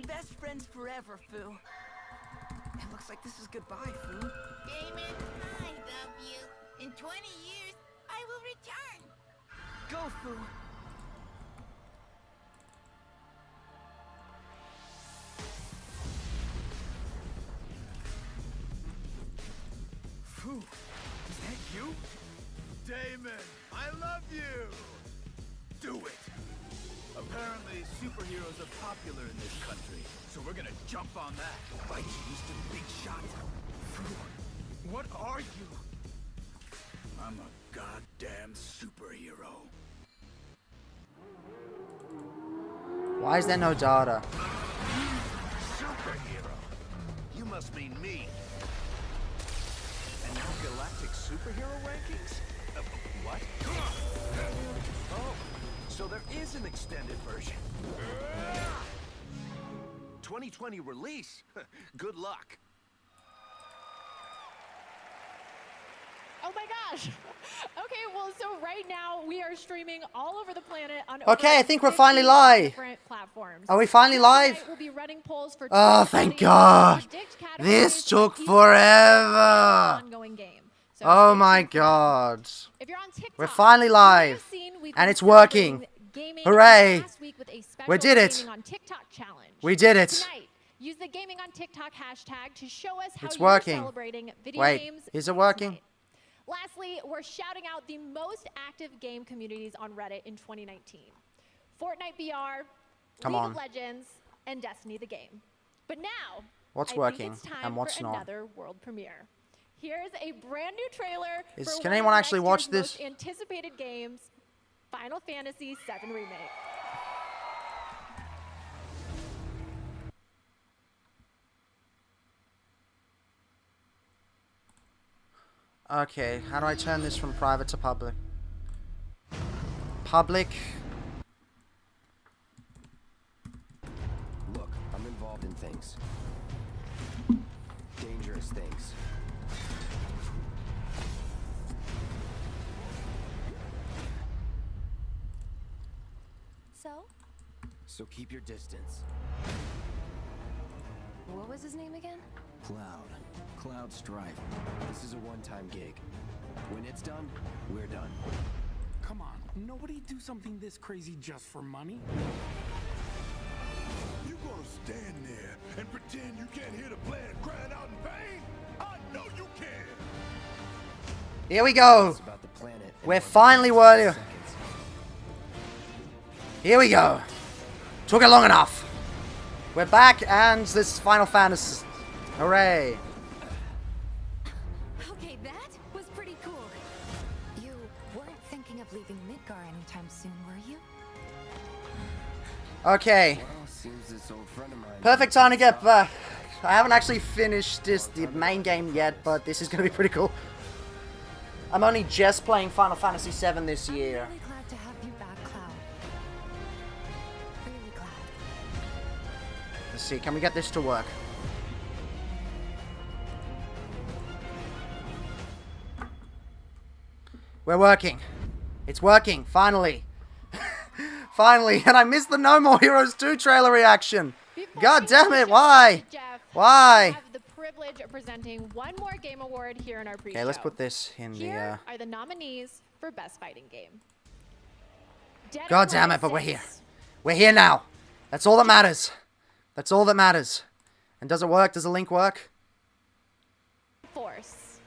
been best friends forever, Fu. It looks like this is goodbye, Fu. Damon, I love you. In 20 years, I will return. Go, Fu. Fu, is that you? Damon, I love you! Do it! Apparently, superheroes are popular in this country, so we're gonna jump on that. Fight you, Mr. Big Shot. Fu, what are you? I'm a goddamn superhero. Why is there no data? Superhero? You must mean me. And now galactic superhero rankings? What? Oh, so there is an extended version. 2020 release? Good luck. Oh my gosh. Okay, well, so right now we are streaming all over the planet on Okay, over I think we're 50 finally live. different platforms. Are we finally live? Tonight we'll be running polls for Oh, thank God. This took forever. Ongoing game. So Oh stay my tuned for that. God. If you're on TikTok, We're finally you might have live. seen we've And been it's working. celebrating gaming Hooray. last week with a special We did it. Gaming on TikTok challenge. We did it. Tonight, use the Gaming on TikTok hashtag to show us how It's you're working. celebrating video Wait, games. is it working? tonight. Lastly, we're shouting out the most active game communities on Reddit in 2019. Fortnite BR, Come League on. of Legends, and Destiny the game. But now, What's I working think it's time and what's for not? another world premiere. Here's a brand new trailer for Can one anyone of actually next watch year's this? most anticipated games, Final Fantasy VII Remake. Okay, how do I turn this from private to public? Public. Look, I'm involved in things. Dangerous things. So keep your distance. What was his name again? Cloud Strife. This is a one-time gig. When it's done, we're done. Come on, nobody do something this crazy just for money. You gonna stand there and pretend you can't hear the planet crying out in pain? I know you can! Here we go. It's about the planet. and We're what finally happens in worthy. seconds. Here we go. Took it long enough. We're back, and this is Final Fantasy. Hooray. Okay, that was pretty cool. You weren't thinking of leaving Midgar anytime soon, were you? Okay. Well, seems this old friend of mine. Perfect time to get back. I haven't actually finished the main game yet, but this is going to be pretty cool. I'm only just playing Final Fantasy VII this year. I'm really glad to have you back, Cloud. Really glad. Let's see, can we get this to work? We're working. It's working, finally. Finally, and I missed the No More Heroes 2 trailer reaction. Before God we damn finish it, up, why? Jeff, Why? We have the privilege of presenting one more game award here in our pre-show. Okay, let's put this in the... Here are the nominees for Best Fighting Game. Dead God or damn Alive it, but we're 6, here. We're here now. That's all that matters. That's all that matters. And does it work? Does the link work? Force.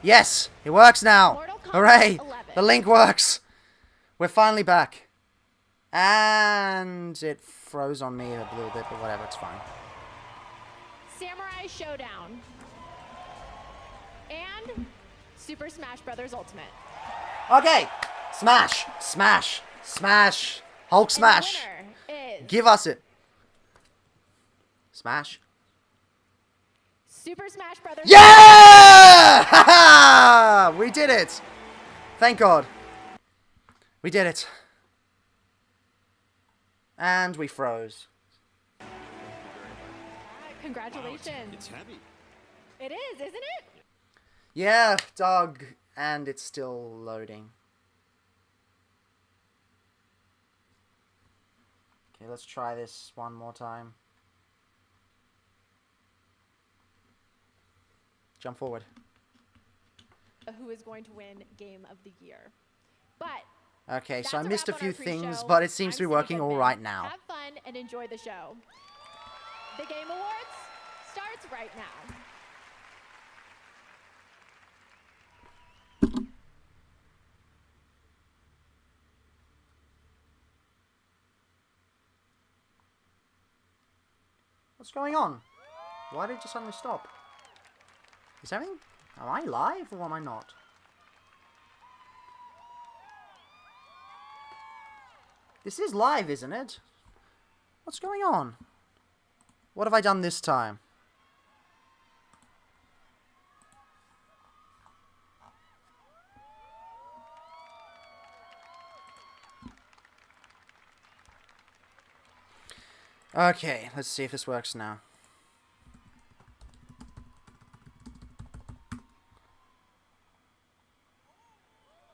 Yes, it works now. Mortal Kombat Hooray. 11. The link works. We're finally back. And it froze on me a little bit, but whatever, it's fine. Samurai Showdown. And Super Smash Bros. Ultimate. Okay. Smash. Smash. Smash. Hulk smash. And the winner is Give us it. Smash. Super Smash Bros. Yeah! Ha-ha! We did it. Thank God. We did it. And we froze. Congratulations. It's heavy. It is, isn't it? Yeah, dog. And it's still loading. Okay, let's try this one more time. Jump forward. Who is going to win Game of the Year. But Okay, so I that's a missed a wrap on few our things, pre-show. but it seems I'm to be Cindy working all Goodman. right now. Have fun and enjoy the show. The Game Awards starts right now. What's going on? Why did it just suddenly stop? Is everything... Am I live or am I not? This is live, isn't it? What's going on? What have I done this time? Okay, let's see if this works now.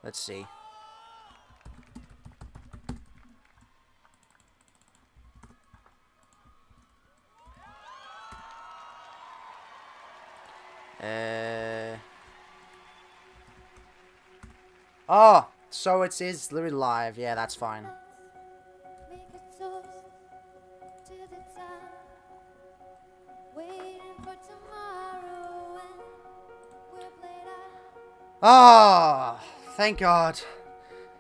Let's see. Oh, so it is literally live. Yeah, that's fine. Ah, oh, thank God.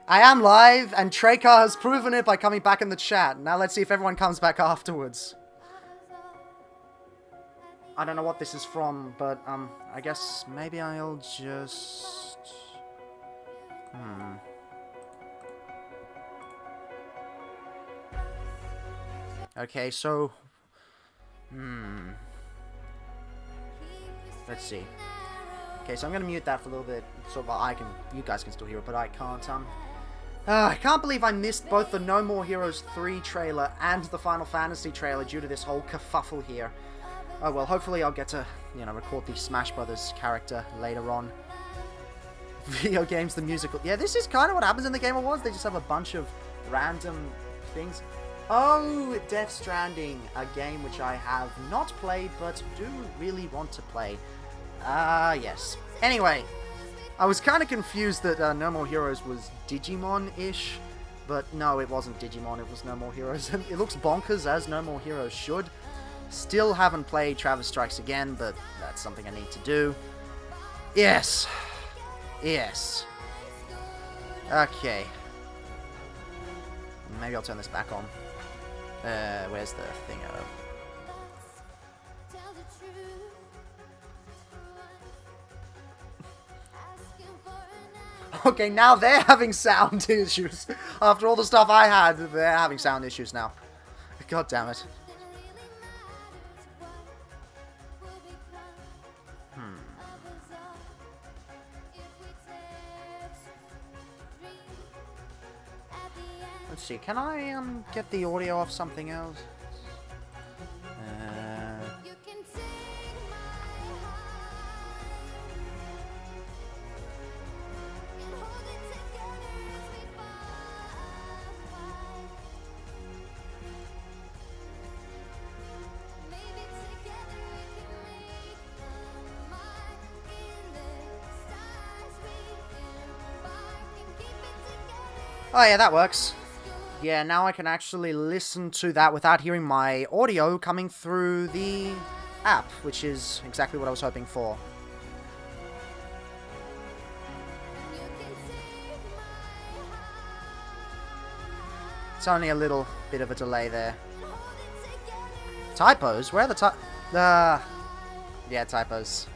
I am live, and Trekar has proven it by coming back in the chat. Now let's see if everyone comes back afterwards. I don't know what this is from, but, I guess maybe I'll just... Okay, so... Let's see. Okay, so I'm gonna mute that for a little bit, so that you guys can still hear it, but I can't, I can't believe I missed both the No More Heroes 3 trailer and the Final Fantasy trailer due to this whole kerfuffle here. Oh well, hopefully I'll get to, you know, record the Smash Brothers character later on. Video games, the musical. Yeah, this is kind of what happens in the Game Awards. They just have a bunch of random things. Oh, Death Stranding, a game which I have not played, but do really want to play. Yes. Anyway, I was kind of confused that No More Heroes was Digimon-ish, but no, it wasn't Digimon, it was No More Heroes. It looks bonkers, as No More Heroes should. Still haven't played Travis Strikes Again, but that's something I need to do. Yes. Yes. Okay. Maybe I'll turn this back on. Where's the thing? Okay, now they're having sound issues. After all the stuff I had, they're having sound issues now. God damn it. Let's see, can I get the audio off something else? Oh yeah, that works. Yeah, now I can actually listen to that without hearing my audio coming through the app, which is exactly what I was hoping for. It's only a little bit of a delay there. Typos? Where are the yeah, typos.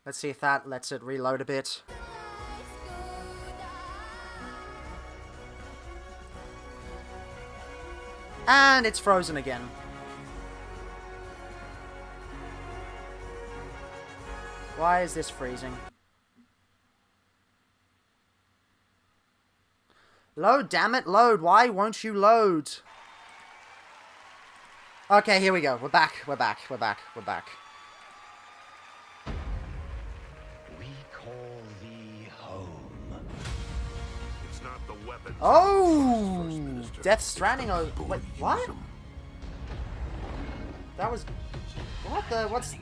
Let's see if that lets it reload a bit. And it's frozen again. Why is this freezing? Load, damn it, load. Why won't you load? Okay, here we go. We're back. weapons. Oh! Death Stranding. Oh, wait, what? That was... What the... What's...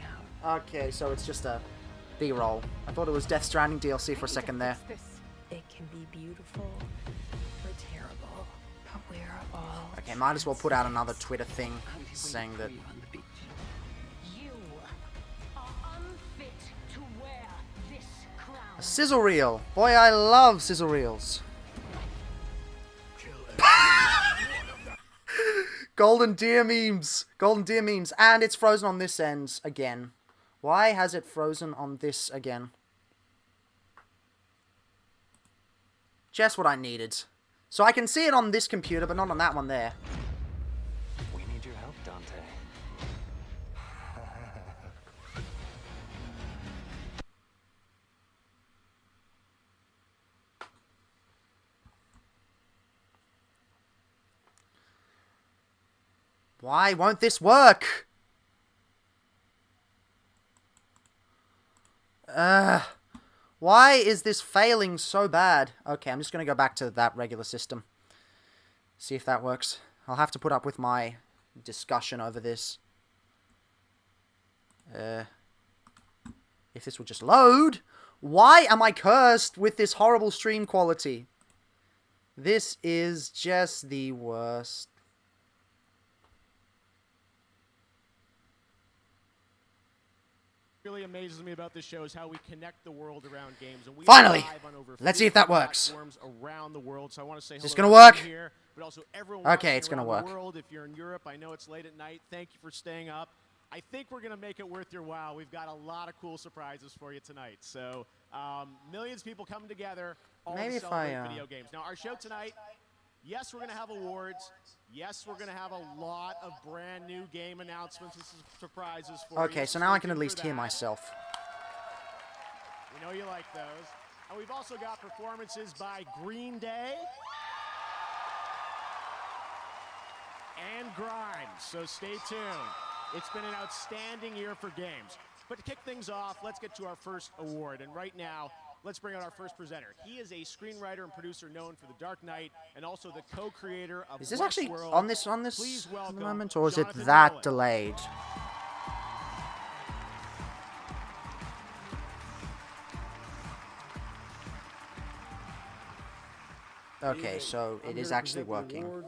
Okay, so it's just a B-roll. I thought it was Death Stranding DLC for a second there. It can be beautiful or terrible, but we're all... Okay, might as well put out another Twitter thing saying that... You are unfit to wear this crown. A sizzle reel! Boy, I love sizzle reels. Golden deer memes! Golden deer memes. And it's frozen on this end again. Why has it frozen on this again? Just what I needed. So I can see it on this computer, but not on that one there. We need your help, Dante. Why won't this work? Why is this failing so bad? Okay, I'm just going to go back to that regular system. See if that works. I'll have to put up with my discussion over this. If this would just load. Why am I cursed with this horrible stream quality? This is just the worst. Really amazes me about this show is how we connect the world around games. And we Finally! are live on over Let's see if that works. platforms around the world. So I want to say Is this hello gonna work? here, but also everyone Okay, it's watching gonna around work. the world. If you're in Europe, I know it's late at night. Thank you for staying up. I think we're going to make it worth your while. We've got a lot of cool surprises for you tonight. So millions of people coming together all Maybe to if celebrate I, video games. Now, our show tonight, yes, we're going to have awards. Yes, we're going to have a lot of brand new game announcements and surprises for you. Okay, so now I can at least hear myself. We know you like those. And we've also got performances by Green Day and Grimes, so stay tuned. It's been an outstanding year for games. But to kick things off, let's get to our first award. And right now, let's bring out our first presenter. He is a screenwriter and producer known for The Dark Knight and also the co-creator of Is this actually Westworld. on this Please welcome moment, or is it Jonathan that Nolan. delayed? Okay, so it is actually working.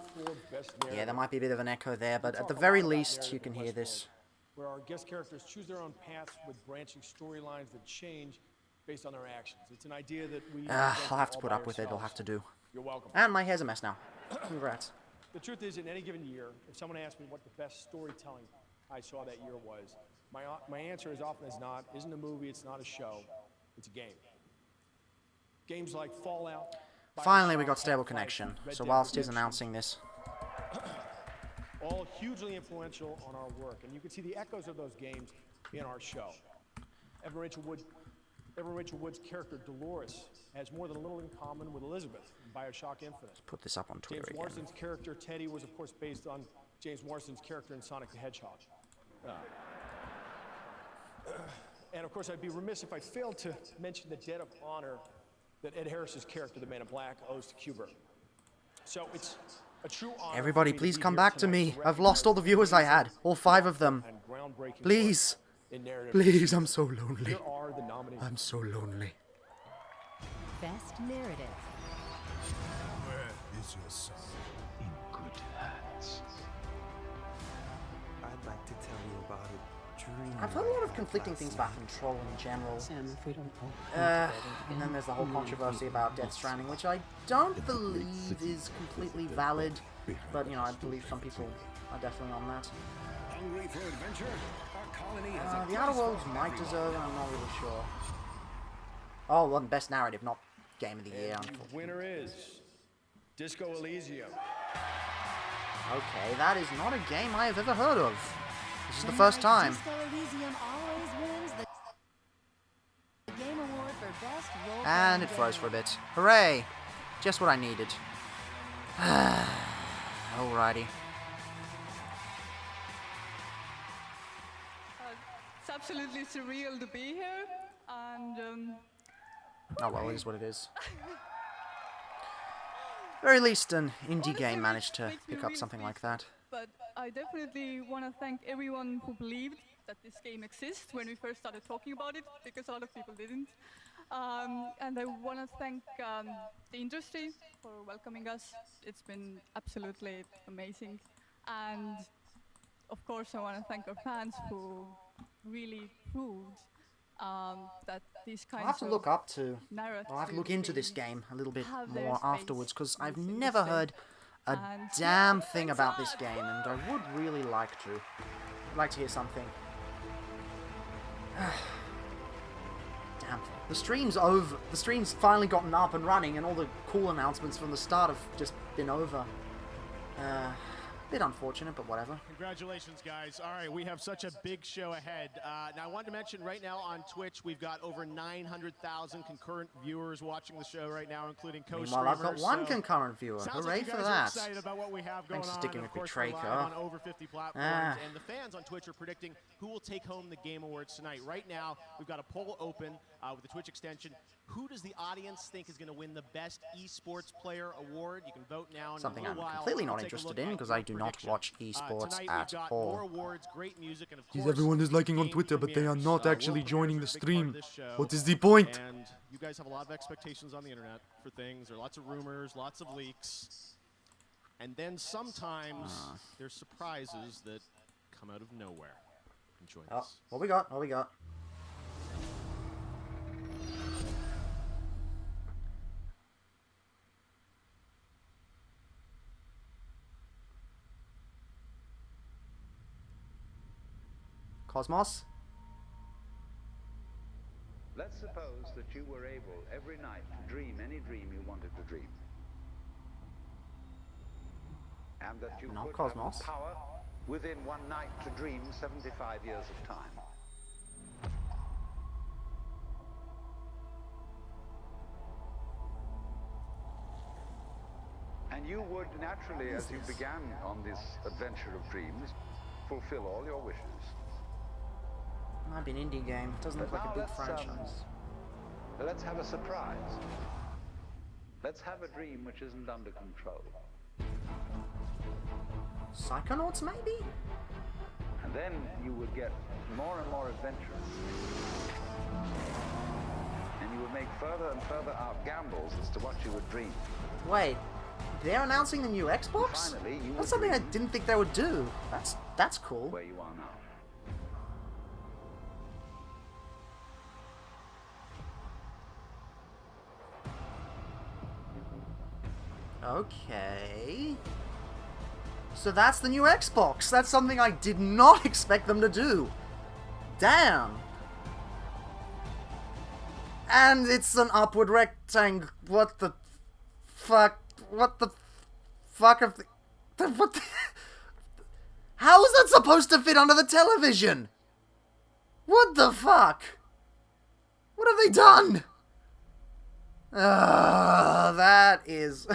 Yeah, there might be a bit of an echo there, but at the very least, you can hear this. Where our guest characters choose their own paths with branching storylines that change based on their actions. It's an idea that we... I'll have to put up with it, I'll have to do. You're welcome. And my hair's a mess now. Congrats. The truth is, in any given year, if someone asked me what the best storytelling I saw that year was, my answer as often as not isn't a movie, it's not a show, it's a game. Games like Fallout... Finally, we got stable connection. So whilst he's announcing this... all hugely influential on our work, and you can see the echoes of those games in our show. Evan Rachel Wood's character Dolores has more than a little in common with Elizabeth in BioShock Infinite. Put this up on Twitter James again. Marsden's character Teddy was, of course, based on James Marsden's character in Sonic the Hedgehog. And of course, I'd be remiss if I failed to mention the debt of honor that Ed Harris's character, the Man in Black, owes to Q*bert. So it's a true honor. Everybody, please come back to me. I've lost all the viewers I had. All 5 of them. Please. Please, I'm so lonely. Here are the nominees. I'm so lonely. Best narrative. Where is your son? In good hands. I'd like to tell you about a dream. I've heard a lot of conflicting things about Control in general. Sam, if we don't And then there's the whole controversy about Death Stranding, which I don't believe is completely valid. But, you know, I believe some people are definitely on that. Hungry for adventure? Our colony has The Outer Worlds might deserve it, I'm not really sure. Oh, well, Best Narrative, not Game of the Year. The winner is Disco Elysium. Okay, that is not a game I have ever heard of. This is the first time. Disco Elysium always wins the Game Award for Best Role And it froze for a bit. Hooray! Just what I needed. Alrighty. It's absolutely surreal to be here, and Oh well, it is what it is. very least an indie Honestly, game managed to makes me pick up really something like speechless, that. But I definitely want to thank everyone who believed that this game exists when we first started talking about it, because a lot of people didn't. And I want to thank the industry for welcoming us. It's been absolutely amazing. And of course, I want to thank our fans who really proved that these I'll kinds have to of look up to. I'll have to look narrative into this games game a little bit have their more space afterwards, because in I've this never industry. heard a And damn yeah, thing thanks about a this lot. game, and I would really like to. I'd like to hear something. Damn. The stream's over. The stream's finally gotten up and running, and all the cool announcements from the start have just been over. Bit unfortunate, but whatever. Congratulations, guys. All right, we have such a big show ahead. Now, I wanted to mention right now on Twitch, we've got over 900,000 concurrent viewers watching the show right now, including co-streamers. Meanwhile, I've got one concurrent viewer. Sounds Hooray like you for guys that. are excited about what we have going Thanks for on. sticking And with of me, course, we're live Traker. on over 50 platforms, and the fans on Twitch are predicting who will take home the Game Awards tonight. Right now, we've got a poll open with the Twitch extension. Who does the audience think is going to win the Best Esports Player Award? You can vote now. In Something a I'm little while, completely we'll not take a interested look in, at because your I do not prediction. watch esports Tonight at we've got all. more awards, great music, and of Sees course, everyone is liking on game Twitter, but they are premieres. not actually World joining the premieres are a big part of stream. this show, What is the point? And you guys have a lot of expectations on the internet for things. There are lots of rumors, lots of leaks. And then sometimes there's surprises that come out of nowhere. Enjoy this. Oh, what we got? What we got? Cosmos? Let's suppose that you were able every night to dream any dream you wanted to dream. And that you Not could Cosmos. have the power within one night to dream 75 years of time. And you would naturally, as you began on this adventure of dreams, fulfill all your wishes. Might be an indie game. Doesn't look But like a now big franchise. let's have a surprise. Let's have a dream which isn't under control. Psychonauts, maybe? And then you would get more and more adventurous. And you would make further and further out gambles as to what you would dream. Wait, they're announcing the new Xbox? Finally, you That's would something I dream didn't think they would do. That's cool. where you are now. Okay. So that's the new Xbox. That's something I did not expect them to do. Damn. And it's an upward rectangle. What the fuck? What the fuck of the what the, how is that supposed to fit under the television? What the fuck? What have they done? That is...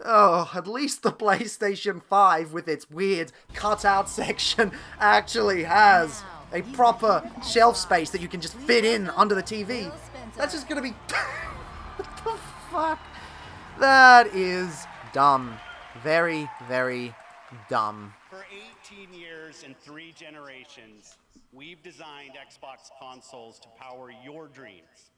Oh, at least the PlayStation 5 with its weird cutout section actually has a proper shelf space that you can just fit in under the TV. That's just gonna be... What the fuck? That is dumb. Very, very dumb. For 18 years and 3 generations, we've designed Xbox consoles to power your dreams.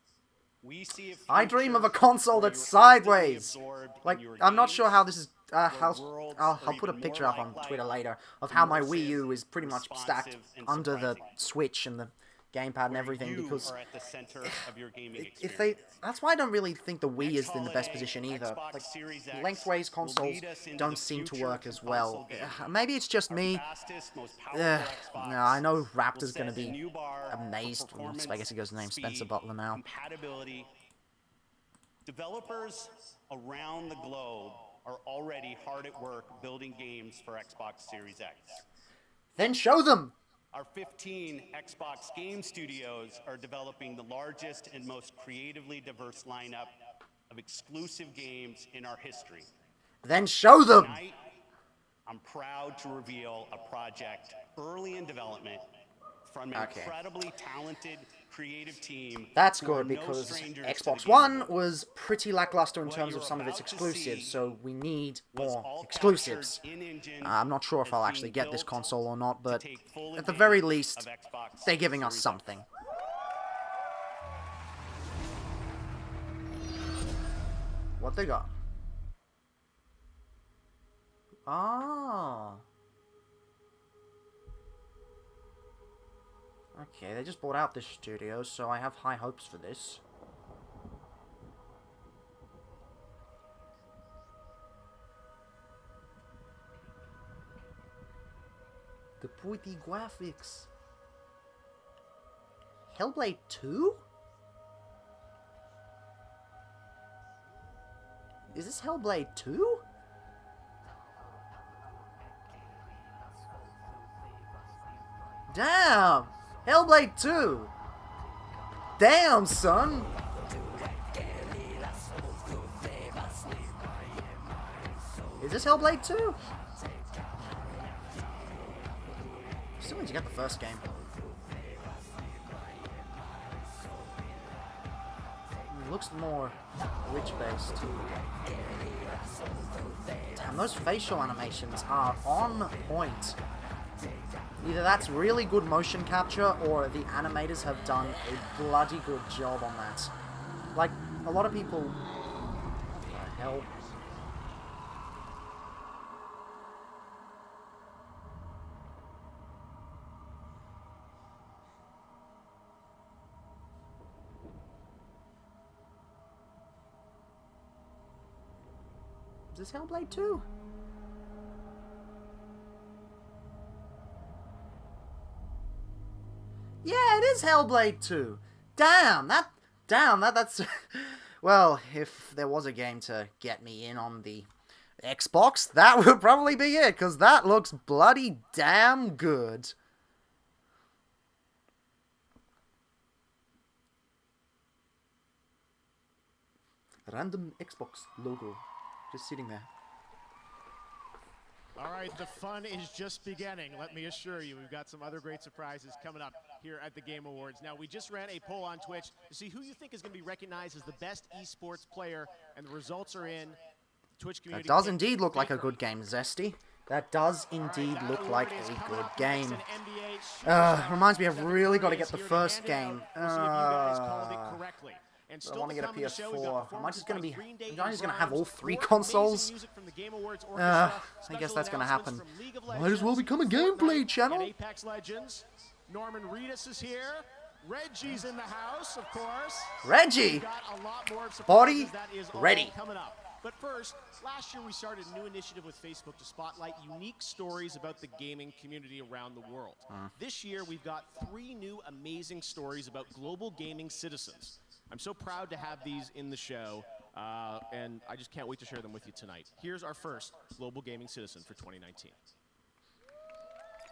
We see I dream of a console that's sideways. Like, I'm not sure how this is. I'll put a picture up on Twitter later of how my Wii U is pretty much stacked under the Switch and the gamepad and everything, because if they, that's why I don't really think the Wii is in the best position either. Like, lengthways consoles don't seem to work as well. Maybe it's just me. No, I know Raptor's gonna be amazed when Spaghetti goes to name Spencer Butler now. Compatibility. Developers around the globe are already hard at work building games for Xbox Series X. Then show them! Our 15 Xbox game studios are developing the largest and most creatively diverse lineup of exclusive games in our history. Then show them! Tonight, I'm proud to reveal a project early in development from an incredibly talented, creative team. That's who are good, no because strangers to Xbox the Game One Awards. was pretty lackluster in What terms you're of some of its about to exclusives, see so we need was more all exclusives. captured in-engine I'm not sure if as I'll being actually get this built console or not, but take full at the very advantage least, of Xbox they're giving us Series X. something. What they got? Ah. Okay, they just bought out this studio, so I have high hopes for this. The pretty graphics. Hellblade 2? Is this Hellblade 2? Damn! Hellblade 2! Damn, son! Is this Hellblade 2? Still need to get the first game. It looks more witch-based. Damn, those facial animations are on point. Either that's really good motion capture, or the animators have done a bloody good job on that. Like, a lot of people... What the hell? Is this Hellblade 2? Yeah, it is Hellblade 2. That's well, if there was a game to get me in on the Xbox, that would probably be it, because that looks bloody damn good. Random Xbox logo just sitting there. All right, the fun is just beginning. Let me assure you, we've got some other great surprises coming up here at the Game Awards. Now, we just ran a poll on Twitch to see who you think is going to be recognized as the best esports player, and the results are in. The Twitch community. That does indeed look like a good game, Zesty. That does indeed look like a good game. Reminds me, I've really got to get the first game. And I want to get a PS4. Am I just going to have all three consoles? I guess that's going to happen. Might as well become a gameplay channel. Apex Legends. Norman Reedus is here. Reggie's in the house, of course. Reggie! Body ready. Coming up. But first, last year we started a new initiative with Facebook to spotlight unique stories about the gaming community around the world. This year we've got 3 new amazing stories about global gaming citizens. I'm so proud to have these in the show, and I just can't wait to share them with you tonight. Here's our first global gaming citizen for 2019.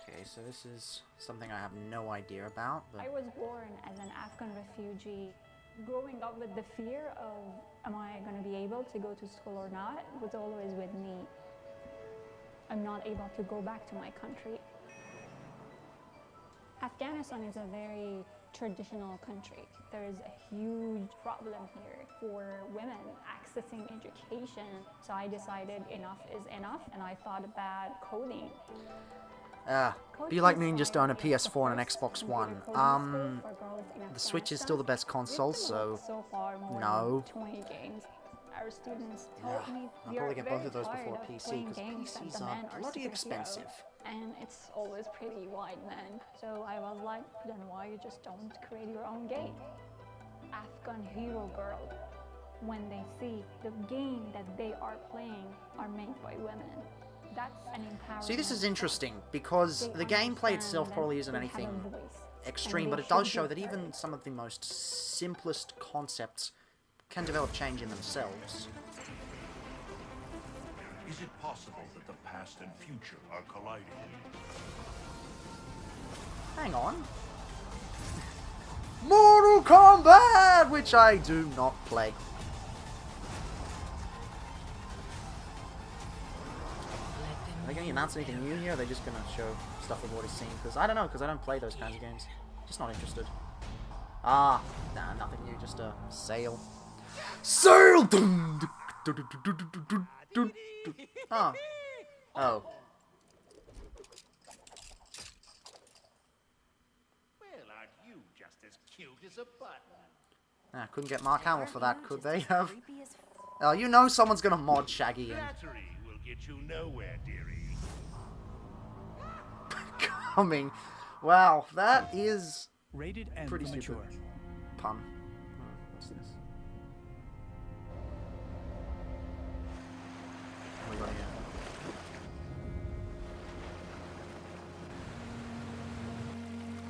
Okay, so this is something I have no idea about. But... I was born as an Afghan refugee. Growing up with the fear of, am I going to be able to go to school or not, was always with me. I'm not able to go back to my country. Afghanistan is a very traditional country. There is a huge problem here for women accessing education. So I decided enough is enough, and I thought about coding. Be like me and just own a PS4 and an Xbox One. The Switch is still the best console, so no. 20 games. Our students told me I'll probably get both of those before PC, because PCs are bloody expensive. And it's always pretty wide, man. So I was like, then why you just don't create your own game? Afghan hero girl, when they see the game that they are playing are made by women, that's an empowerment. See, this is interesting, because the gameplay itself probably isn't anything extreme, but it does show that even some of the most simplest concepts can develop change in themselves. Is it possible that the past and future are colliding? Hang on. Mortal Kombat, which I do not play. Are they going to they announce anything new here? Or are they just gonna show stuff we've already seen? Because I don't know, because I don't play those kinds of games. Just not interested. Ah, nah, nothing new, just a sail. Sail! Ah. Oh. Well, aren't you just as cute as a button? Ah, couldn't get Mark Hamill for that, could they have? Oh, you know someone's gonna mod Shaggy in. Battery will get you nowhere, dearie. Coming. Wow, that is rated and pretty mature. stupid. Pun. What's this? What we got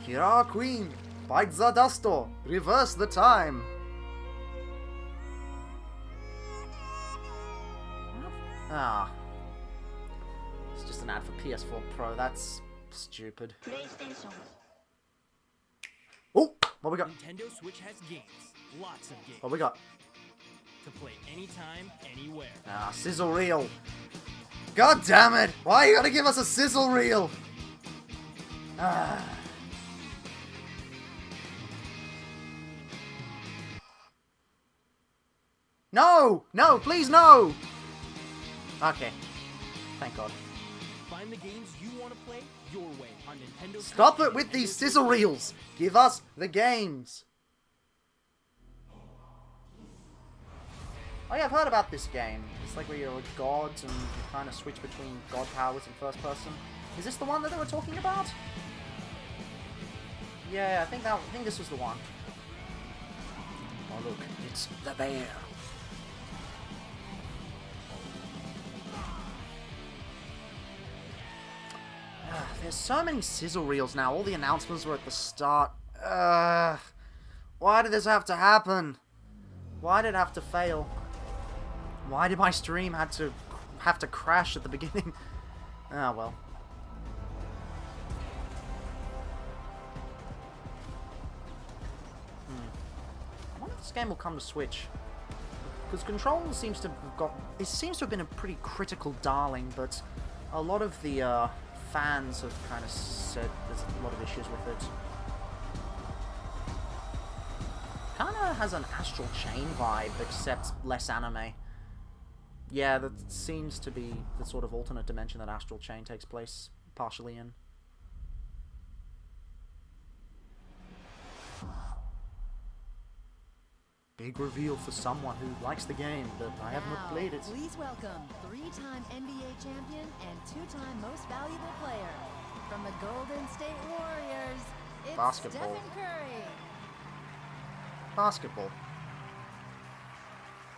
here? Kira Queen! Bite the dusto! Reverse the time! Ah. It's just an ad for PS4 Pro, that's stupid. Oh! What we got? Nintendo Switch has games. Lots of games. What we got? To play anytime, anywhere. Ah, sizzle reel. God damn it! Why you gotta give us a sizzle reel? Ah. No! No, please no! Okay. Thank God. Find the games you want to play your way on Nintendo. Stop it with these sizzle reels! Give us the games! Oh yeah, I've heard about this game. It's like where you're gods and you kind of switch between god powers and first person. Is this the one that they were talking about? Yeah, I think this was the one. Oh look, it's the bear. There's so many sizzle reels now. All the announcements were at the start. Why did this have to happen? Why did it have to fail? Why did my stream have to crash at the beginning? Ah, well. I wonder if this game will come to Switch. Because Control seems to have been a pretty critical darling, but a lot of the fans have kind of said there's a lot of issues with it. Kinda has an Astral Chain vibe, except less anime. Yeah, that seems to be the sort of alternate dimension that Astral Chain takes place partially in. Big reveal for someone who likes the game, but I have not played it. Please welcome 3-time NBA champion and 2-time most valuable player from the Golden State Warriors. It's Basketball. Stephen Curry. Basketball.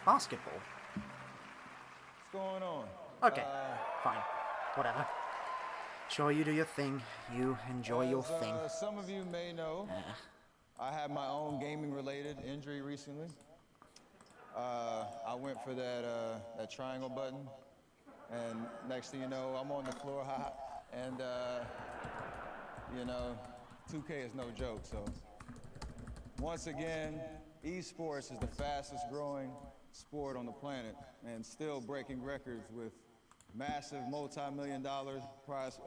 Basketball. What's going on? Okay, fine. Whatever. Sure, you do your thing. You enjoy your thing. Some of you may know, I had my own gaming-related injury recently. I went for that triangle button, and next thing you know, I'm on the floor, and you know, 2K is no joke. So once again, esports is the fastest-growing sport on the planet, and still breaking records with massive multi-million-dollar prize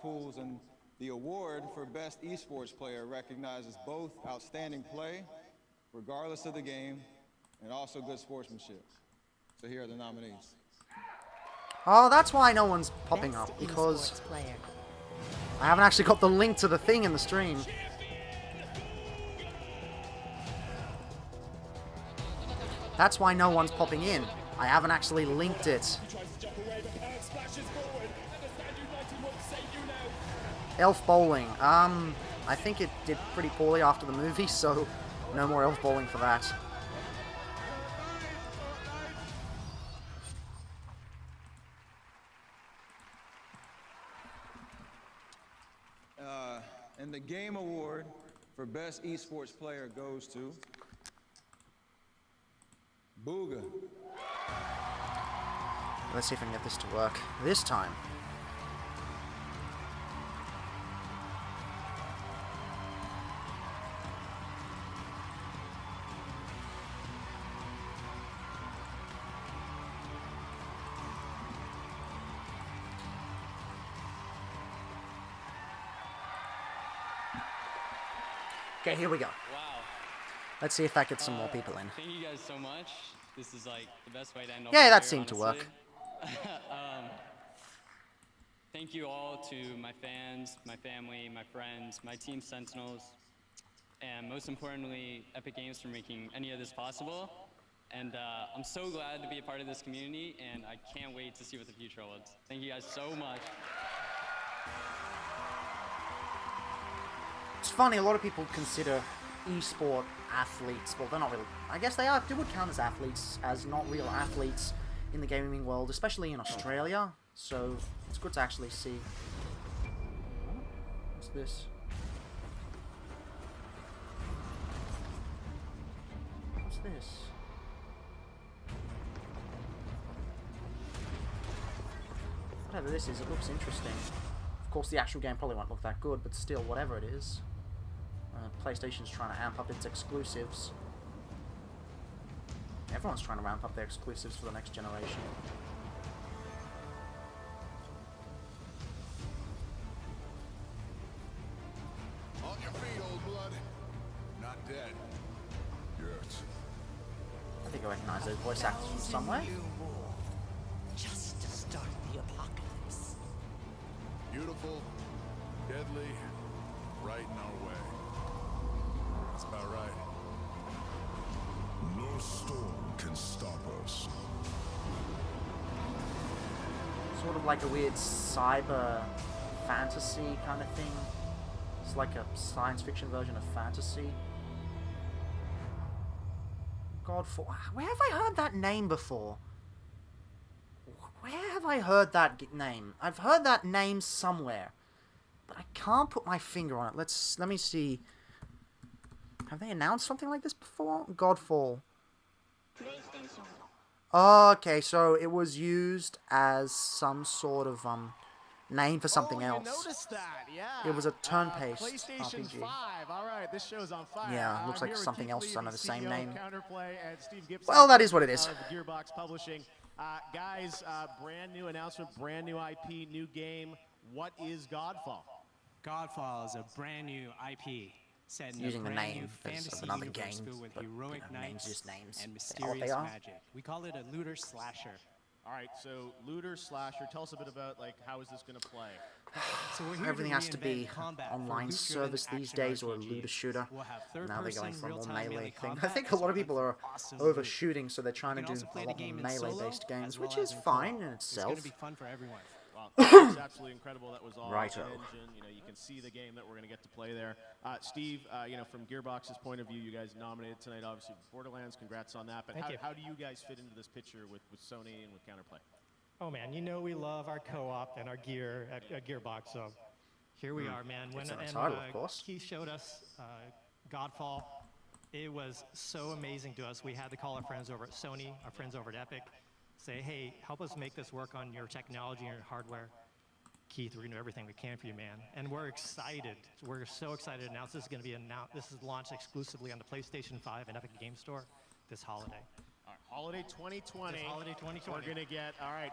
pools, and the award for Best Esports Player recognizes both outstanding play, regardless of the game, and also good sportsmanship. So here are the nominees. Oh, that's why no one's popping up, because I haven't actually got the link to the thing in the stream. That's why no one's popping in. I haven't actually linked it. Elf Bowling. I think it did pretty poorly after the movie, so no more Elf Bowling for that. And the Game Award for Best Esports Player goes to Booga. Let's see if I can get this to work this time. Okay, here we go. Wow. Let's see if that gets some more people in. Thank you guys so much. This is like the best way to end off Yeah, the that year, seemed to honestly. work. Thank you all to my fans, my family, my friends, my team Sentinels, and most importantly, Epic Games for making any of this possible. And I'm so glad to be a part of this community, and I can't wait to see what the future holds. Thank you guys so much. It's funny, a lot of people consider esport athletes, well, they're not really, I guess they would count as athletes, as not real athletes in the gaming world, especially in Australia, so it's good to actually see. What's this? What's this? Whatever this is, it looks interesting. Of course, the actual game probably won't look that good, but still, whatever it is. PlayStation's trying to amp up its exclusives. Everyone's trying to ramp up their exclusives for the next generation. On your feet, old blood. Not dead. Yet. I think I recognize those voice actors from somewhere. Just to start the apocalypse. Beautiful, deadly, right in our way. That's about right. No storm can stop us. Sort of like a weird cyber fantasy kind of thing. It's like a science fiction version of fantasy. Godfall. Where have I heard that name before? Where have I heard that name? I've heard that name somewhere, but I can't put my finger on it. Let me see. Have they announced something like this before? Godfall. Okay, so it was used as some sort of name for something else. Noticed that, yeah. It was a turn-based PlayStation RPG. 5. All right, this show's on fire. Yeah, looks like here with something Keith else Lee, under the same name. Counterplay, and Steve Gibson Well, that is what it is. of Gearbox Publishing. Guys, brand new announcement, brand new IP, new game. What is Godfall? Godfall is a brand new IP set in Using a the brand name new as fantasy another universe game, filled with but, heroic names knights just names. and They are what they mysterious are. magic. We call it a looter slasher. All right, so looter slasher. Tell us a bit about how is this going to play? So we're here Everything to has to be reinvent combat for online loot-driven service these action days or a RPGs. looter shooter. We'll have Now they're going third-person, for a more real-time melee melee thing. I combat think a lot of people are awesome overshooting, so they're trying to You do can also play a the lot more game in melee-based solo, games, as well which as is in fine co-op. in It's itself. going to be fun for everyone. Well, it's absolutely incredible. That was all Righto. engine. You can see the game that we're going to get to play there. Steve, from Gearbox's point of view, you guys nominated tonight, obviously, for Borderlands. Congrats on that. But Thank you. how do you guys fit into this picture with Sony and with Counterplay? Oh man, you know we love our co-op and our gear at Gearbox, so here we are, man. It's on the title, of course. Keith showed us Godfall, it was so amazing to us. We had to call our friends over at Sony, our friends over at Epic, say, hey, help us make this work on your technology and your hardware. Keith, we're gonna do everything we can for you, man. And we're excited. We're so excited to announce this is gonna be this is launched exclusively on the PlayStation 5 and Epic Game Store this holiday. All right, holiday 2020. This holiday 2020. We're going to get,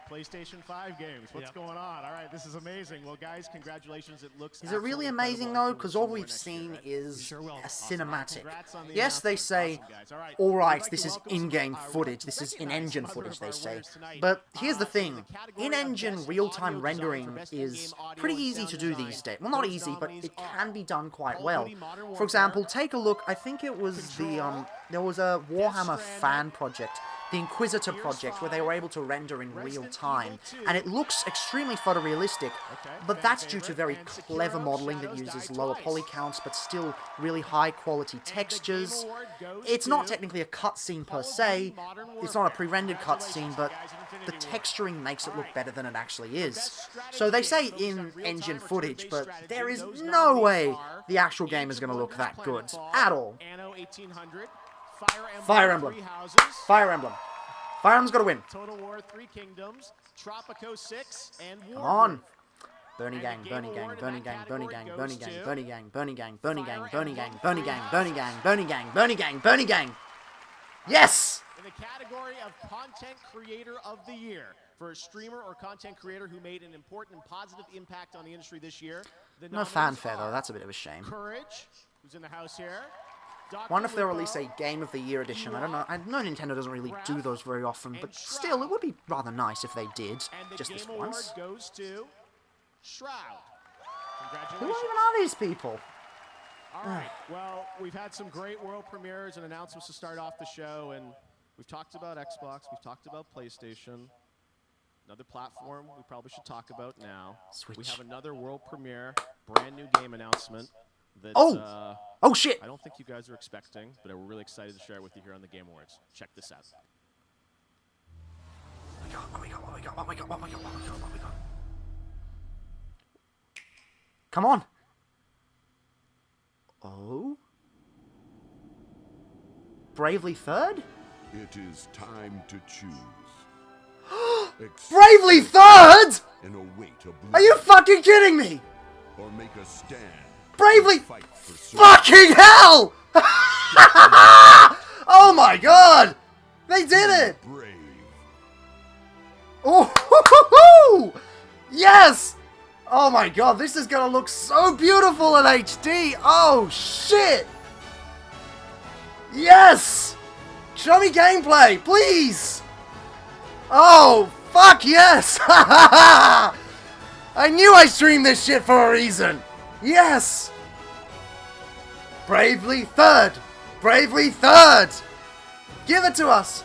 PlayStation 5 games. What's going on? All right, this is amazing. Well, guys, congratulations. It looks Is it really amazing though? Because all we've seen is a cinematic. Yes, they say, alright, this is in-game footage, this is in-engine footage, they say. But here's the thing, in-engine real-time rendering is pretty easy to do these days. Well, not easy, but it can be done quite well. For example, take a look, I think it was there was a Warhammer fan project, the Inquisitor project, where they were able to render in real time, and it looks extremely photorealistic, but that's due to very clever modeling that uses lower poly counts, but still really high quality textures. It's not technically a cutscene per se, it's not a pre-rendered cutscene, but the texturing makes it look better than it actually is. So they say in-engine footage, but there is no way the actual game is going to look that good at all. Anno 1800. Fire Emblem. Fire Emblem. Fire Emblem's got to win. Total War, Three Kingdoms, Tropico 6, and War. Come on. Bernie gang, Bernie gang, Bernie gang, Bernie gang, Bernie gang, Bernie gang, Bernie gang, Bernie gang, Bernie gang, Bernie gang, Bernie gang, Bernie gang, Bernie gang, Bernie gang. Yes! In the category of Content Creator of the Year, for a streamer or content creator who made an important and positive impact on the industry this year. No fanfare though, that's a bit of a shame. Courage, who's in the house here. Wonder if they'll release a Game of the Year edition. I don't know. I know Nintendo doesn't really do those very often, but still, it would be rather nice if they did. Just this once. Award goes to Shroud. Who Congratulations. even are these people? All right. Well, we've had some great world premieres and announcements to start off the show, and we've talked about Xbox, we've talked about PlayStation. Another platform we probably should talk about now. Switch. We have another world premiere, brand new game announcement. That, oh shit! I don't think you guys are expecting, but we're really excited to share it with you here on the Game Awards. Check this out. What we got? Come on! Oh? Bravely Third? It is time to choose. Bravely Third?! And await Are you fucking kidding me?! Or make a stand. Bravely fucking hell! Oh my god! They did it! Brave. Oh, yes! Oh my god, this is gonna look so beautiful in HD! Oh shit! Yes! Show me gameplay, please! Oh, fuck yes! I knew I streamed this shit for a reason! Yes! Bravely Third! Bravely Third! Give it to us!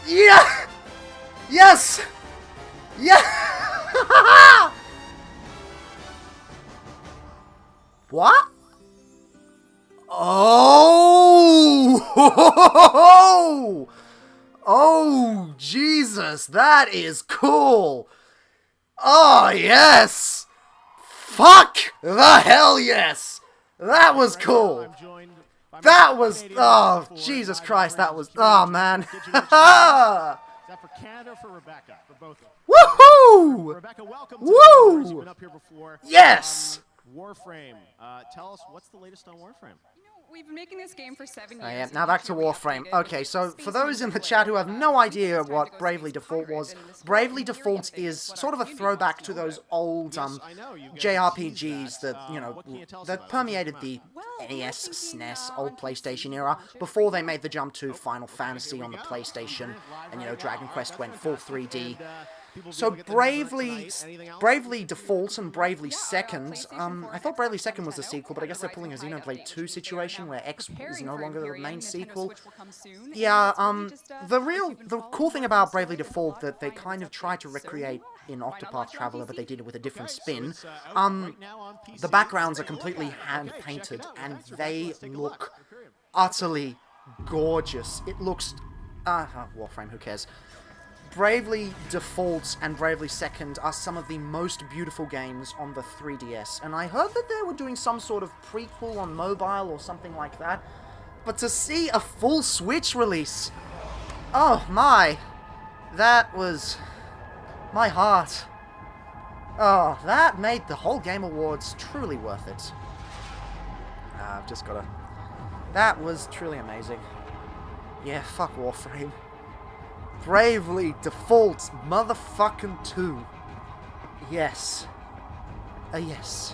Yeah! Yes! Yeah! What? Oh! Oh, Jesus, that is cool! Oh, yes! Fuck the hell yes! That was cool! That was... Oh, Jesus Christ, that was... Oh, man. Is that for Canada or for Rebecca? For both of them. Woohoo! Rebecca, welcome to Woo! the Awards. You've been up here before. Yes! Warframe. Tell us, what's the latest on Warframe? We've been making this game for 7 years. I am. Now back to Warframe. Okay, so for those in the chat who have no idea what Bravely Default was, Bravely Default is sort of a throwback to those old JRPGs that, you know, that permeated the NES, SNES, old PlayStation era before they made the jump to Final Fantasy on the PlayStation and, you know, Dragon Quest went full 3D. So Bravely Default and Bravely Second, I thought Bravely Second was the sequel, but I guess they're pulling a Xenoblade 2 situation where X is no longer the main sequel. Yeah, the cool thing about Bravely Default that they kind of tried to recreate in Octopath Traveler, but they did it with a different spin. The backgrounds are completely hand-painted, and they look utterly gorgeous. It looks... Warframe, who cares? Bravely Default and Bravely Second are some of the most beautiful games on the 3DS, and I heard that they were doing some sort of prequel on mobile or something like that, but to see a full Switch release, oh my, that was my heart. Oh, that made the whole Game Awards truly worth it. I've just gotta... That was truly amazing. Yeah, fuck Warframe. Bravely Default motherfucking 2. Yes. Yes.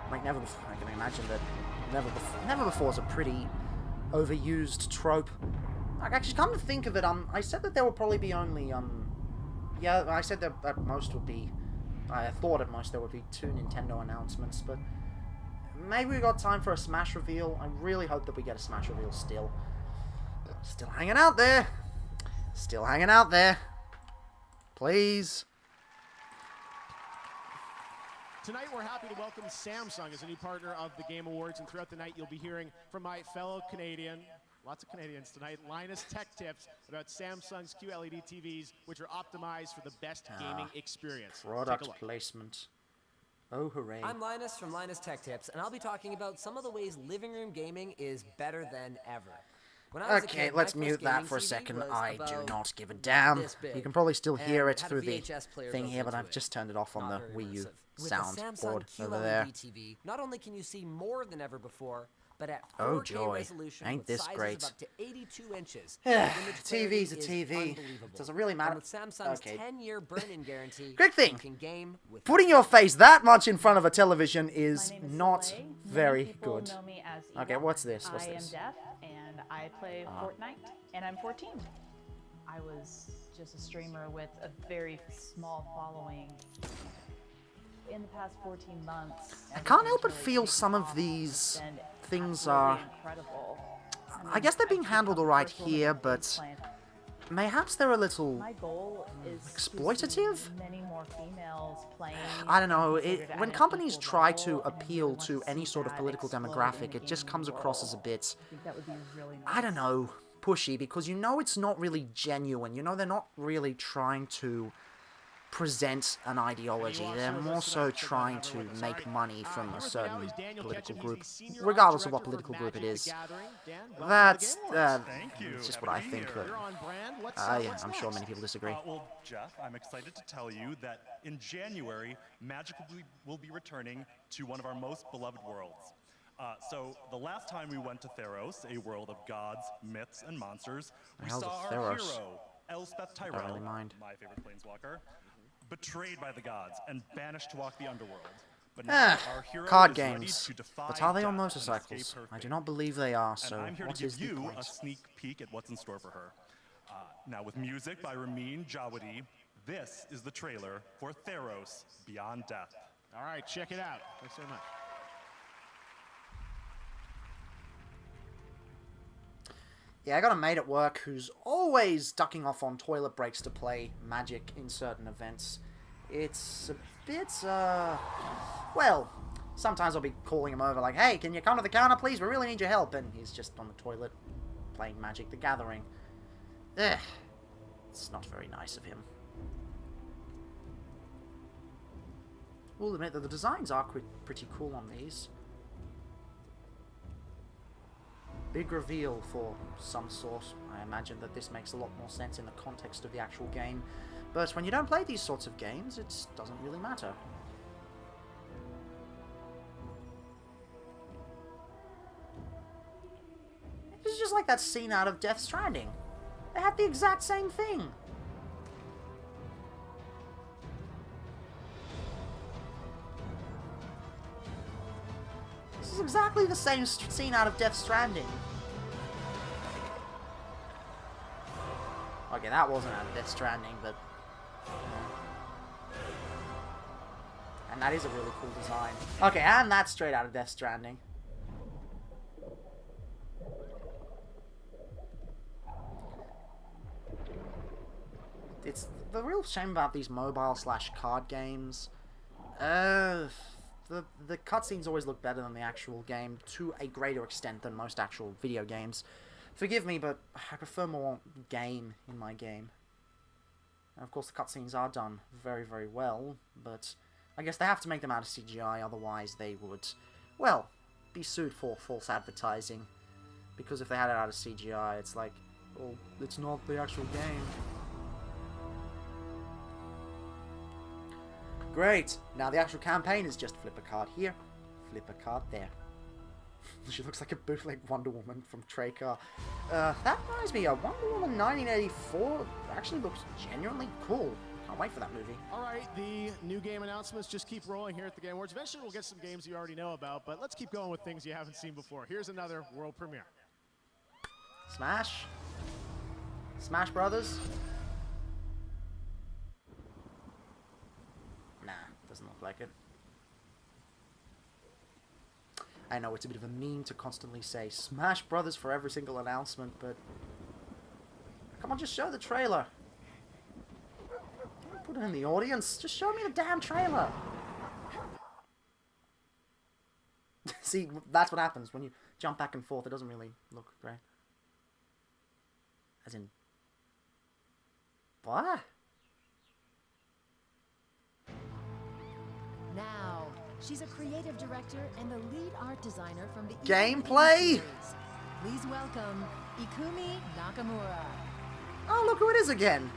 Like, never before, I can imagine that never before is a pretty overused trope. Like, actually, come to think of it, I said that there would probably be only, yeah, I said that at most would be, I thought at most there would be 2 Nintendo announcements, but maybe we got time for a Smash reveal. I really hope that we get a Smash reveal still. Still hanging out there. Still hanging out there. Please. Tonight we're happy to welcome Samsung as a new partner of the Game Awards, and throughout the night you'll be hearing from my fellow Canadian, lots of Canadians tonight, Linus Tech Tips about Samsung's QLED TVs, which are optimized for the best gaming experience. Product placement. Oh, hooray. I'm Linus from Linus Tech Tips, and I'll be talking about some of the ways living room gaming is better than ever. When I was a Okay, kid, let's my first mute that gaming for a TV second. was I do about not give a damn. this big, You can probably still hear and it had a through the VHS player thing built here, but into I've it. just turned it off on Not the very Wii U immersive. With the Samsung soundboard over QLED there. TV, not only can you see more than ever before, but at 4K Oh, joy. resolution Ain't with this sizes great. of up to 82 inches. Yeah, the image clarity TV's a is TV. unbelievable. Doesn't really matter. And with Samsung's Okay. 10-year burn-in guarantee, Quick thing. you can game with Putting your face that much in front of a television is not Soleil. very Many people good. know me as Okay, Eva. what's this? What's I this? am deaf and I play Fortnite and I'm 14. I was just a streamer with a very small following. In the past 14 months, I can't help but feel some of these things are... incredible. I guess they're being handled alright here, but mayhaps they're a little My goal is exploitative? to see many more females playing. I don't know, considered when as companies equal try level, to and appeal want to any see sort of that political explode in demographic, the it just gaming comes across as a world. bit, I think that would be really nice. I don't know, pushy, because you know it's not really genuine. You know they're not really trying to present an ideology. They're more so trying to make money from a certain political group, regardless of what political group it is. That's it's just what I think, but yeah, I'm sure many people disagree. Well, Jeff, I'm excited to tell you that in January, Magic will be returning to one of our most beloved worlds. So the last time we went to Theros, a world of gods, myths, and monsters, we The hell's saw a our Theros? hero, Elspeth Don't Tyrell, really mind. my favorite planeswalker, betrayed by the gods and banished to walk the underworld. But now our hero Card is ready games. to defy But are they on death and motorcycles? escape her I do fate. not believe they are, so And I'm here what to is give the you point? a sneak peek at what's in store for her. Now with music by Ramin Djawadi, this is the trailer for Theros Beyond Death. All right, check it out. Thanks so much. Yeah, I got a mate at work who's always ducking off on toilet breaks to play Magic in certain events. It's a bit, well, sometimes I'll be calling him over like, hey, can you come to the counter, please? We really need your help. And he's just on the toilet playing Magic the Gathering. Ugh. It's not very nice of him. We'll admit that the designs are pretty cool on these. Big reveal for some sort. I imagine that this makes a lot more sense in the context of the actual game. But when you don't play these sorts of games, it doesn't really matter. It's just like that scene out of Death Stranding. They had the exact same thing. This is exactly the same scene out of Death Stranding. Okay, that wasn't out of Death Stranding, but... And that is a really cool design. Okay, and that's straight out of Death Stranding. It's the real shame about these mobile/card games. The cutscenes always look better than the actual game, to a greater extent than most actual video games. Forgive me, but I prefer more game in my game. And of course the cutscenes are done very, very well, but I guess they have to make them out of CGI, otherwise they would, well, be sued for false advertising. Because if they had it out of CGI, it's like, well, it's not the actual game. Great! Now the actual campaign is just flip a card here, flip a card there. She looks like a bootleg Wonder Woman from Traker. That reminds me, Wonder Woman 1984 actually looks genuinely cool. Can't wait for that movie. All right, the new game announcements just keep rolling here at the Game Awards. Eventually we'll get some games you already know about, but let's keep going with things you haven't seen before. Here's another world premiere. Smash? Smash Brothers? Nah, doesn't look like it. I know it's a bit of a meme to constantly say Smash Brothers for every single announcement, but come on, just show the trailer. Don't put it in the audience. Just show me the damn trailer. See, that's what happens when you jump back and forth. It doesn't really look great. As in, what? Now, she's a creative director and the lead art designer from the Gameplay? series. Please welcome Ikumi Nakamura. Oh, look who it is again.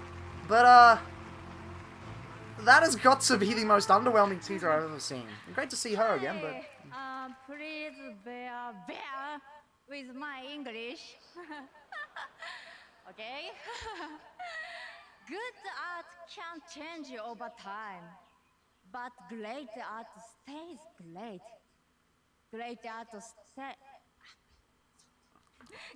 But, that has got to be the most underwhelming teaser I've ever seen. Great to see her again, but Please bear with my English. Okay? Good art can change over time, but great art stays great. Great art stays.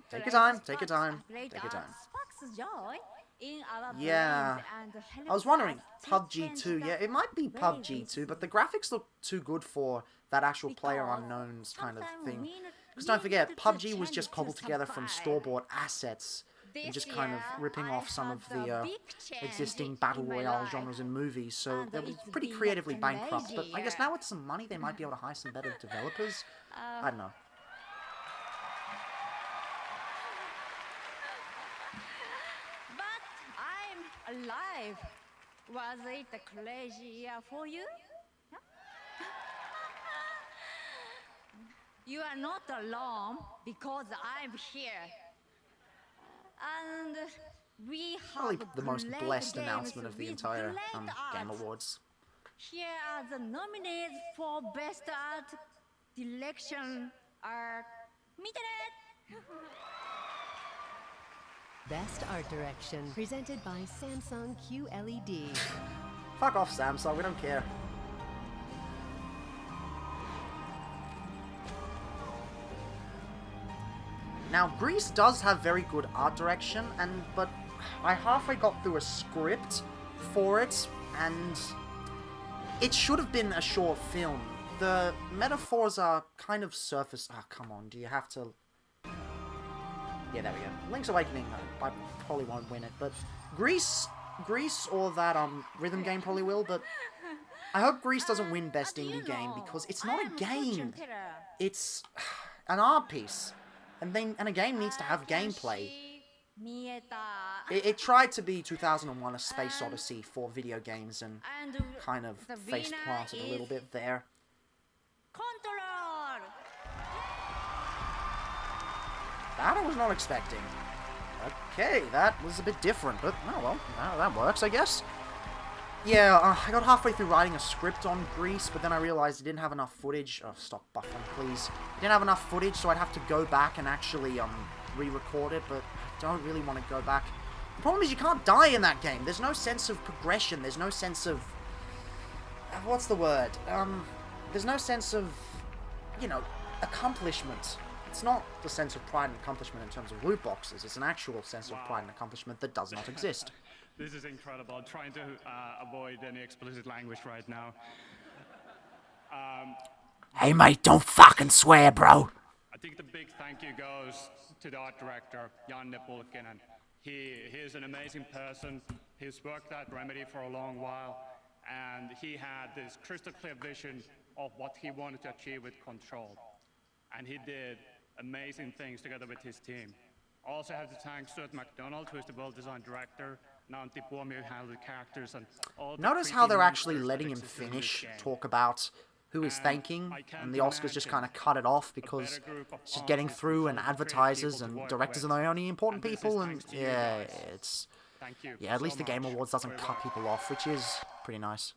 Take your time. Take your time. Great Take your art time. sparks joy in our Yeah. brains and I was helps wondering, us to PUBG change 2. the Yeah, it might be way PUBG we 2, but the graphics look too good for that actual player Because unknowns kind of sometimes thing. we Because don't forget, need to PUBG was change just to cobbled together from survive. store-bought assets and This just kind of year, ripping I off some of had the a big change existing battle in my royale life. genres in movies. So And they were it's pretty been creatively a bankrupt. But lazy I guess year. now with some money, they might be able to hire some better developers. I don't know. But I'm alive. Was it a crazy year for you? Yeah? You are not alone because I'm here. And we have Probably the most great blessed games announcement of the with entire great Game art. Awards. Here are the nominees for Best Art Direction are Best Art Direction, presented by Samsung QLED. Fuck off, Samsung. We don't care. Now, Greece does have very good art direction, but I halfway got through a script for it, and it should have been a short film. The metaphors are kind of surface... Ah, come on, do you have to... Yeah, there we go. Link's Awakening, I probably won't win it, but Greece or that rhythm game probably will, but I hope Greece doesn't win Best Indie Game, because it's not a game. It's an art piece. And a game needs to have gameplay. It tried to be 2001: A Space Odyssey for video games and kind of face planted a little bit there. That I was not expecting. Okay, that was a bit different, but oh well, that works, I guess. Yeah, I got halfway through writing a script on Greece, but then I realized it didn't have enough footage. Oh, stop buffering, please. It didn't have enough footage, so I'd have to go back and actually re-record it, but I don't really want to go back. The problem is you can't die in that game. There's no sense of progression. There's no sense of... what's the word? There's no sense of, you know, accomplishment. It's not the sense of pride and accomplishment in terms of loot boxes. It's an actual sense of pride and accomplishment that does not exist. This is incredible. I'm trying to avoid any explicit language right now. Hey mate, don't fucking swear, bro. I think the big thank you goes to the art director, Jan Nepulkinen. He is an amazing person. He's worked at Remedy for a long while, and he had this crystal clear vision of what he wanted to achieve with Control. And he did amazing things together with his team. I also have to thank Stuart McDonald, who is the well-designed director, Nanti Puomi, who handled the characters, and all the Notice how they're creepy actually monsters letting that him exist in this finish, game. talk about who he's thanking, and the Oscars just kind of cut it off because it's just getting through, and advertisers and directors are the only important people, and yeah, it's... Yeah, at least the Game Awards doesn't cut people off, which is pretty nice.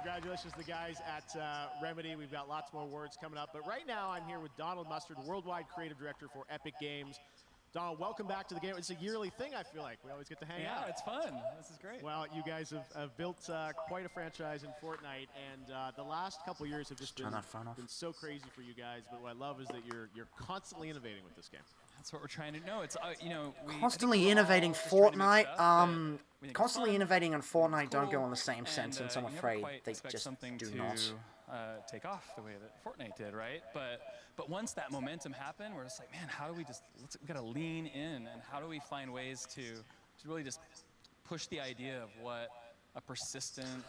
Congratulations to the guys at Remedy. We've got lots more awards coming up. But right now, I'm here with Donald Mustard, Worldwide Creative Director for Epic Games. Donald, welcome back to the game. It's a yearly thing, I feel like. We always get to hang out. Yeah, it's fun. This is great. Well, you guys have built quite a franchise in Fortnite, and the last couple years have just been so crazy for you guys. But what I love is that you're constantly innovating with this game. That's what we're trying to know. It's you know, constantly innovating Fortnite. Constantly innovating and Fortnite don't go in the same sentence. I'm afraid they just do not. Take off the way that Fortnite did, right? But once that momentum happened, we're just like, man, how do we we gotta lean in, and how do we find ways to really just push the idea of what a persistent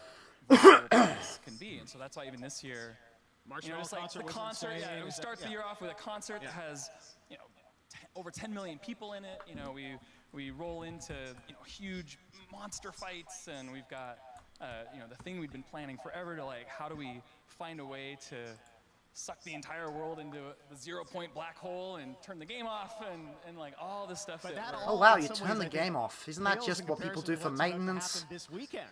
place can be? And so that's why even this year, you know, it's like the concert. Yeah, we start the year off with a concert that has, you know, over 10 million people in it. You know, we roll into, you know, huge monster fights, and we've got you know, the thing we've been planning forever to, like, how do we find a way to suck the entire world into the 0-point black hole and turn the game off and like all this stuff. Oh wow, you turn the game off. Isn't that just what people do for maintenance? This weekend.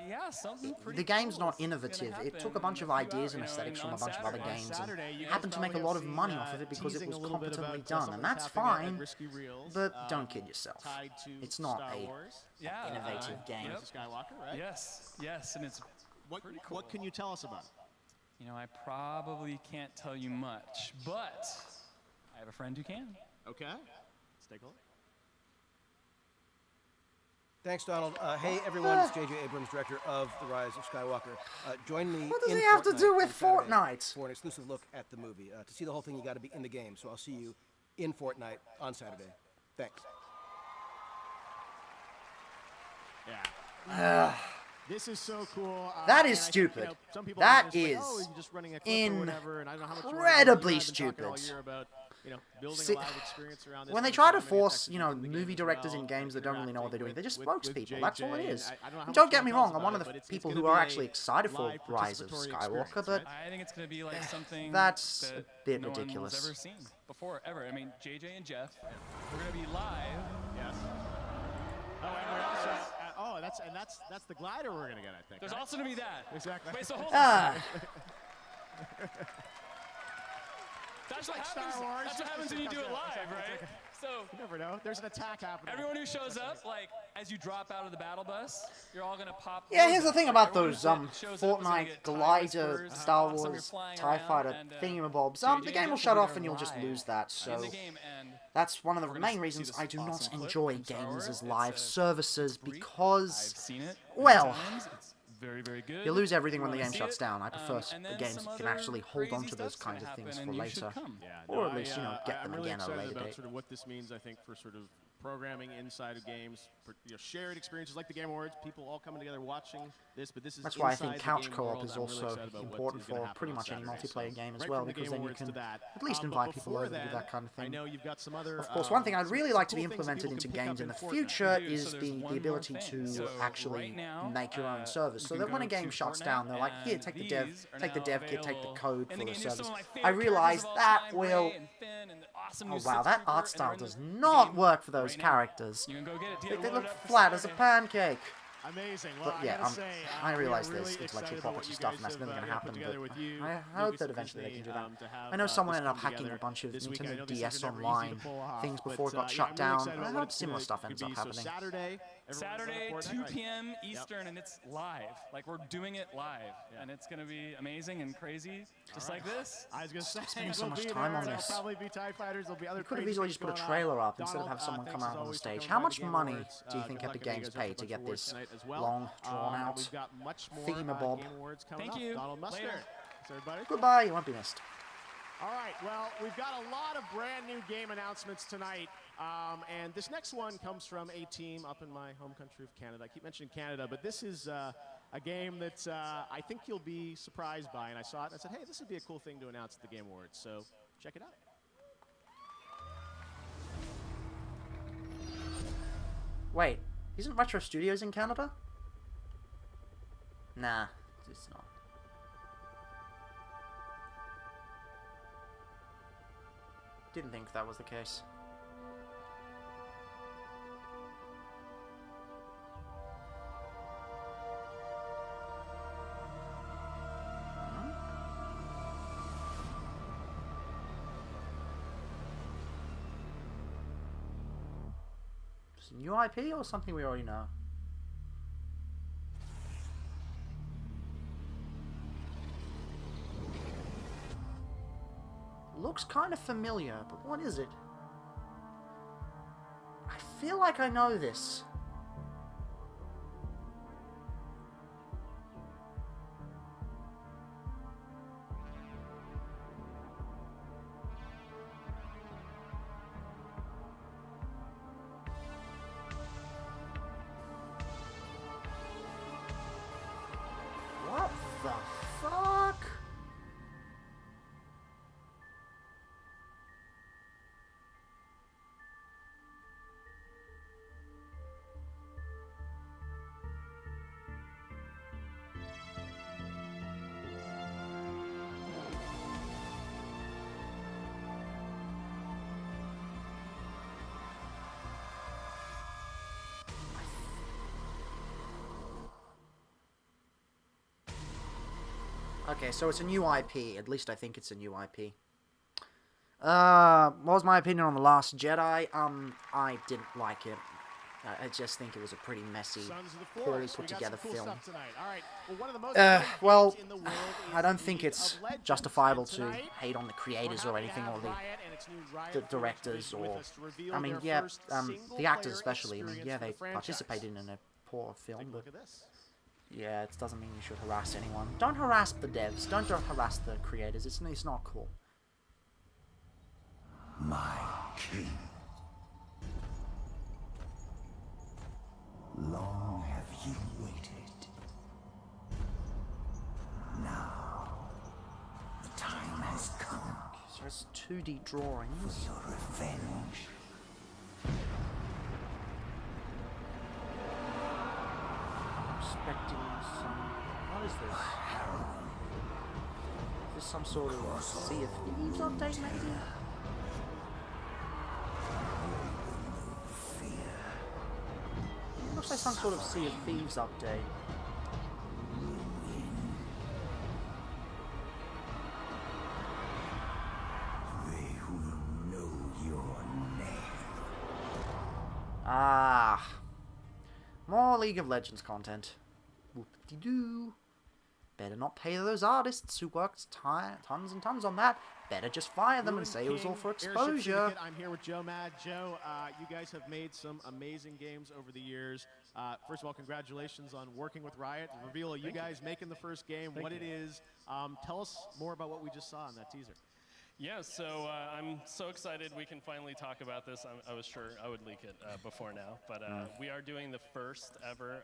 Yeah, something pretty The game's cool not is innovative. gonna It took a happen bunch of in few ideas and hours, aesthetics from a on bunch of other Saturday. games Saturday, you and guys happened to make a probably lot have of money seen, off of it because it teasing was a little bit competently about, done, something and that's happening at fine. Risky Reels, But don't kid yourself. tied to It's not Star a Wars. Yeah, innovative game. Yep. Skywalker, right? Yes, and it's pretty cool. What can you tell us about it? You know, I probably can't tell you much, but I have a friend who can. Okay, let's take a look. Thanks, Donald. Hey, everyone, it's J.J. Abrams, director of The Rise of Skywalker. Join me What does in he have to do Fortnite with on Saturday Fortnite? for an exclusive look at the movie. To see the whole thing, you got to be in the game, so I'll see you in Fortnite on Saturday. Thanks. Yeah. This is so cool. That is and I think, stupid. you know, some people That are just like, is oh, you're just running a clip or whatever, and I don't know how much you wanna do. incredibly I've been talking all stupid. year about, you know, building See, a live experience around this. when they I'm try to assuming it's force, actually you know, in the game movie as directors well, in games that don't really know what they're doing, they're just with spokespeople. That's all it JJ, is. and I don't know how Don't much get you me wanna tell wrong, us I'm one of about the it, but people it's who gonna are be actually a excited for live Rise of participatory Skywalker, experience, but I think it's going to be like something that's that a bit no ridiculous. one has ever seen before, ever. I mean, JJ and Jeff, we're going to be live. Yes. Oh, and we're also, that's the glider we're gonna get, I think. There's right? also going to be that. Exactly. Wait, so hold Ah. on. That's what like happens. Star Wars. That's what happens when you do it live, right? So You never know. There's an attack happening. everyone who shows up, like as you drop out of the battle bus, you're all gonna pop. Yeah, those here's the up. thing about Everyone those who shows up is gonna Fortnite get tie glider whispers, Star awesome, you're Wars flying TIE around, fighter and, thingamabobs. JJ The game and will Jeff shut will be off there and you'll just live lose that. in So the game, and that's one of the we're gonna main see reasons this I do not awesome clip enjoy from Star games Wars. as It's live a services freak. because, I've seen it well, many times. It's very, very good. you lose everything You when the wanna game see shuts it. down. I prefer And the then games some that can other actually hold on crazy to those stuff's gonna kinds of things happen, for and you should later. come. Or at least, you know, get I'm them really again at a excited later about date. sort of what this means, I think, for sort of programming inside of games, for, you know, shared experiences like the Game Awards, people all coming together watching this, but this is That's why I inside think the couch game co-op world. is I'm really also excited about what important is gonna for happen pretty on much any Saturday. multiplayer So, game as right well, from the because Game then you Awards can to that. at least But invite people before over to do then, that kind of I thing. know you've got some other. Of course, one thing I'd really like to be cool things that implemented people into can pick games up in the Fortnite. future Dude, is so there's the one more ability thing. to So actually right now, make your own you servers. So can that when go a game to shuts Fortnite, down, they're like, here, and take the dev these are kit, take the now code in for the the game. There's servers. some of my favorite I realized characters of all that time, will. Rey and Finn and the awesome Oh new wow, Sith that Trooper, art and style they're in does the not game work for those right now. characters. You can go get it. They Get it look loaded up for flat as a Saturday. pancake. Amazing. Well, But I yeah, gotta say, I we are realize really there's intellectual excited about what property you stuff, guys and that's never have, going to put happen. together But with you, I hope Lucas that and eventually they can Disney, do that. to have, I know someone this ended up come hacking a together bunch of this week. I know Nintendo these DS things are never easy to Online pull off, things but, before it got yeah, shut I'm really down. excited I about what hope it's similar gonna- stuff could ends be. up So happening. Saturday, Fortnite? 2 Right. p.m. Eastern, and it's live. Like, we're doing it live, and it's going to be amazing and crazy, just like this. I was gonna say, Spending so we'll much be time there. on There'll this. probably be TIE fighters. There'll be other. You could have crazy easily things just put a going on. trailer up instead of Donald, having someone thanks come as out on the always for stage. coming How by much the Game money Awards. do you think Good luck. Epic I know you Games guys have a paid to bunch get of awards this tonight as well. long, drawn out We've got much more thingamabob? Game Awards coming Thank up. you. Donald Mustard. Later. Thanks, everybody. Goodbye, you won't be missed. All right, well, we've got a lot of brand new game announcements tonight. And this next one comes from a team up in my home country of Canada. I keep mentioning Canada, but this is a game that I think you'll be surprised by. And I saw it and I said, hey, this would be a cool thing to announce at the Game Awards. So check it out. Wait, isn't Retro Studios in Canada? Nah, it's not. Didn't think that was the case. Is it new IP or something we already know? Looks kind of familiar, but what is it? I feel like I know this. What the fuck? Okay, so it's a new IP. At least I think it's a new IP. What was my opinion on The Last Jedi? I didn't like it. I just think it was a pretty messy, poorly put together film. Well, I don't think it's justifiable to hate on the creators or anything, or the directors, or... I mean, yeah, the actors especially. I mean, yeah, they participated in a poor film, but... Yeah, it doesn't mean you should harass anyone. Don't harass the devs. Don't harass the creators. It's not cool. My king. Long have you waited. Now, the time has come. So it's 2D drawings. For your revenge. Expecting some... What is this? Is this some sort of Sea of Thieves update, maybe? Looks like some sort of Sea of Thieves update. They will know your name. Ah. More League of Legends content. Whoop-de-doo. Better not pay those artists who worked tons and tons on that. Better just fire them and say it was all for exposure. I'm here with Joe Mad. Joe, you guys have made some amazing games over the years. First of all, congratulations on working with Riot. Reveal you guys making the first game, what it is. Tell us more about what we just saw in that teaser. Yeah, so I'm so excited we can finally talk about this. I was sure I would leak it before now, but we are doing the first ever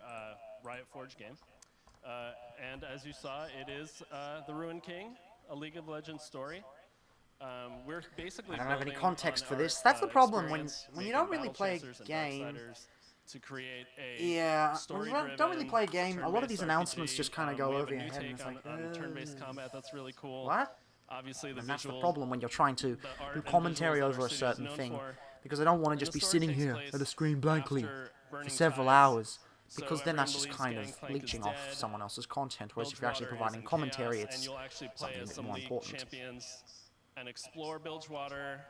Riot Forge game. And as you saw, it is The Ruined King, a League of Legends story. We're basically I don't have any context for this. That's the problem when you don't really play a game. To create a when you don't really play a game, a lot of these announcements just kind of go over your head. And it's like, turn-based combat. That's really cool. What? Obviously, and that's the problem when you're trying to do commentary over a certain thing, because I don't want to just be sitting here at a screen blankly for several hours, because then that's just kind of leeching off someone else's content. Whereas if you're actually providing commentary, it's something a bit more important. And explore Bilgewater,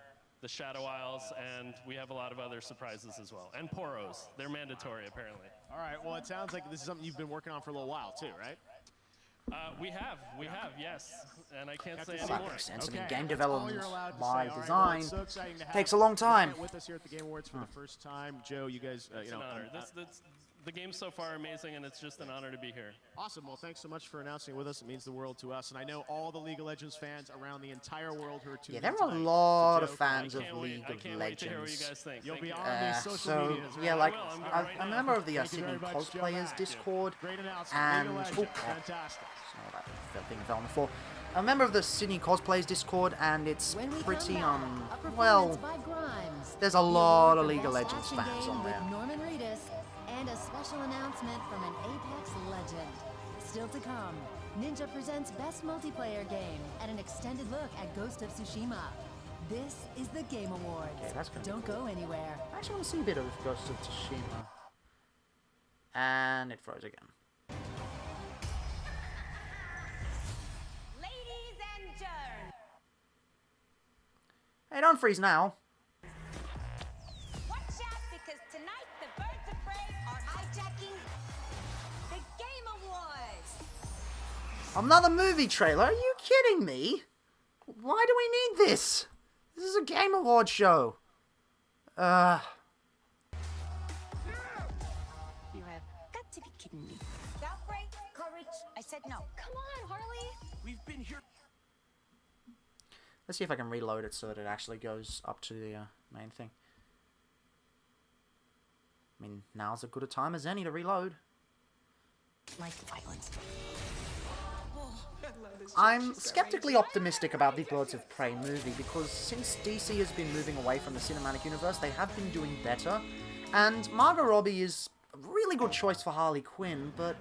the Shadow Isles, and we have a lot of other surprises as well. And Poros. They're mandatory, apparently. All right, well, it sounds like this is something you've been working on for a little while, too, right? We have, yes. And I can't say anymore. Game development by design takes a long time. With us here at the Game Awards for the first time. Joe, you guys, it's an honor. The games so far are amazing, and it's just an honor to be here. Awesome. Well, thanks so much for announcing it with us. It means the world to us. And I know all the League of Legends fans around the entire world who are tuning in. Yeah, there are a lot of fans of League of Legends. To hear what you guys think. You'll be on these social medias. Yeah, like, I'm a member of the Sydney Cosplayers Discord, and... Fantastic. That thing fell on the floor. I'm a member of the Sydney Cosplayers Discord, and it's pretty, well, there's a lot of League of Legends fans on there. And a special announcement from an Apex legend. Still to come, Ninja presents Best Multiplayer Game and an extended look at Ghost of Tsushima. This is the Game Awards. Okay, that's Don't go anywhere. I actually want to see a bit of Ghost of Tsushima. And it froze again. Ladies and gentlemen. Hey, don't freeze now. Watch out, because tonight the birds of prey are hijacking the Game Awards. Another movie trailer? Are you kidding me? Why do we need this? This is a Game Awards show. You have got to be kidding me. Outbreak, courage. I said no. Come on, Harley. We've been here. Let's see if I can reload it so that it actually goes up to the main thing. I mean, now's as good a time as any to reload. Like violence. I'm skeptically optimistic about the Birds of Prey movie because since DC has been moving away from the cinematic universe, they have been doing better. And Margot Robbie is a really good choice for Harley Quinn, but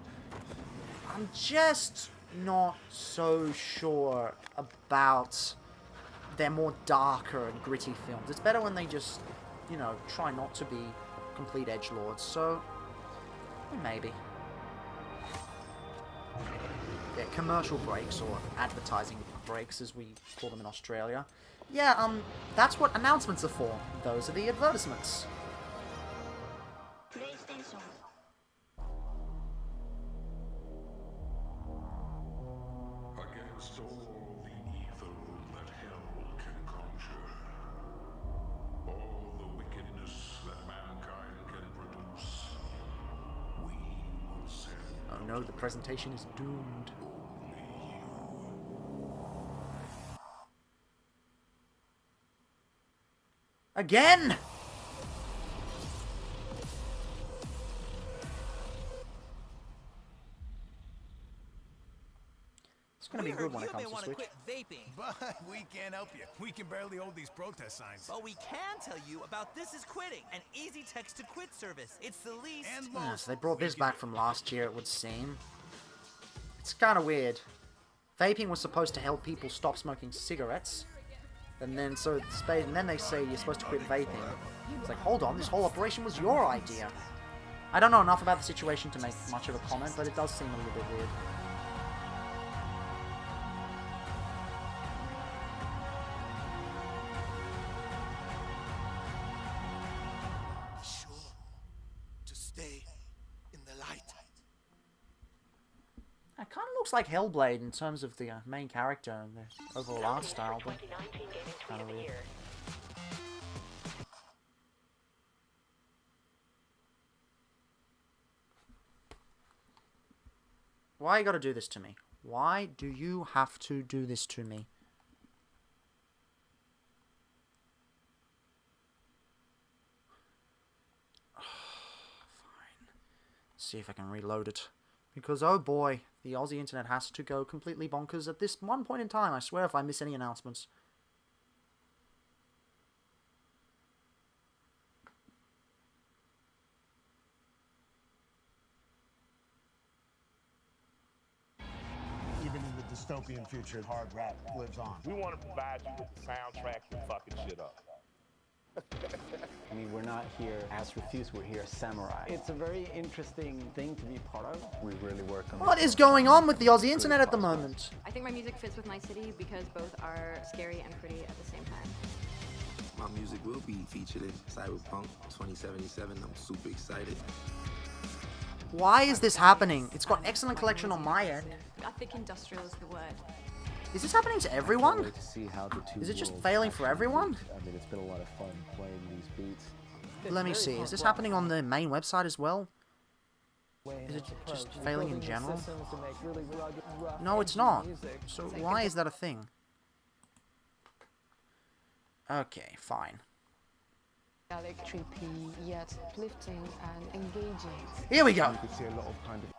I'm just not so sure about their more darker and gritty films. It's better when they just, you know, try not to be complete edgelords, so maybe. Yeah, commercial breaks, or advertising breaks as we call them in Australia. Yeah, that's what announcements are for. Those are the advertisements. Against all the evil that hell can conjure, all the wickedness that mankind can produce, we will send. Oh no, the presentation is doomed. Again! It's gonna be a good when it comes to Switch. Quit vaping. But we can't help you. We can barely hold these protest signs. But we can tell you about This Is Quitting, an easy text to quit service. It's the least and Yeah, so they brought this back from last year, it would seem. It's kind of weird. Vaping was supposed to help people stop smoking cigarettes. And then they say you're supposed to quit vaping. It's like, hold on, this whole operation was your idea. I don't know enough about the situation to make much of a comment, but it does seem a little bit weird. Sure to stay in the light. It kind of looks like Hellblade in terms of the main character and the overall art style, but kind of weird. Why you gotta do this to me? Why do you have to do this to me? Fine. See if I can reload it. Because, oh boy, the Aussie internet has to go completely bonkers at this one point in time. I swear if I miss any announcements. Even in the dystopian future, hard rap lives on. We want to provide you with the soundtrack to fucking shit up. I mean, we're not here as Refuse, we're here as Samurai. It's a very interesting thing to be part of. We really work on What is going on with the Aussie internet at the moment? I think my music fits with my city because both are scary and pretty at the same time. My music will be featured in Cyberpunk 2077. I'm super excited. Why is this happening? It's got excellent collection on my end. I think industrial is the word. Is this happening to everyone? To see how the two Is it just worlds failing for actually everyone? meet. I mean, it's been a lot of fun playing these beats. Let me see. Is this happening on the main website as well? Is it just failing in general? No, it's not. So why is that a thing? Okay, fine. Trippy, yet uplifting and engaging. Here we go. You could see a lot of kind of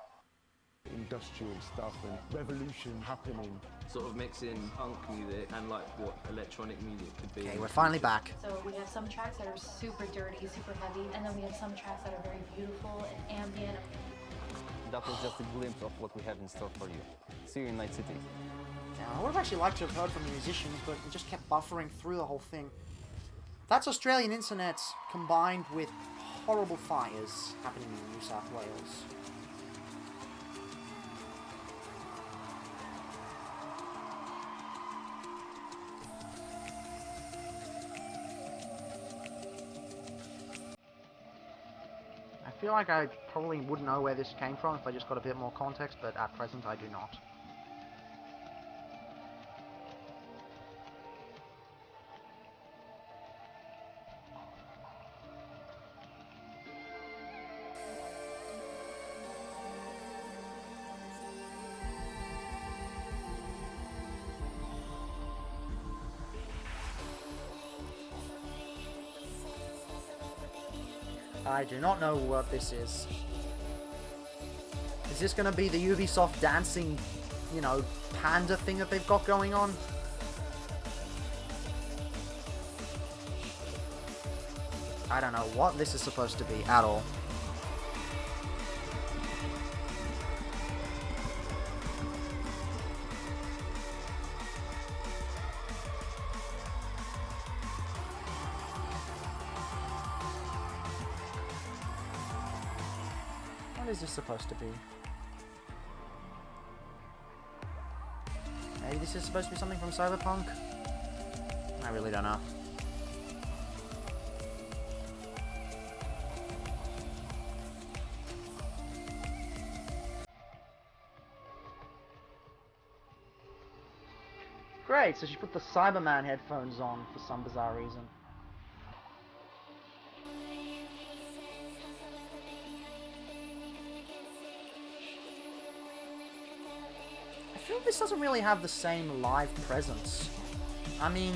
industrial stuff and revolution happening. Sort of mixing punk music and like what electronic music could be. Okay, we're finally back. So we have some tracks that are super dirty, super heavy, and then we have some tracks that are very beautiful and ambient. That was just a glimpse of what we have in store for you. See you in Night City. Now, I would have actually liked to have heard from the musicians, but it just kept buffering through the whole thing. That's Australian internet combined with horrible fires happening in New South Wales. I feel like I probably would know where this came from if I just got a bit more context, but at present I do not. I do not know what this is. Is this going to be the Ubisoft dancing, you know, panda thing that they've got going on? I don't know what this is supposed to be at all. What is this supposed to be? Maybe this is supposed to be something from Cyberpunk? I really don't know. Great, so she put the Cyberman headphones on for some bizarre reason. I feel this doesn't really have the same live presence. I mean,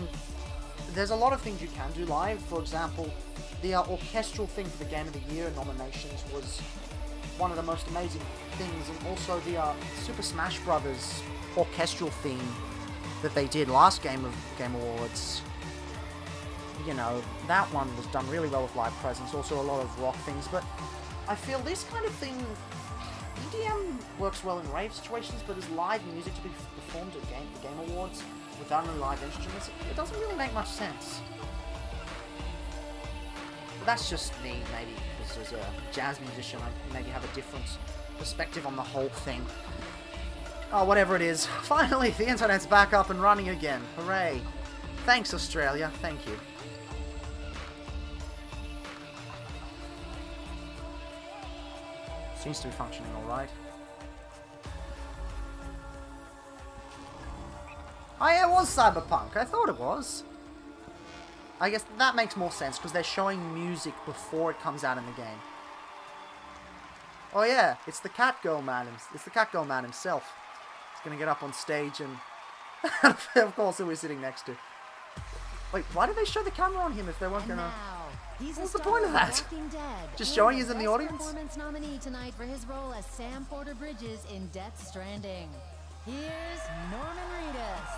there's a lot of things you can do live. For example, the orchestral thing for the Game of the Year nominations was one of the most amazing things, and also the Super Smash Brothers orchestral theme that they did last Game Awards. You know, that one was done really well with live presence, also a lot of rock things, but I feel this kind of thing, EDM works well in rave situations, but as live music to be performed at the Game Awards without any live instruments, it doesn't really make much sense. But that's just me, maybe, because as a jazz musician, I maybe have a different perspective on the whole thing. Oh, whatever it is. Finally, the internet's back up and running again. Hooray. Thanks, Australia. Thank you. Seems to be functioning alright. Oh yeah, it was Cyberpunk. I thought it was. I guess that makes more sense, because they're showing music before it comes out in the game. Oh yeah, it's the Catgirl man. It's the Catgirl man himself. Gonna get up on stage and of course who we're sitting next to. Wait, why did they show the camera on him if they weren't gonna... What's the point of that? Just showing he's in the audience? Performance nominee tonight for his role as Sam Porter Bridges in Death Stranding. Here's Norman Reedus.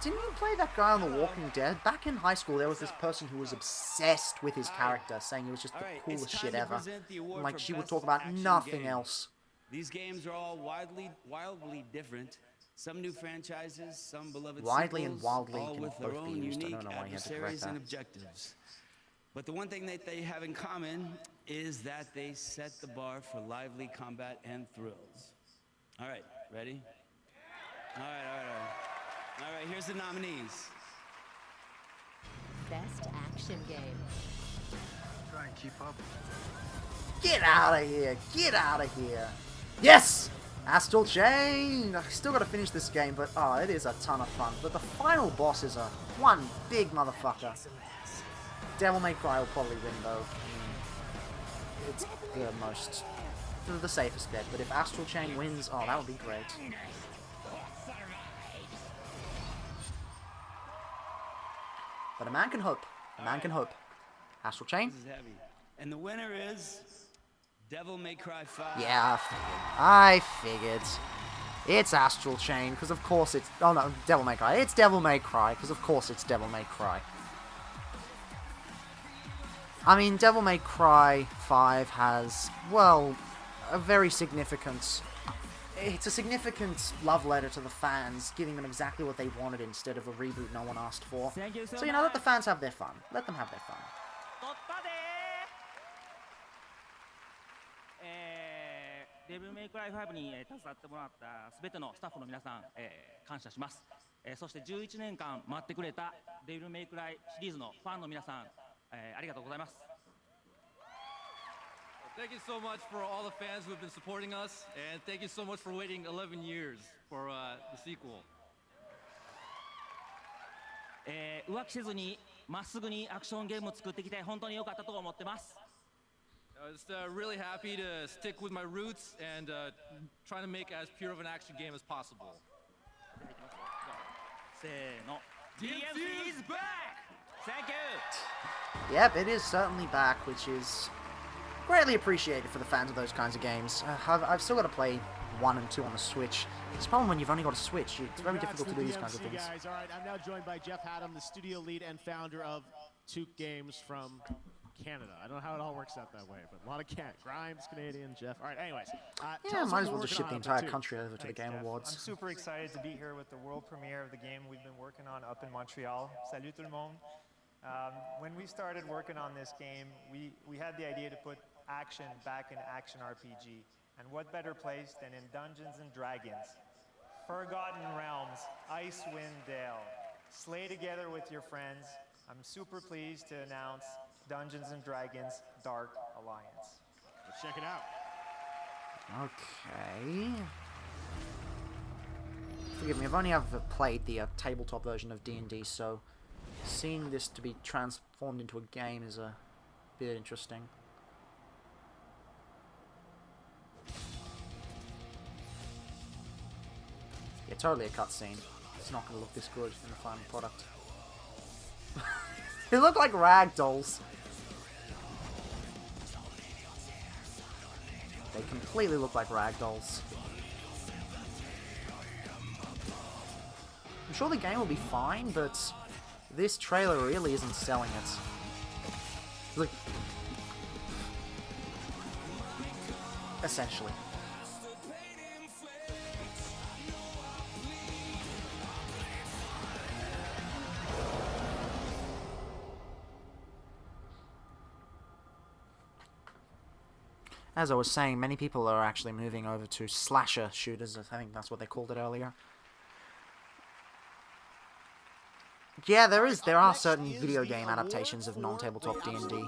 Didn't you play that guy on The Walking Dead? Back in high school, there was this person who was obsessed with his character, saying it was just the coolest shit ever. Like, she would talk about nothing else. These games are all wildly different. Some new franchises, some beloved Widely sequels, and wildly all can with both their be own used. I unique don't know why you had to correct adversaries that. and objectives. But the one thing that they have in common is that they set the bar for lively combat and thrills. All right, ready? All right, here's the nominees. Best action game. Try and keep up. Get out of here! Get out of here! Yes! Astral Chain! I still gotta finish this game, but oh, it is a ton of fun. But the final boss is one big motherfucker. Devil May Cry will probably win though. It's the safest bet. But if Astral Chain wins, oh, that would be great. But a man can hope. A man can hope. Astral Chain? This is heavy. And the winner is Devil May Cry 5. Yeah, I figured. It's Astral Chain, because of course it's... Oh no, Devil May Cry. It's Devil May Cry, because of course it's Devil May Cry. I mean, Devil May Cry 5 has, well, a very significant... It's a significant love letter to the fans, giving them exactly what they wanted instead of a reboot no one asked for. So, you know, let the fans have their fun. Let them have their fun. デビルメイクライ5に携わってもらったすべてのスタッフの皆さん、感謝します。そして11年間待ってくれたデビルメイクライシリーズのファンの皆さん、ありがとうございます。Thank you so much for all the fans who have been supporting us, and thank you so much for waiting 11 years for the sequel. 浮気せずにまっすぐにアクションゲームを作ってきて本当に良かったと思ってます。I was really happy to stick with my roots and try to make as pure of an action game as possible. せーの。DMC is back! Thank you! Yep, it is certainly back, which is greatly appreciated for the fans of those kinds of games. I've still got to play 1 and 2 on the Switch. It's a problem when you've only got a Switch. It's very difficult to do these kinds of things. Guys. All right, I'm now joined by Jeff Haddam, the studio lead and founder of Took Games from Canada. I don't know how it all works out that way, but a lot of Grimes, Canadian, Jeff. All right, anyways. Yeah, might as well just ship the entire country over to the Game Awards. I'm super excited to be here with the world premiere of the game we've been working on up in Montreal. Salut tout le monde. When we started working on this game, we had the idea to put action back in action RPG. And what better place than in Dungeons and Dragons? Forgotten Realms, Icewind Dale. Slay together with your friends. I'm super pleased to announce Dungeons and Dragons Dark Alliance. Let's check it out. Okay. Forgive me, I've only ever played the tabletop version of D&D, so seeing this to be transformed into a game is a bit interesting. Yeah, totally a cutscene. It's not going to look this good in the final product. They look like ragdolls. They completely look like ragdolls. I'm sure the game will be fine, but this trailer really isn't selling it. Look. Essentially. As I was saying, many people are actually moving over to slasher shooters. I think that's what they called it earlier. Yeah, there are certain video game adaptations of non-tabletop D&D.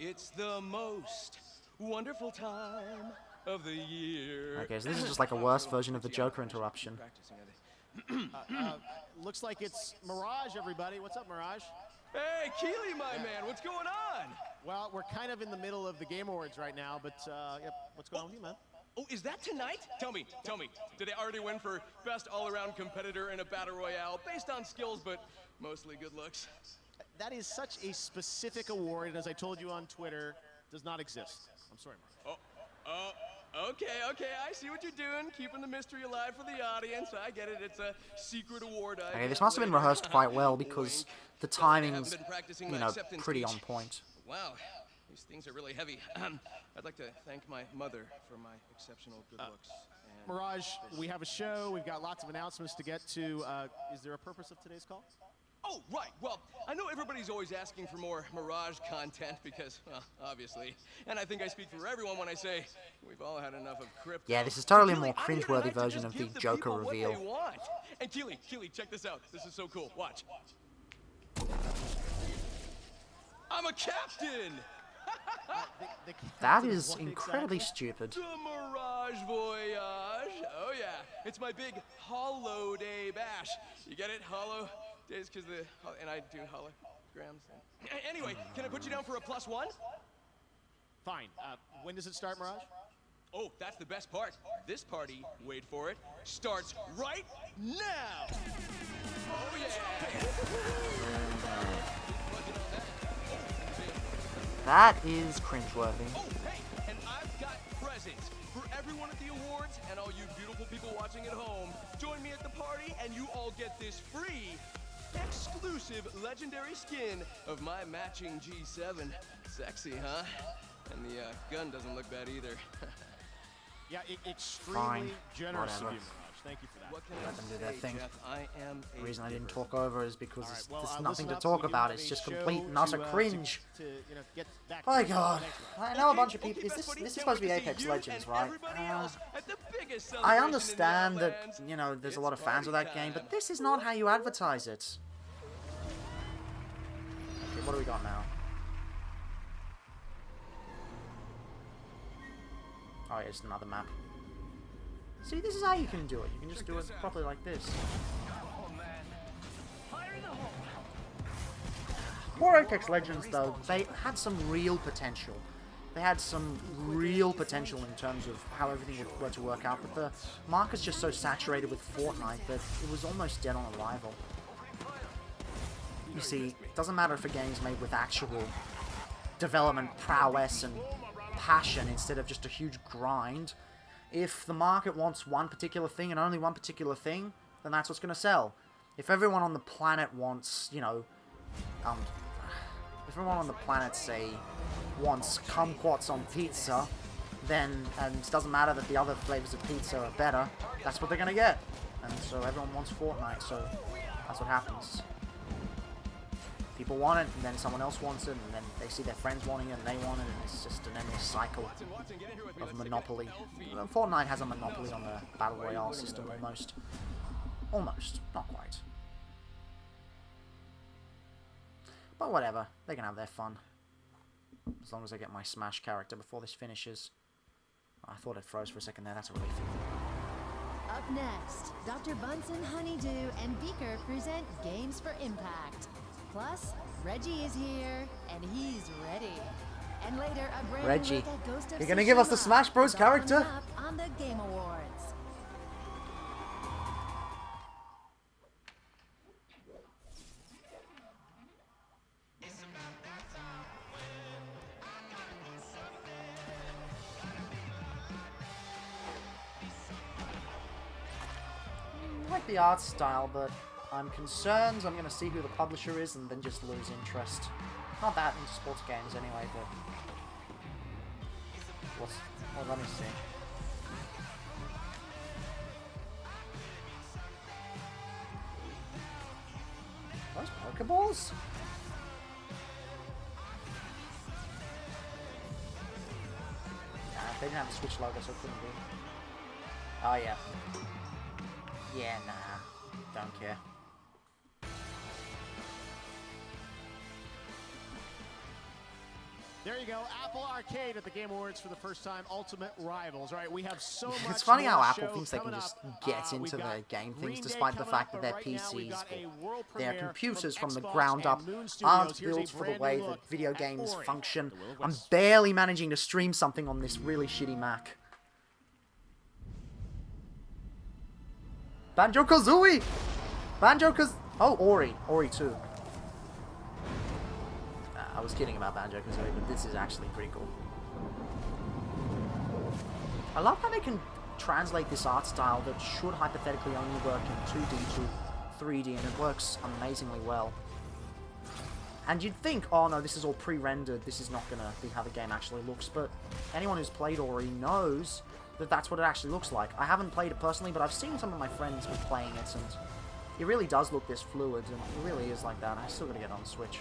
It's the most wonderful time of the year. Okay, so this is just like a worse version of the Joker interruption. Looks like it's Mirage, everybody. What's up, Mirage? Hey, Keely, my man, what's going on? Well, we're kind of in the middle of the Game Awards right now, but yep, what's going on with you, man? Oh, is that tonight? Tell me, did they already win for best all-around competitor in a battle royale based on skills, but mostly good looks? That is such a specific award, and as I told you on Twitter, does not exist. I'm sorry, Mirage. Okay, I see what you're doing, keeping the mystery alive for the audience. I get it, it's a secret award. Okay, this must have been rehearsed quite well because the timing's, you know, pretty on point. Wow, these things are really heavy. I'd like to thank my mother for my exceptional good looks. Mirage, we have a show. We've got lots of announcements to get to. Is there a purpose of today's call? Oh, right. Well, I know everybody's always asking for more Mirage content because, well, obviously. And I think I speak for everyone when I say we've all had enough of crypto. Yeah, this is totally a more cringeworthy version of the Joker reveal. What they want. And Keely, check this out. This is so cool. Watch. I'm a captain! That is incredibly stupid. The Mirage Voyage. Oh, yeah. It's my big Hollow Day bash. You get it? Hollow days because and I do holograms. Anyway, can I put you down for a +1? Fine. When does it start, Mirage? Oh, that's the best part. This party, wait for it, starts right now. Oh, yeah. That is cringeworthy. Oh, hey, and I've got presents for everyone at the awards and all you beautiful people watching at home. Join me at the party and you all get this free, exclusive legendary skin of my matching G7. Sexy, huh? And the gun doesn't look bad either. Yeah, extremely generous Whatever. of you, Mirage. Thank you for that. Let them do their thing. The reason I didn't talk giver. over is because there's nothing listen to up, talk we do about. have It's a just show complete and utter cringe. to get back Oh my to god. Thanks, I know a bunch of people. This is supposed to be Apex Legends, right? I understand that, you know, there's a lot of fans of that game, but this is not how you advertise it. Okay, what do we got now? Oh, yeah, it's another map. See, this is how you can do it. You can just do it properly like this. Poor Apex Legends, though, they had some real potential. They had some real potential in terms of how everything were to work out, but the market's just so saturated with Fortnite that it was almost dead on arrival. You see, it doesn't matter if a game's made with actual development prowess and passion instead of just a huge grind. If the market wants one particular thing and only one particular thing, then that's what's going to sell. If everyone on the planet wants, you know, if everyone on the planet, say, wants kumquats on pizza, then, and it doesn't matter that the other flavors of pizza are better, that's what they're going to get. And so everyone wants Fortnite, so that's what happens. people want it, and then someone else wants it, and then they see their friends wanting it, and they want it, and it's just an endless cycle of monopoly. Fortnite has a monopoly on the Battle Royale system, almost. Almost. Not quite. But whatever. They can have their fun. As long as I get my Smash character before this finishes. I thought it froze for a second there. That's a relief. Up next, Dr. Bunsen, Honeydew, and Beaker present Games for Impact. Plus, Reggie is here, and he's ready. And later, a brand Reggie, new look at Ghost of you're gonna give us the Tsushima Smash Bros. is all coming character? up on the Game Awards. I like the art style, but I'm concerned I'm going to see who the publisher is and then just lose interest. Not that into sports games anyway, but... well, let me see. Those Pokeballs? Nah, they didn't have the Switch logo, so it couldn't be. Oh, yeah. Yeah, nah. Don't care. There you go, Apple Arcade at the Game Awards for the first time, Ultimate Rivals. All right, we have so much. It's funny how more Apple show thinks they can coming just up. get We've into got the game Green things, Day despite the coming fact up, that their but right now we've PCs, got a world their premiere computers from the Xbox ground up and Moon aren't Studios. Here's a built for the brand way new that look video at games Ori, function. the Will of I'm Wisp. barely managing to stream something on this really shitty Mac. Banjo-Kazooie! Oh, Ori 2. I was kidding about Banjo-Kazooie, but this is actually pretty cool. I love how they can translate this art style that should hypothetically only work in 2D to 3D, and it works amazingly well. And you'd think, oh no, this is all pre-rendered, this is not going to be how the game actually looks, but anyone who's played Ori knows that that's what it actually looks like. I haven't played it personally, but I've seen some of my friends be playing it, and it really does look this fluid, and it really is like that. I still got to get on Switch.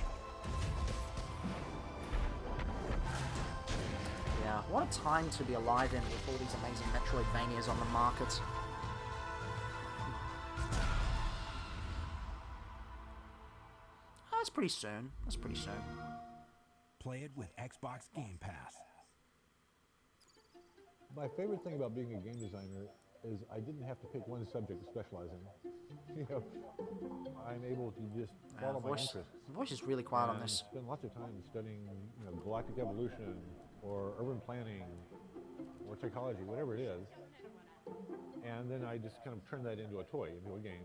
Yeah, what a time to be alive in with all these amazing Metroidvanias on the market. Oh, that's pretty soon. That's pretty soon. Play it with Xbox Game Pass. My favorite thing about being a game designer is I didn't have to pick one subject to specialize in. You know, I'm able to just follow my interests. The voice is really quiet on and this. spend lots of time studying, you know, galactic evolution, or urban planning, or psychology, whatever it is. And then I just kind of turn that into a toy, into a game.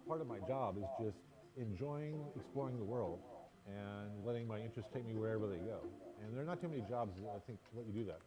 Part of my job is just enjoying exploring the world and letting my interests take me wherever they go. And there are not too many jobs that I think let you do that.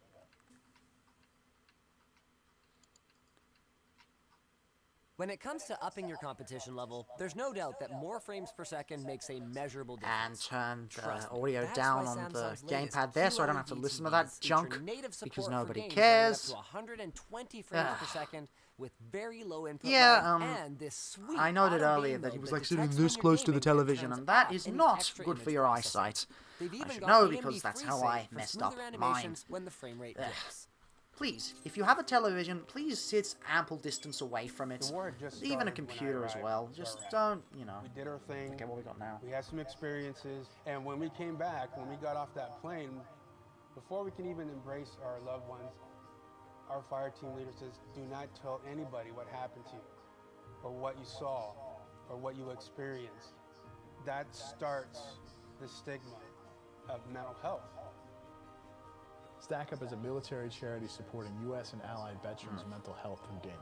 When it comes to upping your competition level, there's no doubt that more frames per second makes a measurable difference. And turn Trust the me, audio that's down why on the Samsung's latest gamepad there, so I don't have to QLED listen to that TVs junk, feature native support because for nobody games cares. running up to 120 frames per second with very low input Yeah, lag and this sweet I noted auto earlier game that he mode was that like sitting detects this when close you're to the gaming television, turns and that off is any not extra good for image your processing. eyesight. They've I even should got know AMD because that's how FreeSync I for messed up smoother mine. animations when the frame rate dips. Please, if you have a television, please sit ample distance away from it. The war just Even a started computer when I as arrived. well. Just don't, you know. We did our thing. Look at what we got now. We had some experiences, and when we came back, when we got off that plane, before we can even embrace our loved ones, our fire team leader says, do not tell anybody what happened to you, or what you saw, or what you experienced. That starts the stigma of mental health. Stack Up is a military charity supporting U.S. and allied veterans' mental health through gaming.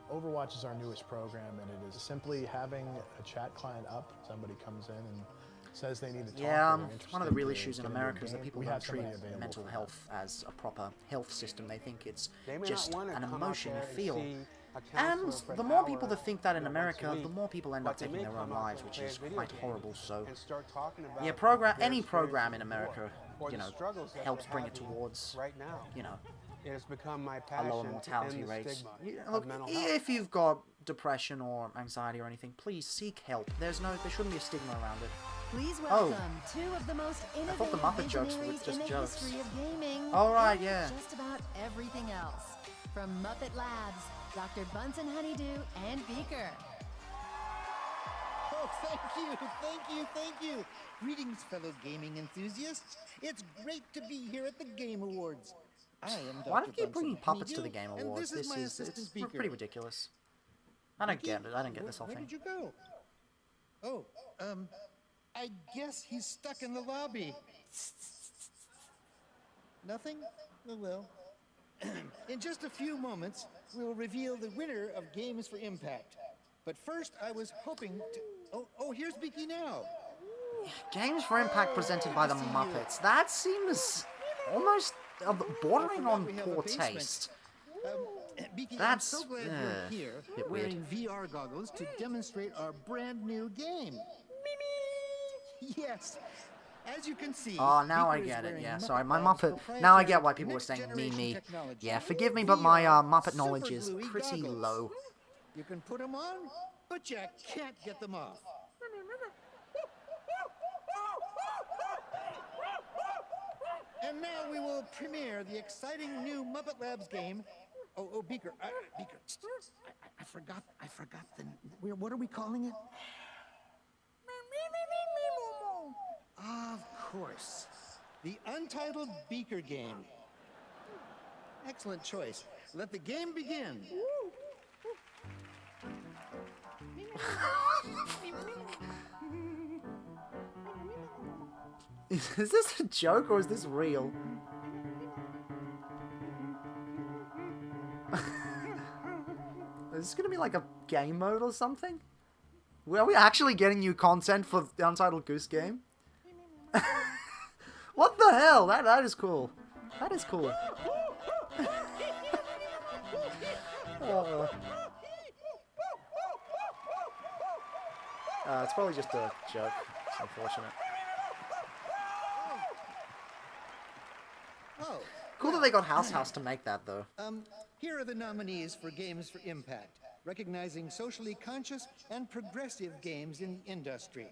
Overwatch is our newest program, and it is simply having a chat client up. Somebody comes in and says they need to talk. Yeah, or they're one of the real interested issues in to get into America a is that game. people We don't have treat somebody available mental for health as a proper health system. They think it's They may just not wanna an come out emotion you there and feel. see a And counselor for the an more people hour, that think that in you know, once a America, the week, more people end but up they taking may their own come out lives, there which and is play a quite video game horrible. So, and start talking about yeah, their any program in experiences America, or you the know, struggles that helps they're bring it having towards, right now. you know, It has become my a passion lower to mortality end the rate. stigma Look, of mental health. if you've got depression or anxiety or anything, please seek help. There shouldn't be a stigma around it. Please welcome two of the most I thought the innovative Muppet jokes were visionaries just in the jokes. history of gaming. Oh, right, and yeah. Just about everything else. From Muppet Labs, Dr. Bunsen Honeydew and Beaker. Oh, thank you. Greetings, fellow gaming enthusiasts. It's great to be here at the Game Awards. I am Dr. Why do you keep Bunsen bringing puppets to the Honeydew, Game and Awards? This is my it's assistant Beaker. pretty ridiculous. I don't get it. I don't get this whole Where thing. did you go? Oh, I guess he's stuck in the lobby. Nothing? Oh, well. In just a few moments, we'll reveal the winner of Games for Impact. But first, I was hoping to... Oh, here's Beaky now. Games for Impact presented by the Muppets. That seems almost bordering on poor taste. Beaky, That's I'm so glad you're here, a bit weird. wearing VR goggles to demonstrate our brand new game. Yes. As you can see, Oh, now I Beaker is get it. wearing Yeah, Muppet sorry, my Labs Muppet. Now I get why proprietary people were saying next-generation me. technology. Yeah, forgive me, but my Muppet VR knowledge is super gluey pretty goggles. low. You can put them on, but you can't get them off. And now we will premiere the exciting new Muppet Labs game. Oh, Beaker, Beaker, I forgot the. What are we calling it? Of course, the Untitled Beaker game. Excellent choice. Let the game begin. Is this a joke or is this real? Is this gonna be like a game mode or something? Are we actually getting new content for the Untitled Goose Game? What the hell? That is cool. That is cool. It's probably just a joke. It's unfortunate. Oh. Cool that they got House to make that, though. Here are the nominees for Games for Impact, recognizing socially conscious and progressive games in the industry.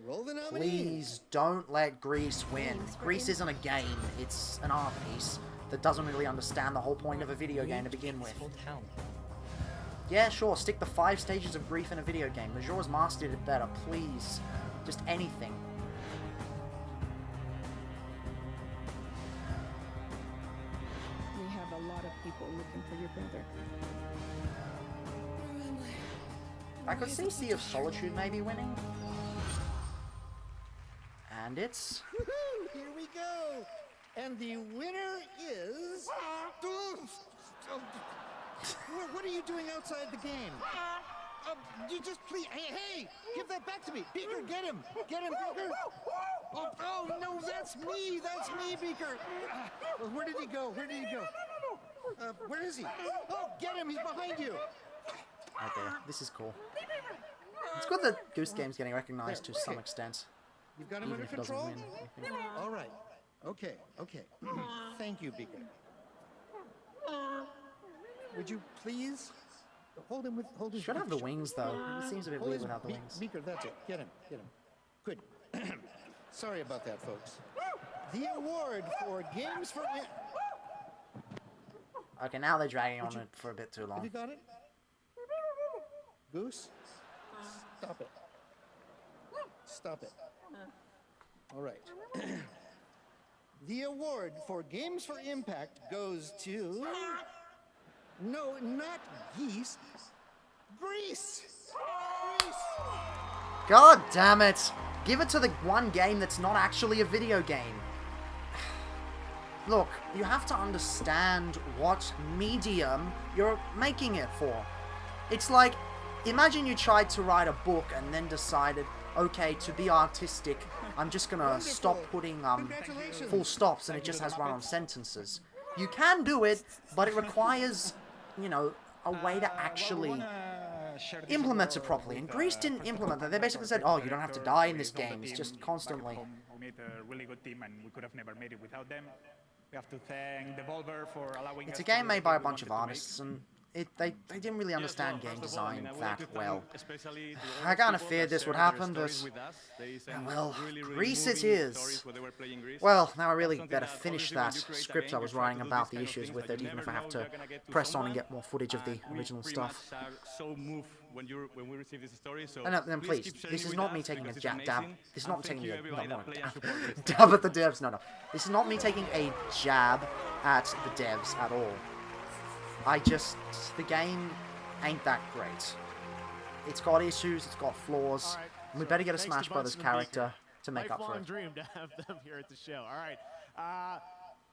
Roll the nominees. Please don't let Grease win. Grease isn't a game. It's an art piece that doesn't really understand the whole point of a video game to begin with. Yeah, sure, stick the 5 stages of grief in a video game. Majora's Mask did it better, please. Just anything. We have a lot of people looking for your brother. I could see Sea of Solitude maybe winning. And it's... Woohoo! Here we go! And the winner is... What are you doing outside the game? You just please... Hey! Give that back to me! Beaker, get him! Get him, Beaker! Oh, no, that's me! That's me, Beaker! Where did he go? Where did he go? Where is he? Oh, get him! He's behind you! Okay, this is cool. It's good that Goose Game's getting recognized to some extent. You've got him even under if it doesn't control? win. All right. Okay. Thank you, Beaker. Would you please hold him with his... Should have the wings, though. It seems a bit Hold weird his without the wings. Beaker, that's it. Get him. Good. Sorry about that, folks. The award for Games for... Okay, now they're dragging on it for a bit too Have long. you got it? Goose? Stop it. Stop it. All right. The award for Games for Impact goes to... No, not geese. Grease! Grease! God damn it! Give it to the one game that's not actually a video game. Look, you have to understand what medium you're making it for. It's like, imagine you tried to write a book and then decided, okay, to be artistic, I'm just gonna stop putting full stops and it just has run-on sentences. You can do it, but it requires, you know, a way to actually implement it properly. And Grease didn't implement that. They basically said, oh, you don't have to die in this game. It's just constantly... We made a really good team and we could have never made it without them. We have to thank Devolver for allowing It's us a to game do made what by a we bunch of wanted to artists, and they didn't really understand game design that well. I kind of feared this would happen, but well, Greece it is. Well, now I really better finish that script I was writing about the issues with it, even if I have to press on and get more footage of the original stuff. And please, this is not me taking a dab. This is not me taking a dab at the devs. No. This is not me taking a jab at the devs at all. The game ain't that great. It's got issues, it's got flaws, and we better get a Smash Brothers character to make up for it. Dream to have them here at the show. All right.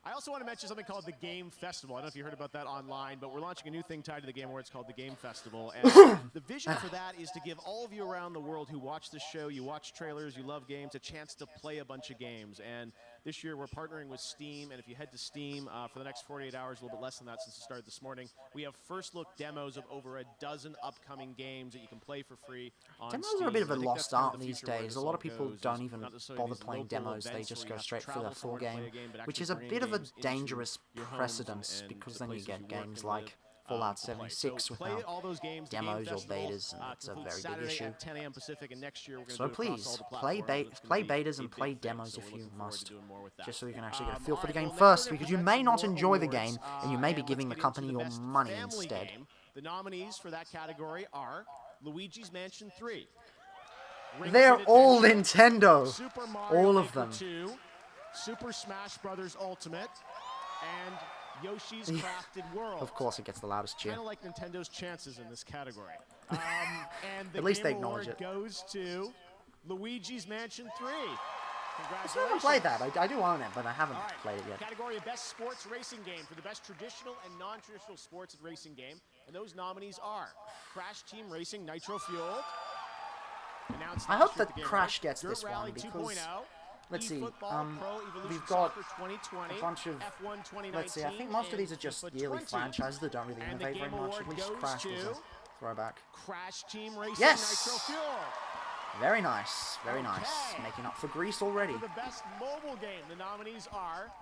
I also want to mention something called the Game Festival. I don't know if you heard about that online, but we're launching a new thing tied to the Game Awards called the Game Festival. And the vision for that is to give all of you around the world who watch this show, you watch trailers, you love games, a chance to play a bunch of games. And this year we're partnering with Steam, and if you head to Steam for the next 48 hours, a little bit less than that since it started this morning, we have first look demos of over a dozen upcoming games that you can play for free on Demos Steam. are a bit of a lost art these days. A lot of people don't even bother playing demos, they just go straight for the full game, which is a bit of a dangerous precedence, because then you get games like Fallout 76 without demos or betas, and it's a very big issue. So please, play betas and play demos if you must, just so you can actually get a feel for the game first, because you may not enjoy the game, and you may be giving the company your money instead. The nominees for that category are Luigi's Mansion 3. They're all Nintendo, all of them. 2, Super Smash Bros. Ultimate, and Yoshi's Crafted World. Of course it gets the loudest cheer. Kind of like Nintendo's chances in this category. And the At least they Game acknowledge Award it. goes to Luigi's Mansion 3. I still haven't played that. I do own it, but I haven't played it yet. Category of Best Sports Racing Game for the best traditional and non-traditional sports racing game. And those nominees are Crash Team Racing Nitro Fueled. I hope that Crash gets this one, because let's see, we've got a bunch of, let's see, I think most of these are just yearly franchises that don't really innovate very much. At least Crash was a throwback. Crash Team Racing Yes! Nitro Fueled. Very nice, very nice. Making up for Greece already. For the best mobile game, the nominees are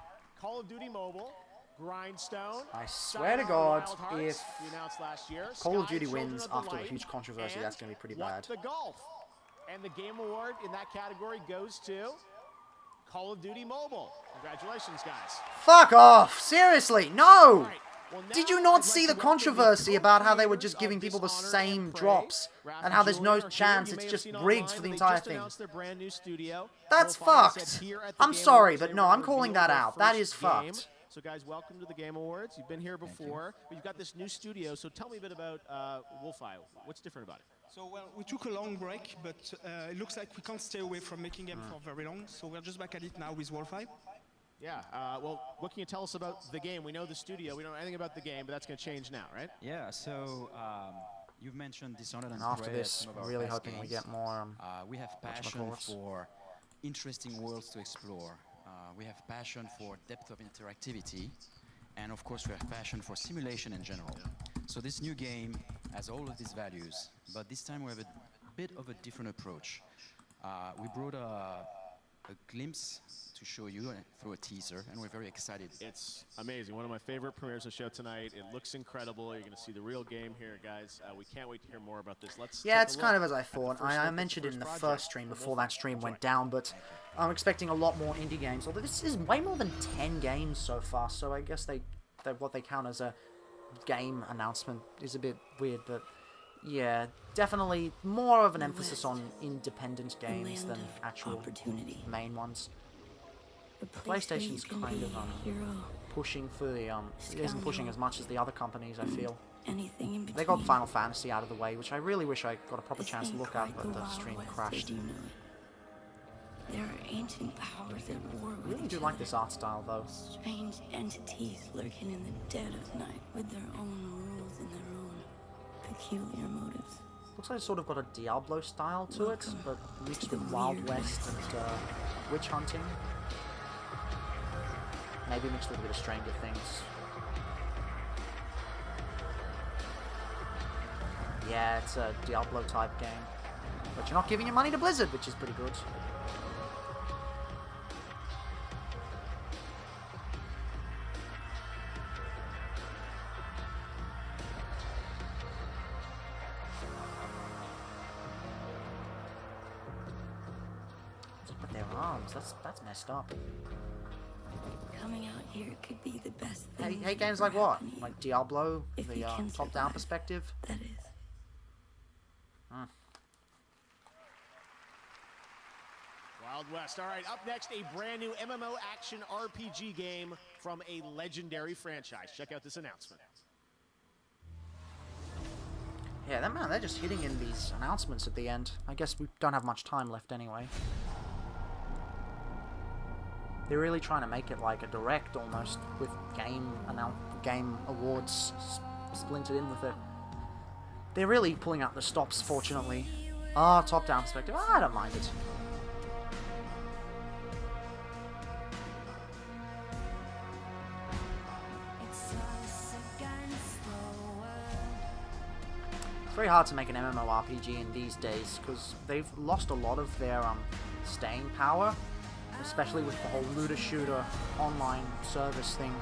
Call of Duty Mobile, Grindstone. I swear to God, Wild Hearts, if we announced last year, Call of Sky Duty Children wins of the after the Light, huge controversy, and that's going to be pretty What bad. the Golf. And the Game Award in that category goes to Call of Duty Mobile. Congratulations, guys. Fuck off! Seriously, no! Did you not see the controversy about how they were just giving people the same drops? And how there's no chance, it's just rigged for the entire thing? That's fucked! I'm sorry, but no, I'm calling that out. That is fucked. So guys, welcome to the Game Awards. You've been here before, but you've got this new studio, so tell me a bit about Wolfeye. What's different about it? So, well, we took a long break, but it looks like we can't stay away from making game for very long, so we're just back at it now with Wolfeye. Yeah, well, what can you tell us about the game? We know the studio, we don't know anything about the game, but that's going to change now, right? Yeah, so you've mentioned Dishonored and After Prey as this, some of our really best hoping we games. get more, we have passion for interesting worlds to explore. We have passion for depth of interactivity. And of course, we have passion for simulation in general. So this new game has all of these values, but this time we have a bit of a different approach. We brought a glimpse to show you through a teaser, and we're very excited. It's amazing. One of my favorite premieres of the show tonight. It looks incredible. You're going to see the real game here, guys. We can't wait to hear more about this. Yeah, it's kind of as I thought. I mentioned it in the first stream before that stream went down, but I'm expecting a lot more indie games. Although this is way more than 10 games so far, so I guess what they count as a game announcement is a bit weird, but yeah, definitely more of an emphasis on independent games than actual main ones. PlayStation's kind of pushing for the it isn't pushing as much as the other companies, I feel. They got Final Fantasy out of the way, which I really wish I got a proper chance to look at, but the stream crashed. There are ancient powers at war I really do like this art style, though. Strange entities lurking in the dead of night with their own rules and their own peculiar motives. Looks like it's sort of got a Diablo style to it, but mixed with Wild West and witch hunting. Maybe mixed with a bit of Stranger Things. Yeah, it's a Diablo type game. But you're not giving your money to Blizzard, which is pretty good. arms. That's messed up. Coming out here could be the best thing. Hey, games like what? Like Diablo, the top-down perspective. That is. Wild West. All right, up next, a brand new MMO action RPG game from a legendary franchise. Check out this announcement. Yeah, they're just hitting in these announcements at the end. I guess we don't have much time left anyway. They're really trying to make it like a direct almost, with game awards splintered in with it. They're really pulling out the stops, fortunately. Top-down perspective. I don't mind it. It's very hard to make an MMORPG in these days because they've lost a lot of their staying power, especially with the whole looter-shooter online service thing.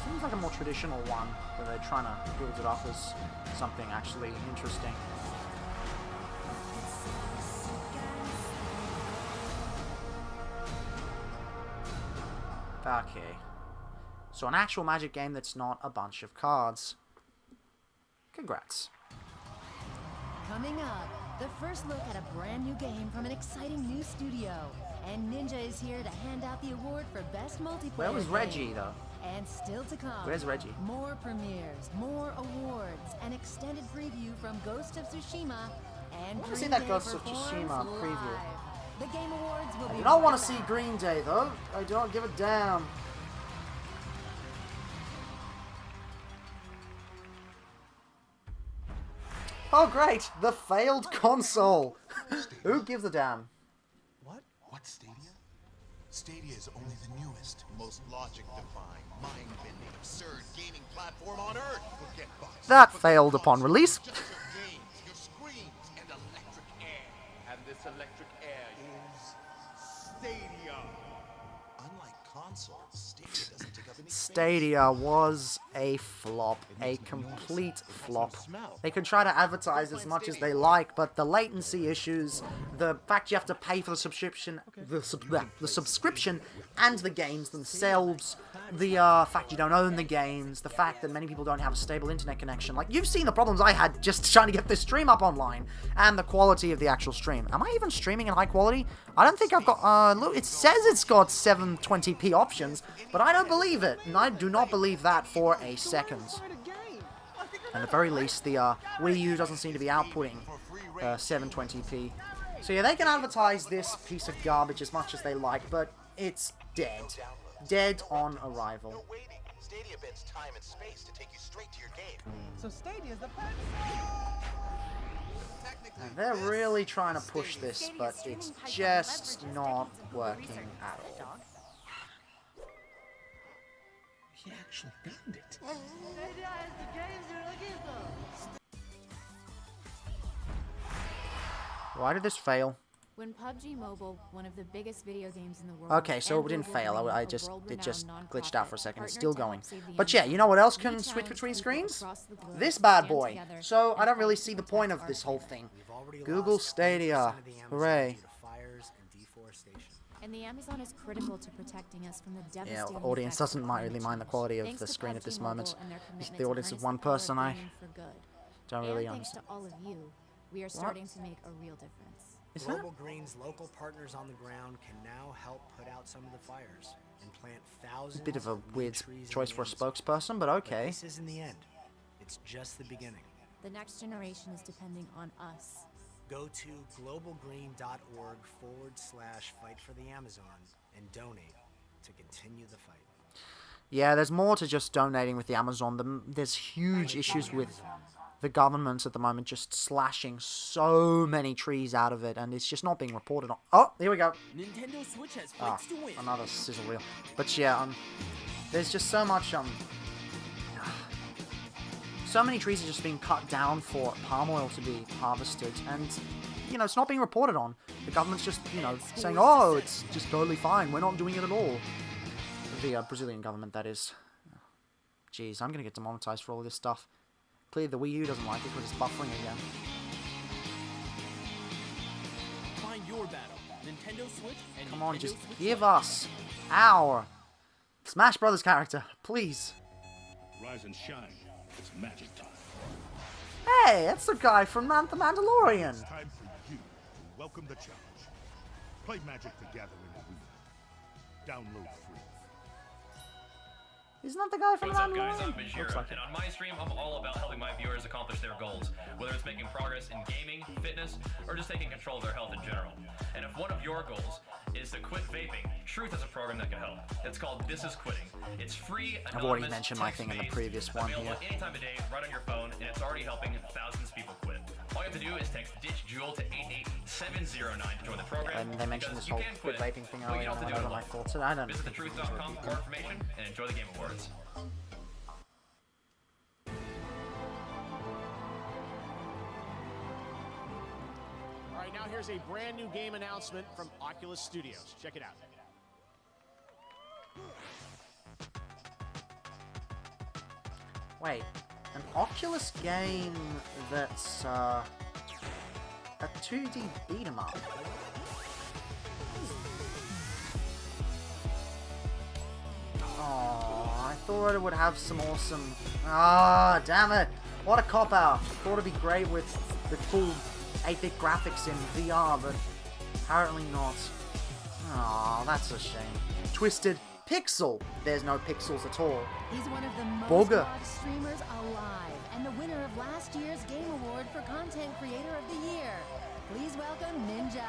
Seems like a more traditional one, where they're trying to build it up as something actually interesting. Okay. So an actual Magic game that's not a bunch of cards. Congrats. Coming up, the first look at a brand new game from an exciting new studio. And Ninja is here to hand out the award for Best Multiplayer Where was game. Reggie, though? And still to come. Where's Reggie? More premieres, more awards, an extended preview from Ghost of Tsushima, and I want to see Green that Day Ghost of performs Tsushima preview. live. The Game Awards will I be do not want right to see back. Green Day, though. I don't give a damn. Oh, great! The failed console! Who gives a damn? What? What Stadia? Stadia is only the newest, most logic-defying, mind-bending, absurd gaming platform on Earth. Forget boxes. That failed upon release. Just your games, your screens, and electric air. And this electric air is Stadia. Unlike consoles, Stadia doesn't take up any space. Stadia was a flop, a complete flop. They can try to advertise as much as they like, but the latency issues, the fact you have to pay for the subscription, the subscription, and the games themselves, the fact you don't own the games, the fact that many people don't have a stable internet connection. Like, you've seen the problems I had just trying to get this stream up online, and the quality of the actual stream. Am I even streaming in high quality? I don't think I've got, look, it says it's got 720p options, but I don't believe it, and I do not believe that for a second. And at the very least, the Wii U doesn't seem to be outputting 720p. So yeah, they can advertise this piece of garbage as much as they like, but it's dead. Dead on arrival. Stadia bends time and space to take you straight to your game. So Stadia's the And they're really trying to push this, but it's just not working at all. He actually found it. Why did this fail? When PUBG Mobile, one of the biggest video games in the world, Okay, so and it didn't global fail. running, It just world-renowned glitched out for a second. It's still going. partnered to help save the But yeah, you know what else can switch challenge between people screens? across the globe This to bad stand boy. together So and I don't fight really to see the protect point of our this whole planet. thing. Google Stadia. Hooray. And the Amazon is critical to protecting us from the Yeah, devastating the audience effects of doesn't climate really mind the change. quality of Thanks the to screen at PUBG this Mobile moment. and their commitment The to audience of harness one the power of person, I gaming for good. don't really And thanks understand. to all of you, we are starting to make a real difference. Global Green's local partners on the ground can now help put out some of the fires and plant thousands Bit of a new weird trees in choice the for a Amazon. spokesperson, but But okay. this isn't the end. It's just the beginning. The next generation is depending on us. Go to globalgreen.org/fight for the Amazon and donate to continue the fight. Yeah, there's more to just donating with the Amazon. There's huge issues with the government at the moment just slashing so many trees out of it, and it's just not being reported on. Oh, here we go. Nintendo Switch has Ah, fights to win. another sizzle reel. But yeah, there's just so much, so many trees are just being cut down for palm oil to be harvested, and, you know, it's not being reported on. The government's just, you know, saying, oh, it's just totally fine, we're not doing it at all. The Brazilian government, that is. Jeez, I'm gonna get demonetized for all of this stuff. Clearly the Wii U doesn't like it because it's buffering again. Find your battle. Nintendo Switch and Come on, Nintendo just Switch give Lite. us our Smash Brothers character, please. Rise and shine. It's magic time. Hey, that's the guy from The Mandalorian. It's time for you to welcome the challenge. Play Magic the Gathering Arena. Download free. Isn't that the guy from What's The up, guys? I'm Mandalorian? Bajira, Looks like and it. on my stream, I'm all about helping my viewers accomplish their goals, whether it's making progress in gaming, fitness, or just taking control of their health in general. And if one of your goals is to quit vaping, Truth is a program that can help. It's called This Is Quitting. It's free, I've already mentioned my thing in the previous one available here. any time of day, right on your phone, and it's already helping thousands of people quit. All you have to do is text Ditch Jewel to 88709 to join the program. And they mentioned this because you whole can quit vaping thing but you earlier, don't have and to do it I my alone. thoughts. I don't Visit think it's thetruth.com for more information and enjoy the Game Awards. All right, now here's a brand new game announcement from Oculus Studios. Check it out. Wait, an Oculus game that's a 2D beat 'em up. Oh, I thought it would have some awesome. Ah, damn it! What a cop out! Thought it'd be great with the cool 8-bit graphics in VR, but apparently not. Oh, that's a shame. Twisted Pixel. There's no pixels at all. He's one of the most Booger. watched streamers alive and the winner of last year's Game Award for Content Creator of the Year. Please welcome Ninja.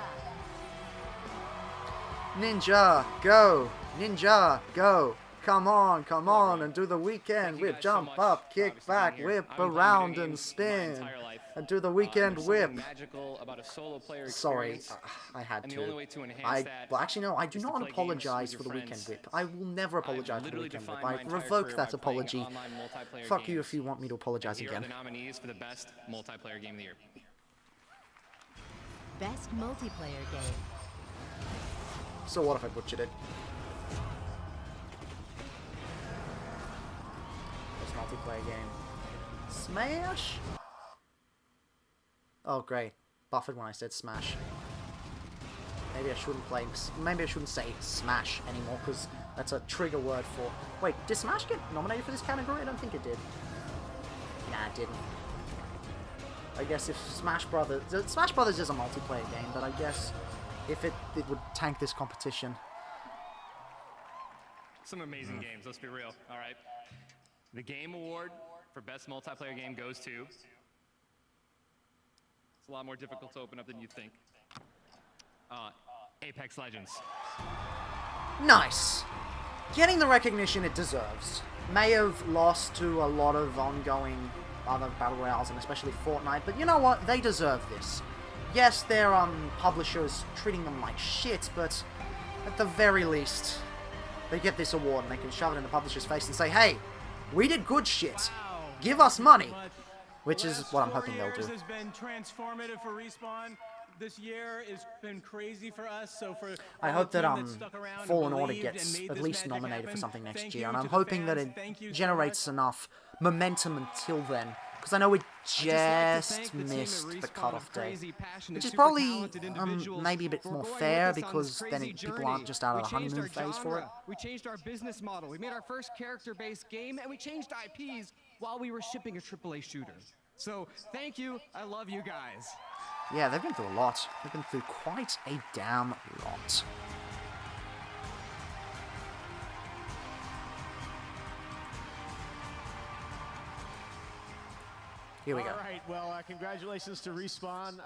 Ninja, go! Ninja, go! Come on, and do the weekend whip. Jump up, kick back, whip around and spin. And do the weekend whip. Magical about a solo player Sorry, experience. I had And to. the only way to enhance that Well, actually, no, I do is to not play games apologize with for the your weekend friends. whip. I will never apologize for the literally weekend whip. defined I my entire revoke career that by playing apology. online multiplayer Fuck you games. if you want me to apologize Here are again. the nominees for the best multiplayer game of the year. Best multiplayer game. So what if I butchered it? Best multiplayer game. Smash? Oh, great. Buffered when I said Smash. Maybe I shouldn't play. Maybe I shouldn't say Smash anymore, because that's a trigger word for. Wait, did Smash get nominated for this category? I don't think it did. Nah, it didn't. I guess if Smash Brothers is a multiplayer game, but I guess if it would tank this competition. Some amazing games, let's be real. All right. The Game Award for Best Multiplayer Game goes to... It's a lot more difficult to open up than you think. Apex Legends. Nice! Getting the recognition it deserves. May have lost to a lot of ongoing other Battle Royales, and especially Fortnite, but you know what? They deserve this. Yes, their publishers treating them like shit, but at the very least, they get this award and they can shove it in the publisher's face and say, hey, we did good shit. Give us money. Which is what I'm hoping they'll do. Has been transformative for Respawn. This year has been crazy for us. So for I all hope the that team that stuck around and Fallen Order believed and gets made at this least magic nominated for happen, something next thank year, you and to I'm the hoping that fans. it Thank you so generates enough momentum until then, because I know we just missed the cutoff day, which is probably maybe a bit more fair, because then people aren't just out of the honeymoon phase for it. We changed our business model. We made our first character-based game, and we changed IPs while we were shipping a AAA shooter. So, thank you. I love you guys. Yeah, they've been through a lot. They've been through quite a damn lot. Here we go. All right, well, congratulations to Respawn.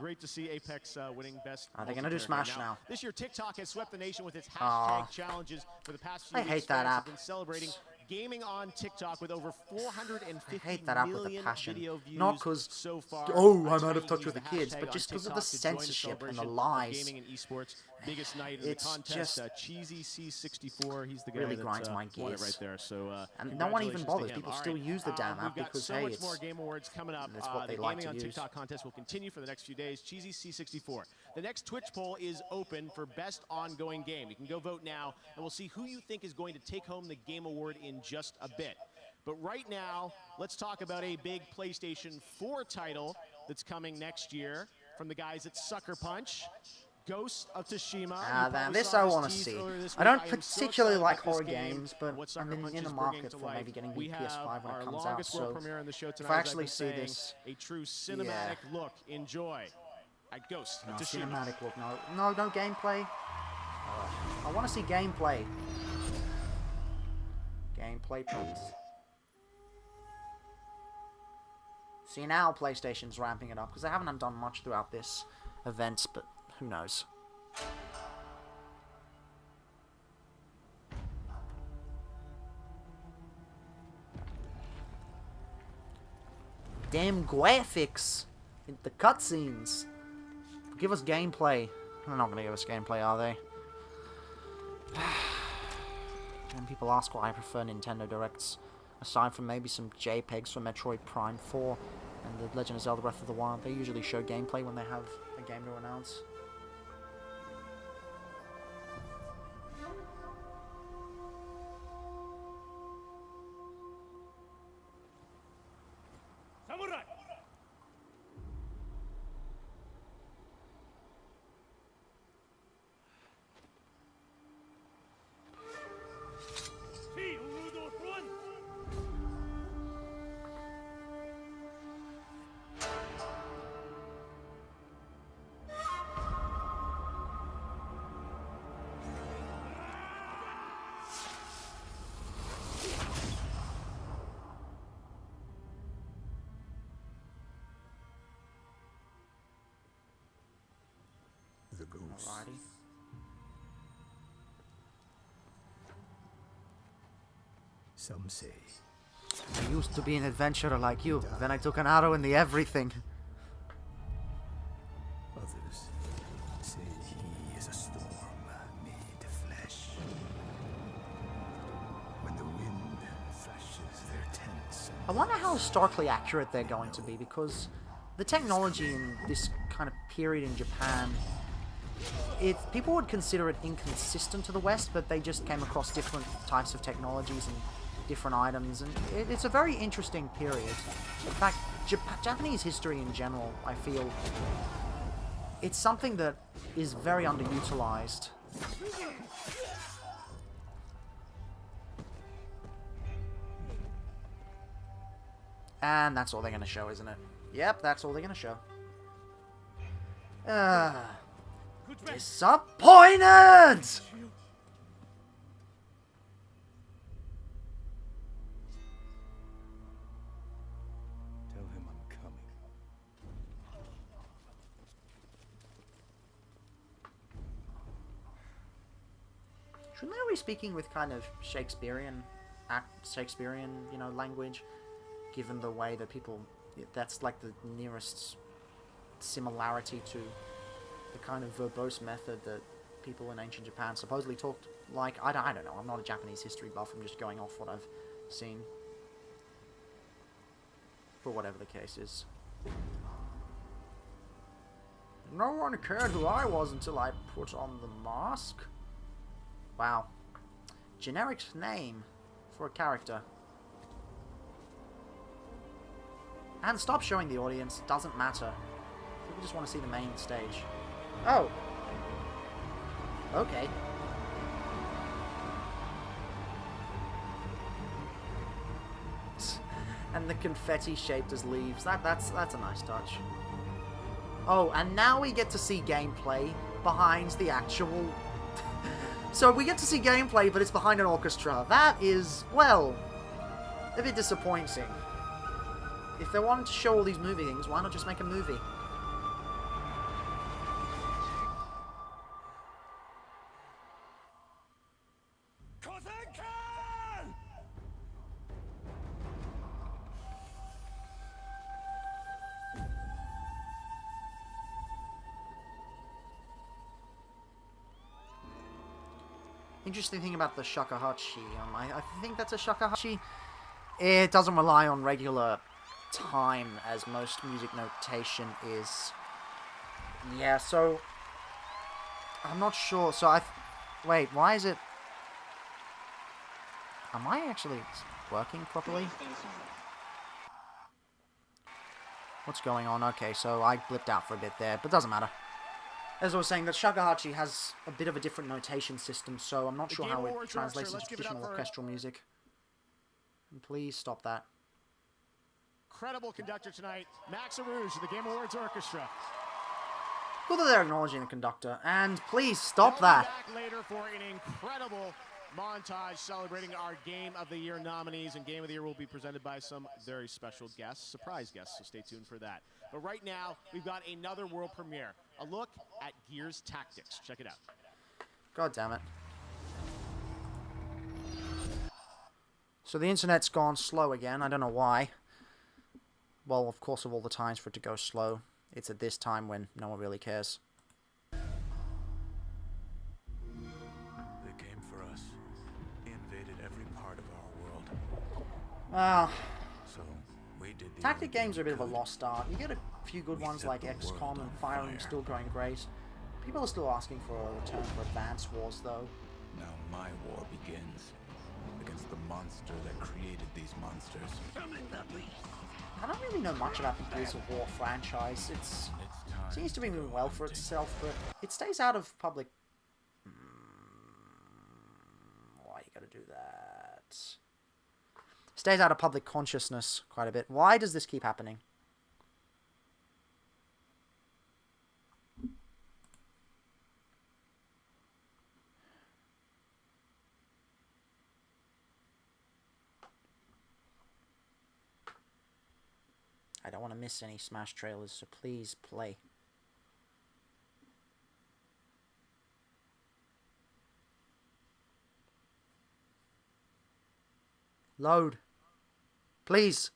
Great to see Apex winning best. Are they going to do multiplayer Smash game. now? This year, TikTok has swept the nation with its Aw. hashtag challenges for the past few I weeks. hate that Fans have app. been celebrating gaming on TikTok with over 450 I hate that app with a million passion. video views Not because, so far. oh, I I'm out of invite touch you with to the use kids, hashtag but on just because of TikTok the to join censorship and the celebration of lies. Gaming and esports. Biggest night of It's the contest. just Cheesy C64. He's the guy really that grinds my won it gears. right there. So, And no one even congratulations to bothers. him. People All still right. use the damn app We've got because, so hey, much it's more Game Awards coming up. that's what they the like Gaming to on use. TikTok contest will continue for the next few days. Cheesy C64. The next Twitch poll is open for best ongoing game. You can go vote now, and we'll see who you think is going to take home the Game Award in just a bit. But right now, let's talk about a big PlayStation 4 title that's coming next year from the guys at Sucker Punch. Ghost of Tsushima. Man, this I want to see. I don't particularly like horror games, but I'm in the market for maybe getting the PS5 when it comes out, so if I actually see this... A true cinematic look. Enjoy. At Ghost of Tsushima. Cinematic look. No gameplay. I want to see gameplay. Gameplay, please. See, now PlayStation's ramping it up, because they haven't done much throughout this event, but who knows. Damn graphics! The cutscenes! Give us gameplay. They're not going to give us gameplay, are they? And people ask why I prefer Nintendo Directs, aside from maybe some JPEGs for Metroid Prime 4 and The Legend of Zelda Breath of the Wild. They usually show gameplay when they have a game to announce. Samurai! The ghost. Alrighty. Some say I used to be an adventurer like you, then I took an arrow in the everything. others say he is a storm made flesh. When the wind thrashes their tents. I wonder how historically accurate they're going to be, because the technology in this kind of period in Japan, people would consider it inconsistent to the West, but they just came across different types of technologies and different items, and it's a very interesting period. In fact, Japanese history in general, I feel, it's something that is very underutilized. And that's all they're going to show, isn't it? Yep, that's all they're going to show. Disappointed! Tell him I'm coming. Shouldn't they be speaking with kind of Shakespearean, you know, language? Given the way that people, that's like the nearest similarity to the kind of verbose method that people in ancient Japan supposedly talked like. I don't know, I'm not a Japanese history buff, I'm just going off what I've seen. For whatever the case is. No one cared who I was until I put on the mask. Wow. Generic name for a character. And stop showing the audience, doesn't matter. People just want to see the main stage. Oh. Okay. And the confetti shaped as leaves. That's a nice touch. Oh, and now we get to see gameplay behind the actual... So we get to see gameplay, but it's behind an orchestra. That is, well, a bit disappointing. If they wanted to show all these movie things, why not just make a movie? Interesting thing about the shakuhachi, I think that's a shakuhachi. It doesn't rely on regular time as most music notation is. Yeah, so I'm not sure. So wait, why is it? Am I actually? working properly. What's going on? Okay, so I blipped out for a bit there, but doesn't matter. As I was saying, the shakuhachi has a bit of a different notation system, so I'm not sure how it translates into traditional orchestral music. And please stop that. Incredible conductor tonight, Max Arouge, the Game Awards Orchestra. Good that they're acknowledging the conductor, and please stop that. We'll be back later for an incredible montage celebrating our Game of the Year nominees, and Game of the Year will be presented by some very special guests, surprise guests, so stay tuned for that. But right now, we've got another world premiere, a look at Gears Tactics. Check it out. God damn it. So the internet's gone slow again, I don't know why. Well, of course, of all the times for it to go slow, it's at this time when no one really cares. They came for us. They invaded every part of our world. Well, so we did. Tactic games are a bit of a lost art. You get a few good ones like XCOM and Fire Emblem still going great. People are still asking for a return for Advance Wars, though. Now my war begins against the monster that created these monsters. I don't really know much about the Gears of War franchise. It seems to be doing well for itself, but it stays out of public... Why you gotta do that? Stays out of public consciousness quite a bit. Why does this keep happening? I don't want to miss any Smash trailers, so please play. Load. Please.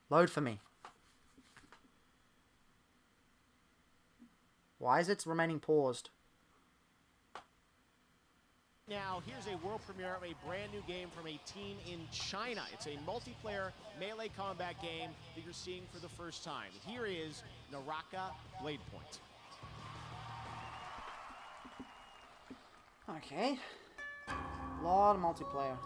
Load for me. Why is it remaining paused? Now, here's a world premiere of a brand new game from a team in China. It's a multiplayer melee combat game that you're seeing for the first time. Here is Naraka Blade Point. Okay. Lot of multiplayer.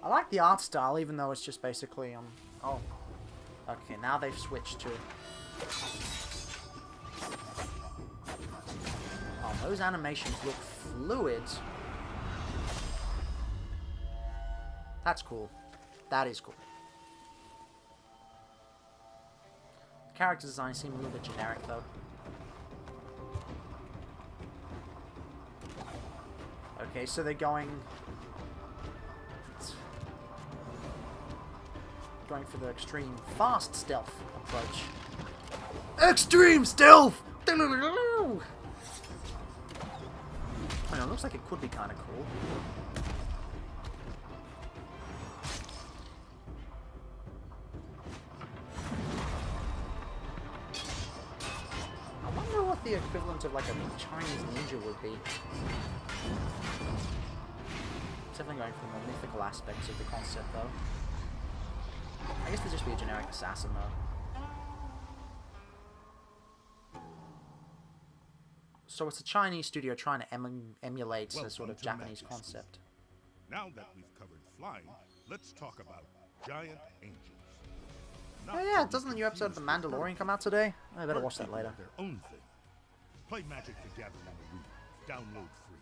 I like the art style, even though it's just basically, oh. Okay, now they've switched to... Oh, those animations look fluid. That's cool. That is cool. The character designs seem a little bit generic, though. Okay, so they're going for the extreme fast stealth approach. Extreme stealth! I know, it looks like it could be kind of cool. I wonder what the equivalent of like a Chinese ninja would be. Definitely going for the more mythical aspects of the concept, though. I guess they'd just be a generic assassin, though. So it's a Chinese studio trying to emulate a sort of Japanese concept. Now that we've covered flying, let's talk about giant angels. Oh yeah, doesn't the new episode of The Mandalorian come out today? I better watch that later. Their own thing. Play Magic the Gathering Arena. Download free.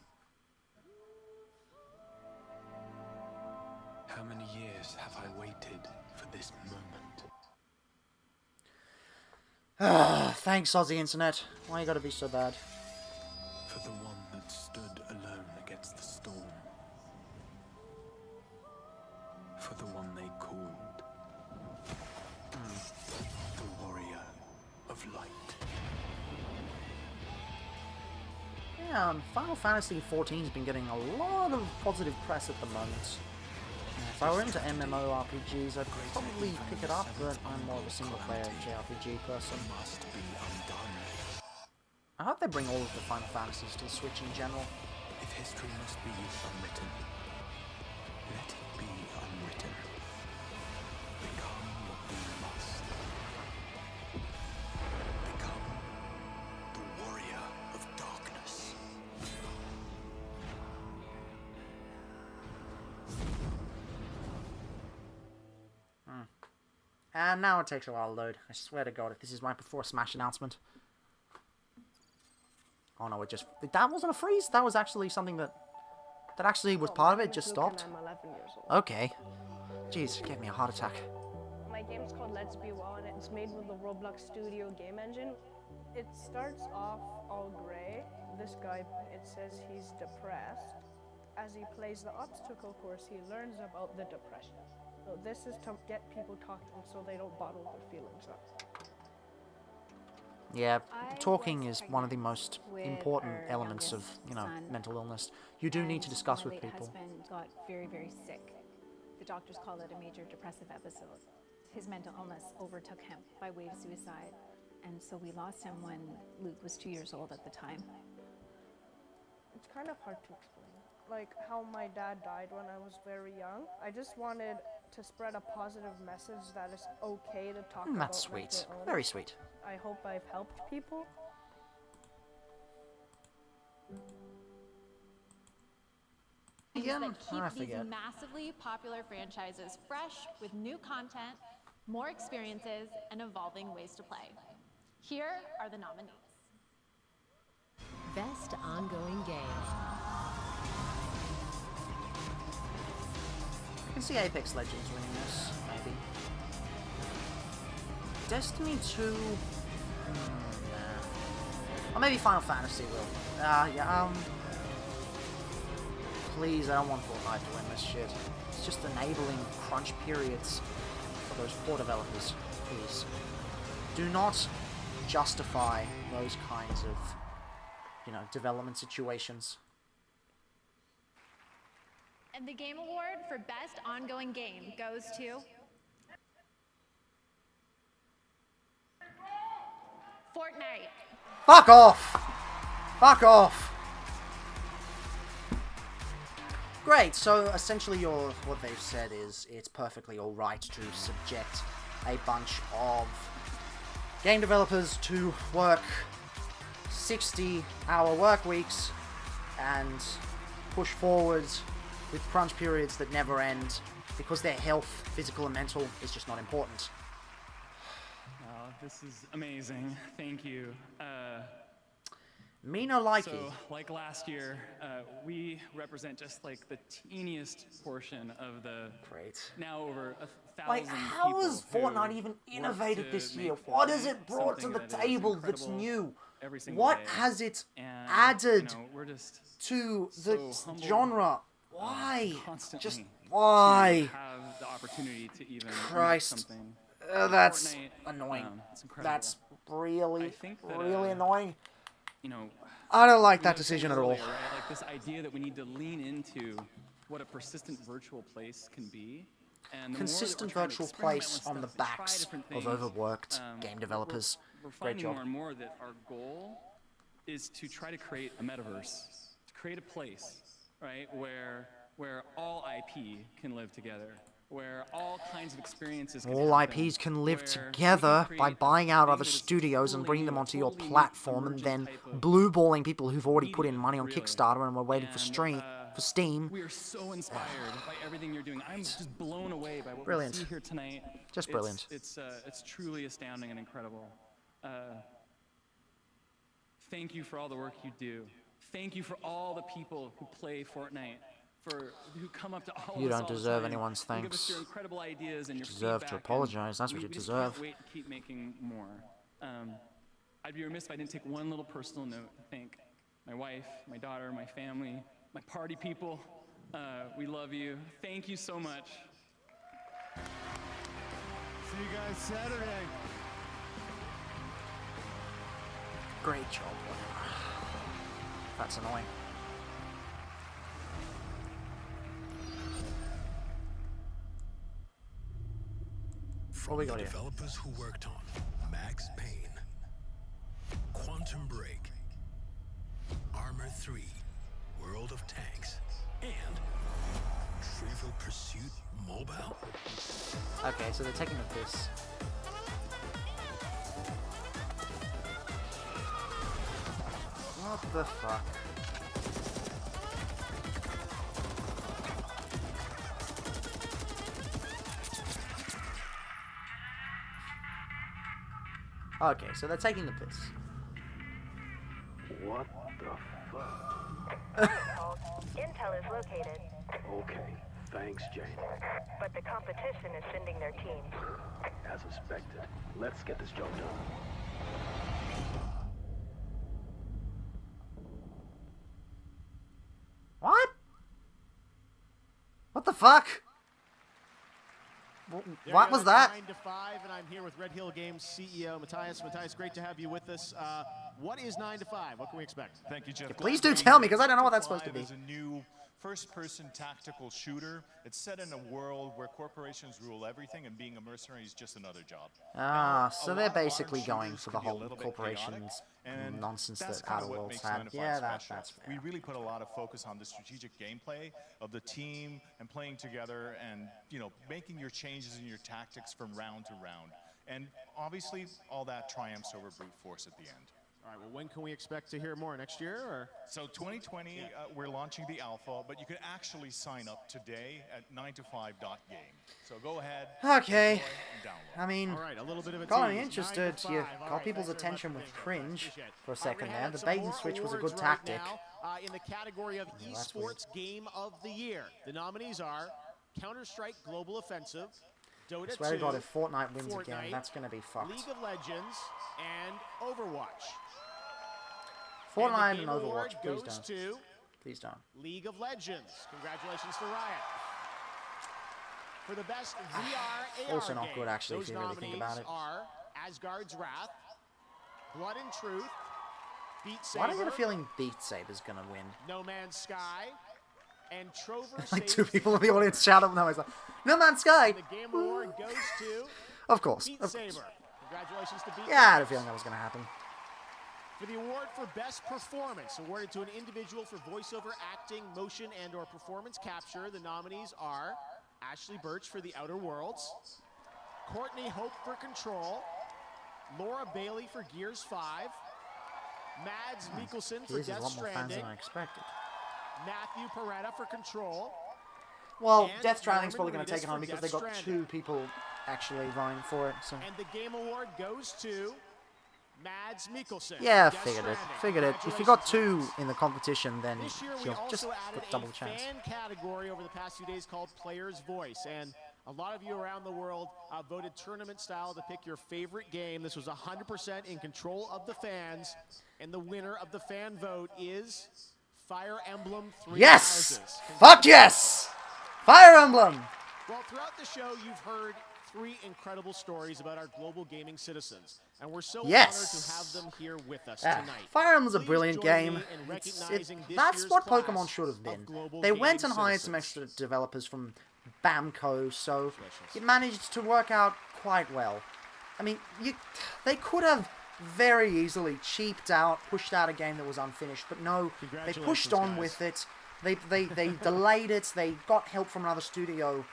How many years have I waited for this moment? Thanks, Aussie Internet. Why you gotta be so bad? For the one that stood alone against the storm. For the one they called the Warrior of Light. Yeah, Final Fantasy XIV has been getting a lot of positive press at the moment. If I were into MMORPGs, I'd probably pick it up, but I'm more of a single-player JRPG person. I hope they bring all of the Final Fantasies to the Switch in general. If history must be unwritten, let it be unwritten. Become what you must. Become the warrior of darkness. And now it takes a while to load. I swear to God, if this is my before Smash announcement. Oh no, it just... That wasn't a freeze? That was actually something that actually was part of it, just stopped? I'm 11 years old. Okay. Jeez, it gave me a heart attack. My game's called Let's Be Well, and it's made with the Roblox Studio game engine. It starts off all gray. This guy, it says he's depressed. As he plays the obstacle course, he learns about the depression. So this is to get people talking so they don't bottle their feelings up. Yeah, talking is one of the most important elements of, you know, mental illness. You do need to discuss with people. My late husband got very, very sick. The doctors call it a major depressive episode. His mental illness overtook him by way of suicide, and so we lost him when Luke was 2 years old at the time. It's kind of hard to explain. Like how my dad died when I was very young. I just wanted to spread a positive message that it's okay to talk about That's sweet. mental illness. Very sweet. I hope I've helped people. Yeah, that keep I these forget. massively popular franchises fresh with new content, more experiences, and evolving ways to play. Here are the nominees. Best ongoing game. I can see Apex Legends winning this, maybe. Destiny 2... nah. Or maybe Final Fantasy will. Yeah, please, I don't want Fortnite to win this shit. It's just enabling crunch periods for those poor developers. Please. Do not justify those kinds of, you know, development situations. And the Game Award for Best Ongoing Game goes to Fortnite. Fuck off! Fuck off! Great, so essentially what they've said is it's perfectly alright to subject a bunch of game developers to work 60-hour work weeks and push forward with crunch periods that never end because their health, physical and mental, is just not important. Oh, this is amazing. Thank you. Me no likey. So, like last year, we represent just like the teeniest portion of the now over 1,000 Like, how has Fortnite even innovated this year? What has it brought to the table that's new? What has it added to the genre? Why? Just why? Have the opportunity to even Christ. That's annoying. That's really, really annoying. You know, I don't like that decision at all. Right? Like this idea that we need to lean into what a persistent virtual place can be. And the Consistent more that we're virtual trying to place experiment on the with stuff and try backs different of things, overworked game developers. We're Great finding job. more and more that our goal is to try to create a metaverse, to create a place, right, where all IP can live together, where all kinds of experiences can All happen, IPs can live where together we can by create buying out other thing that is studios and bringing them totally onto your new, platform, and emergent then type of blue-balling people who've already put in medium, money on really. Kickstarter and were waiting for Steam. We are so inspired by everything you're doing. I'm just blown away by what Brilliant. we see here tonight. Just brilliant. It's truly astounding and incredible. Thank you for all the work you do. Thank you for all the people who play Fortnite, who come up to all of us You don't all the deserve time anyone's and give us thanks. your incredible ideas and You your deserve to feedback, apologize. That's and what you we just deserve. can't wait to keep making more. I'd be remiss if I didn't take one little personal note to thank my wife, my daughter, my family, my party people. We love you. Thank you so much. See you guys Saturday. Great job, whatever. That's annoying. From we the got here? developers who worked on Max Payne, Quantum Break, Armor 3, World of Tanks, and Trivial Pursuit mobile? Okay, so they're taking the piss. What the fuck? Okay, so they're taking the piss. What the fuck? Intel is located, Okay, thanks, Jane. but the competition is sending their teams. As expected. Let's get this job done. What? What the fuck? What was that? 9 to 5, and I'm here with Red Hill Games CEO Matthias. Matthias, great to have you with us. What is 9 to 5? What can we expect? Thank you, Jeff. Yeah, please do tell me, because I don't know what that's supposed to be. It's a new first-person tactical shooter. It's set in a world where corporations rule everything, and being a mercenary is just another job. Ah, so they're basically going for the whole corporations nonsense that Outer Worlds had. Yeah, that's fair. We really put a lot of focus on the strategic gameplay of the team and playing together and, you know, making your changes in your tactics from round to round. And obviously, all that triumphs over brute force at the end. All right, well, when can we expect to hear more? Next year? Or? So 2020, we're launching the alpha, but you can actually sign up today at 9to5.game. So go ahead. Okay. Enjoy and download. I mean, All right, a little bit of a got me tease. interested. 9 to 5. You All got right, people's thanks very attention much with for cringe Appreciate it. for a second we there. have The some bait and more switch was a awards good right tactic. now, in the category of Yeah, that's weird. Esports Game of the Year. The nominees are Counter-Strike Global Offensive, Dota I swear to 2, God, if Fortnite wins again, Fortnite, that's going to be fucked. League of Legends, and Overwatch. Fortnite the and Game Award Overwatch, please goes don't. to Please don't. League of Legends. Congratulations to Riot. For the best VR AR Also not game, good, actually, those if you really think about it. are Asgard's Wrath, Blood and Truth, Beat Saber, Why do I get a feeling Beat Saber's going to win? No Man's Sky, and Trover Like Saves 2 people in the audience shout up now. It's like, No Man's Sky! The Game Award goes to Of course. Beat Of Saber. course. Congratulations to Beat Yeah, I had a Saber. feeling that was going to happen. For the award for Best Performance, awarded to an individual for voiceover, acting, motion, and/or performance capture, the nominees are Ashley Birch for The Outer Worlds, Courtney Hope for Control, Laura Bailey for Gears 5, Mads Mikkelsen for Gears is a Death lot more fans Stranding, than I expected. Matthew Peretta for Control. Well, and Death Stranding's Norman probably going to take Reedus it home for because Death they got Stranding. 2 people actually vying for it. So And the Game Award goes to Mads Mikkelsen. yeah, for Death figured it. Stranding. Figured it. If you got 2 in the competition, then This year we you'll also just added put double a chance. fan category over the past few days called Player's Voice, and a lot of you around the world voted tournament style to pick your favorite game. This was 100% in control of the fans, and the winner of the fan vote is Fire Emblem 3 Yes! Houses. Fuck yes! Fire Emblem! Well, throughout the show, you've heard 3 incredible stories about our global gaming citizens, and we're so Yes! honored to have them here with us Ah, tonight. Fire Emblem's a Please brilliant join game. me in recognizing this That's year's what class Pokemon should have of been. global They went and gaming hired some citizens. extra developers from Bamco, so it managed to work out quite well. I mean, they could have very easily cheaped out, pushed out a game that was unfinished, but no, they pushed on guys. with it. They delayed it. They got help from another studio.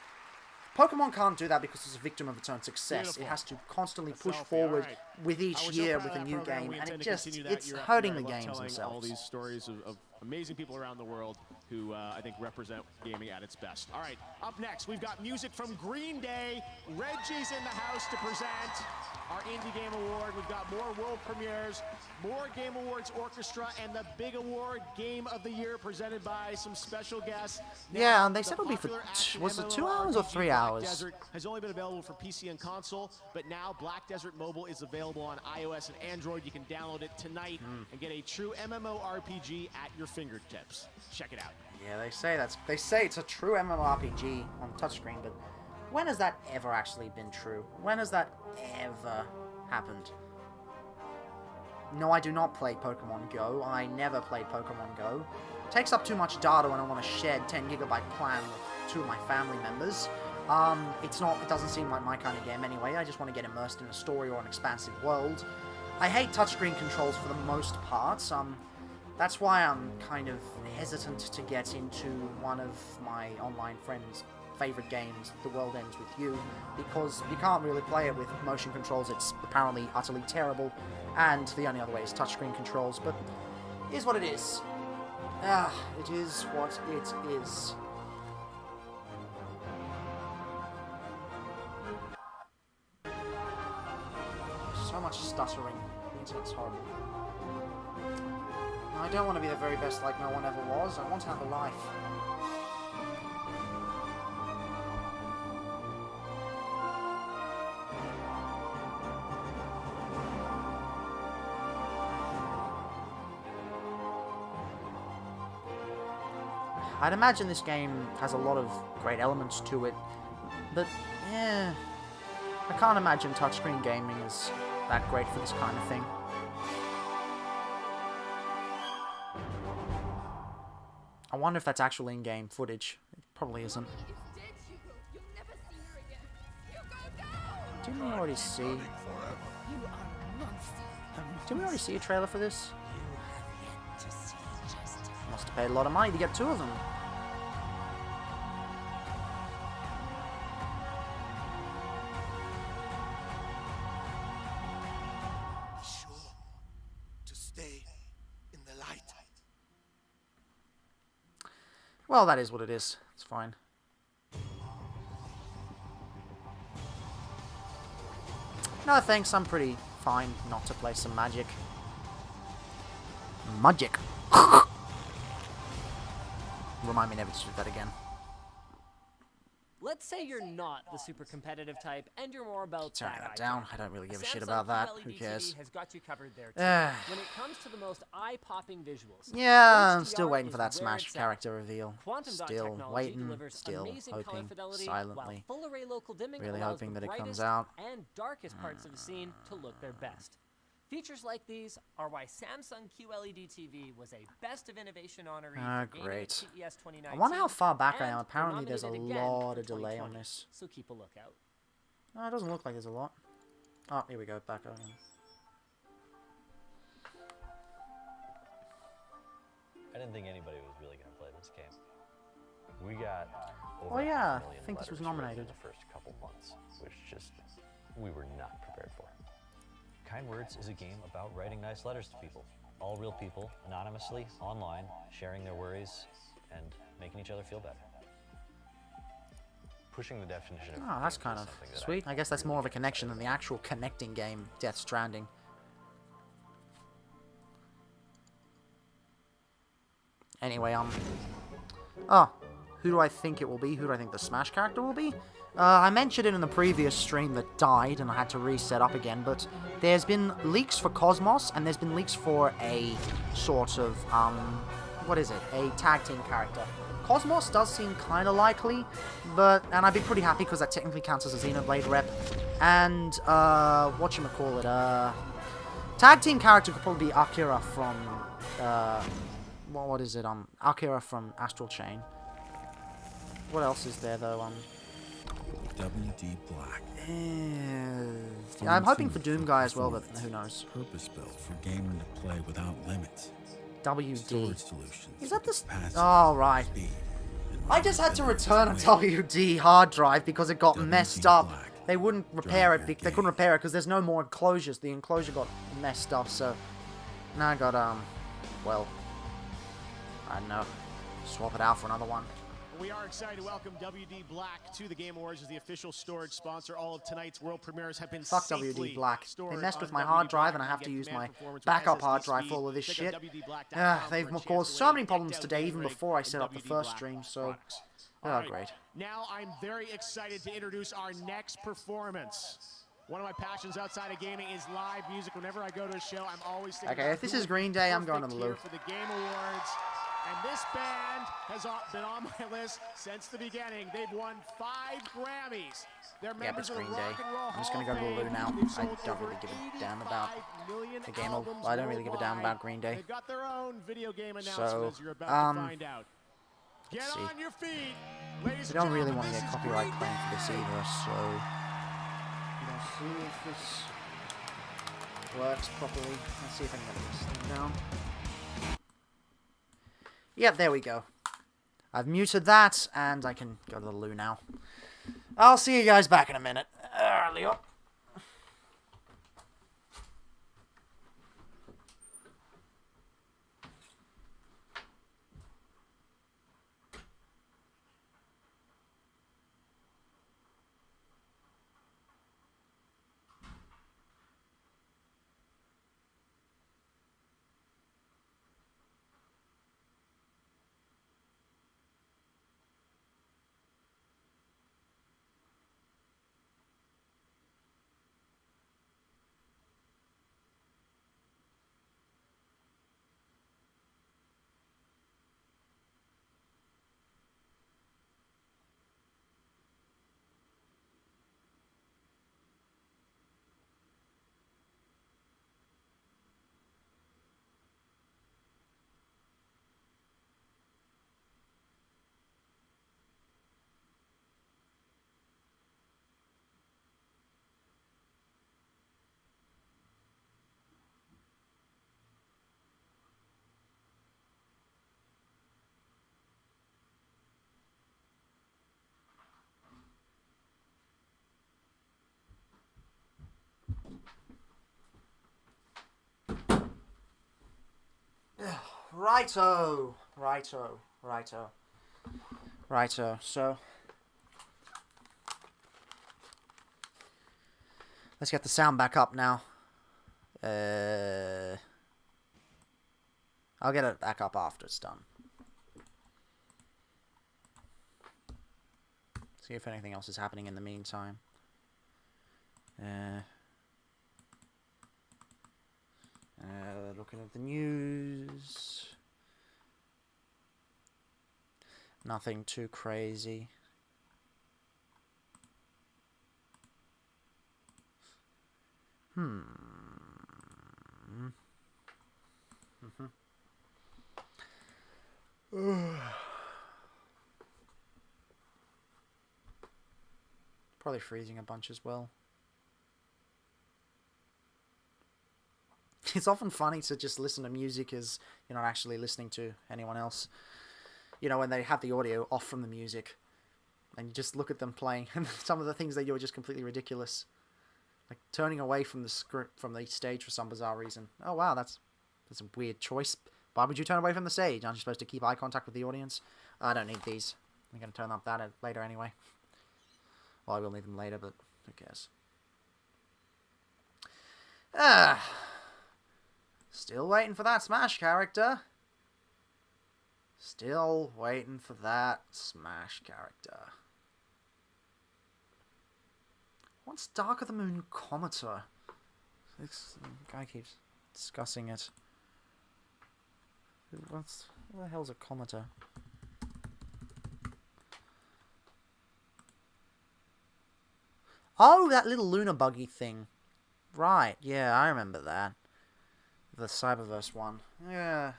Pokemon can't do that because it's a victim of its own success. Beautiful. It has to constantly That's push healthy. All forward right. with each We're so year proud with of a that new program. game, We and intend it to just continue that it's year after hurting year. the I love games telling all themselves. these stories of amazing people around the world who I think represent gaming at its best. All right, up next, we've got music from Green Day. Reggie's in the house to present our Indie Game Award. We've got more world premieres, more Game Awards Orchestra, and the big award Game of the Year presented by some special guests. Yeah, and they the said it'll be for popular action was it 2 MMORPG hours or 3 Black hours? Desert has only been available for PC and console, but now Black Desert Mobile is available on iOS and Android. You can download it tonight and get a true MMORPG at your fingertips. Check it out. Yeah, they say it's a true MMORPG on touchscreen, but when has that ever actually been true? When has that ever happened? No, I do not play Pokemon Go. I never played Pokemon Go. It takes up too much data when I want to share 10 gigabyte plan with 2 of my family members. It doesn't seem like my kind of game anyway. I just want to get immersed in a story or an expansive world. I hate touchscreen controls for the most part. That's why I'm kind of hesitant to get into one of my online friends' favorite games, The World Ends With You, because you can't really play it with motion controls. It's apparently utterly terrible, and the only other way is touchscreen controls, but it is what it is. It is what it is. So much stuttering. The internet's horrible. I don't want to be the very best like no one ever was. I want to have a life. I'd imagine this game has a lot of great elements to it, but yeah, I can't imagine touchscreen gaming is that great for this kind of thing. I wonder if that's actual in-game footage. It probably isn't. Didn't we already see? Didn't we already see a trailer for this? Must have paid a lot of money to get 2 of them. Be sure to stay in the light. Well, that is what it is. It's fine. No, thanks. I'm pretty fine not to play some Magic. Magic. Remind me never to do that again. Let's say you're not the super competitive type, and you're more about Turning that that down. I don't really give a shit about that. Who cares? Has got you covered there too. When it comes to the most eye-popping visuals, Yeah, I'm still HDR waiting for is that where Smash it's at. character reveal. Quantum dot Still technology waiting, delivers still amazing color hoping, fidelity, silently. while full array local dimming Really allows hoping the that it comes brightest out. and darkest parts of the scene to look their best. Features like these are why Samsung QLED TV was a Best of Innovation honoree for gaming Great. at CES 2019. I wonder how far back I am. and Apparently there's a nominated again lot for of delay on 2020, this. So keep a lookout. No, it doesn't look like there's a lot. Oh, here we go. Back again. I didn't think anybody was really going to play this game. We got over Oh yeah, 500,000 I think this was letters written nominated. in the first couple months, which just we were not prepared for. Kind Words is a game about writing nice letters to people. All real people, anonymously, online, sharing their worries and making each other feel better. Pushing the definition of Oh, that's game kind is of something that sweet. I guess that's more of a connection than the actual connecting game, Death Stranding. Anyway, oh, who do I think it will be? Who do I think the Smash character will be? I mentioned it in the previous stream that died, and I had to reset up again, but there's been leaks for Cosmos, and there's been leaks for a sort of, what is it? A tag team character. Cosmos does seem kind of likely, and I'd be pretty happy because that technically counts as a Xenoblade rep. And, whatchamacallit, tag team character could probably be Akira from, what is it, Akira from Astral Chain. What else is there, though, WD Black. Yeah, I'm hoping for Doom Guy as well, but who knows. Purpose-built for gaming to play without limits. WD. Storage solutions. Is that this? Oh, right. I just had to return a WD hard drive because it got messed up. They wouldn't repair it. They couldn't repair it because there's no more enclosures. The enclosure got messed up, so now I got, well, I don't know, swap it out for another one. We are excited to welcome WD Black to the Game Awards as the official storage sponsor. All of tonight's world premieres have been Fuck WD Black. They messed with my hard drive, and I have to use my backup hard drive for all of this shit. They've caused so many problems today, even before I set up the first stream, so... Oh, great. Now I'm very excited to introduce our next performance. One of my passions outside of gaming is live music. Whenever I go to a show, I'm always thinking Okay, if this is Green Day, I'm going to the loo. loo. For the Game Awards. And this band has been on my list since the beginning. They've won 5 Grammys. They're Yeah, but it's members of the Green Day. Rock and Roll I'm just going to Hall go to the of loo now. Fame. I don't really give a damn about the game. I don't really give a damn about Green Day. They've got their own video game announcement, So, as you're about to find out. let's Get see. on your feet, ladies We and don't really gentlemen, want to this get is copyright Green claim for this Day. either, so... Let's see if this works properly. Let's see if I can get this thing down. Yep, there we go. I've muted that, and I can go to the loo now. I'll see you guys back in a minute. Leo. Righto. So, let's get the sound back up now. I'll get it back up after it's done. See if anything else is happening in the meantime. Looking at the news. Nothing too crazy. Probably freezing a bunch as well. It's often funny to just listen to music as you're not actually listening to anyone else. You know, when they have the audio off from the music, and you just look at them playing, and some of the things they do are just completely ridiculous. Like turning away from the script, from the stage for some bizarre reason. Oh wow, that's a weird choice. Why would you turn away from the stage? Aren't you supposed to keep eye contact with the audience? I don't need these. I'm going to turn up that later anyway. Well, I will need them later, but who cares? Still waiting for that Smash character. Still waiting for that Smash character. What's Dark of the Moon Cometer? This guy keeps discussing it. What the hell's a cometer? Oh, that little lunar buggy thing. Right, yeah, I remember that. The Cyberverse one. Yeah.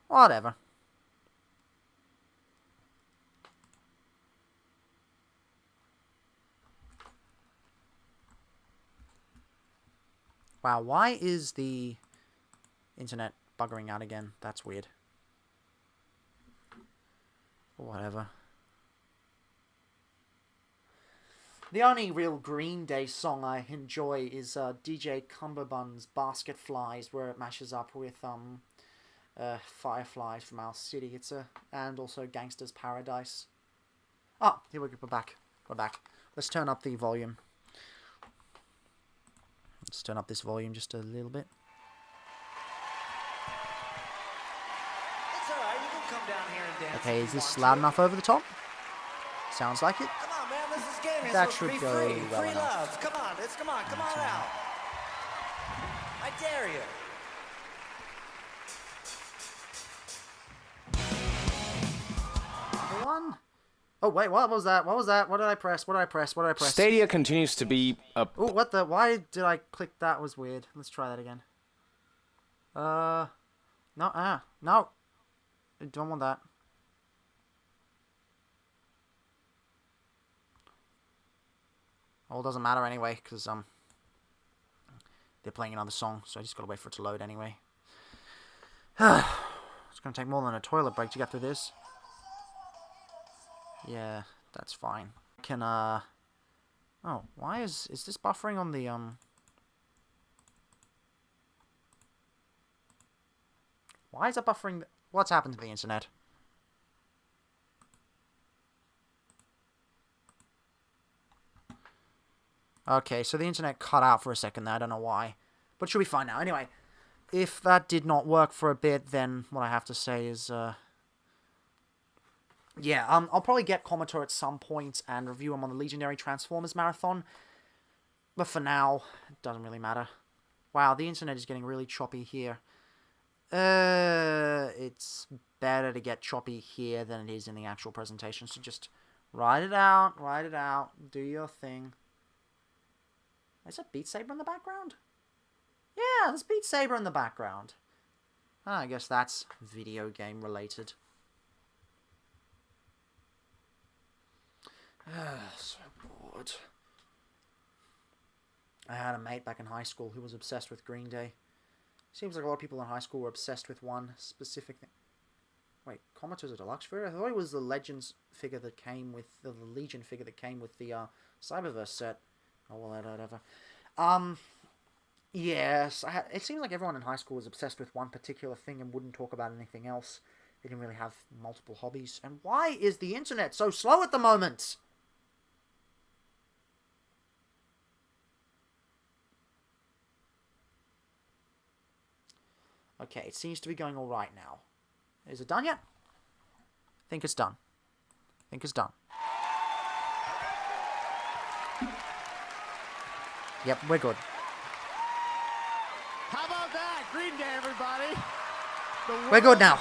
Whatever. Wow, why is the internet buggering out again? That's weird. Whatever. The only real Green Day song I enjoy is DJ Cumberbund's Basket Flies, where it mashes up with Fireflies from Our City. And also Gangster's Paradise. Oh, here we go. We're back. We're back. Let's turn up the volume. Let's turn up this volume just a little bit. It's alright, you can come down here and dance. Okay, is this loud enough over the top? Sounds like it. Come on, man, this is gaming. That It's supposed should to be go free. well Free enough. love. Come on, come on out. I dare you. Number one. Oh wait, what was that? What was that? What did I press? What did I press? What did I press? Stadia continues to be a... Oh, what the? Why did I click that? Was weird. Let's try that again. No, no. I don't want that. Well, it doesn't matter anyway, because they're playing another song, so I just gotta wait for it to load anyway. Let's gonna take more than a toilet break to get through this. Yeah, that's fine. Can, oh, why is this buffering on the, Why is it buffering? What's happened to the internet? Okay, so the internet cut out for a second there. I don't know why. But should be fine now. Anyway, if that did not work for a bit, then what I have to say is, yeah, I'll probably get Commodore at some point and review him on the Legendary Transformers Marathon. But for now, it doesn't really matter. Wow, the internet is getting really choppy here. It's better to get choppy here than it is in the actual presentation. So just write it out, do your thing. Is that Beat Saber in the background? Yeah, there's Beat Saber in the background. I guess that's video game related. So bored. I had a mate back in high school who was obsessed with Green Day. Seems like a lot of people in high school were obsessed with one specific thing. Wait, Commodores a deluxe figure? I thought it was the Legends figure that came with the Legion figure that came with the Cyberverse set. Oh well, whatever. Yes, it seems like everyone in high school was obsessed with one particular thing and wouldn't talk about anything else. They didn't really have multiple hobbies. And why is the internet so slow at the moment? Okay, it seems to be going alright now. Is it done yet? I think it's done. Yep, we're good. How about that? Green Day, everybody. We're good now.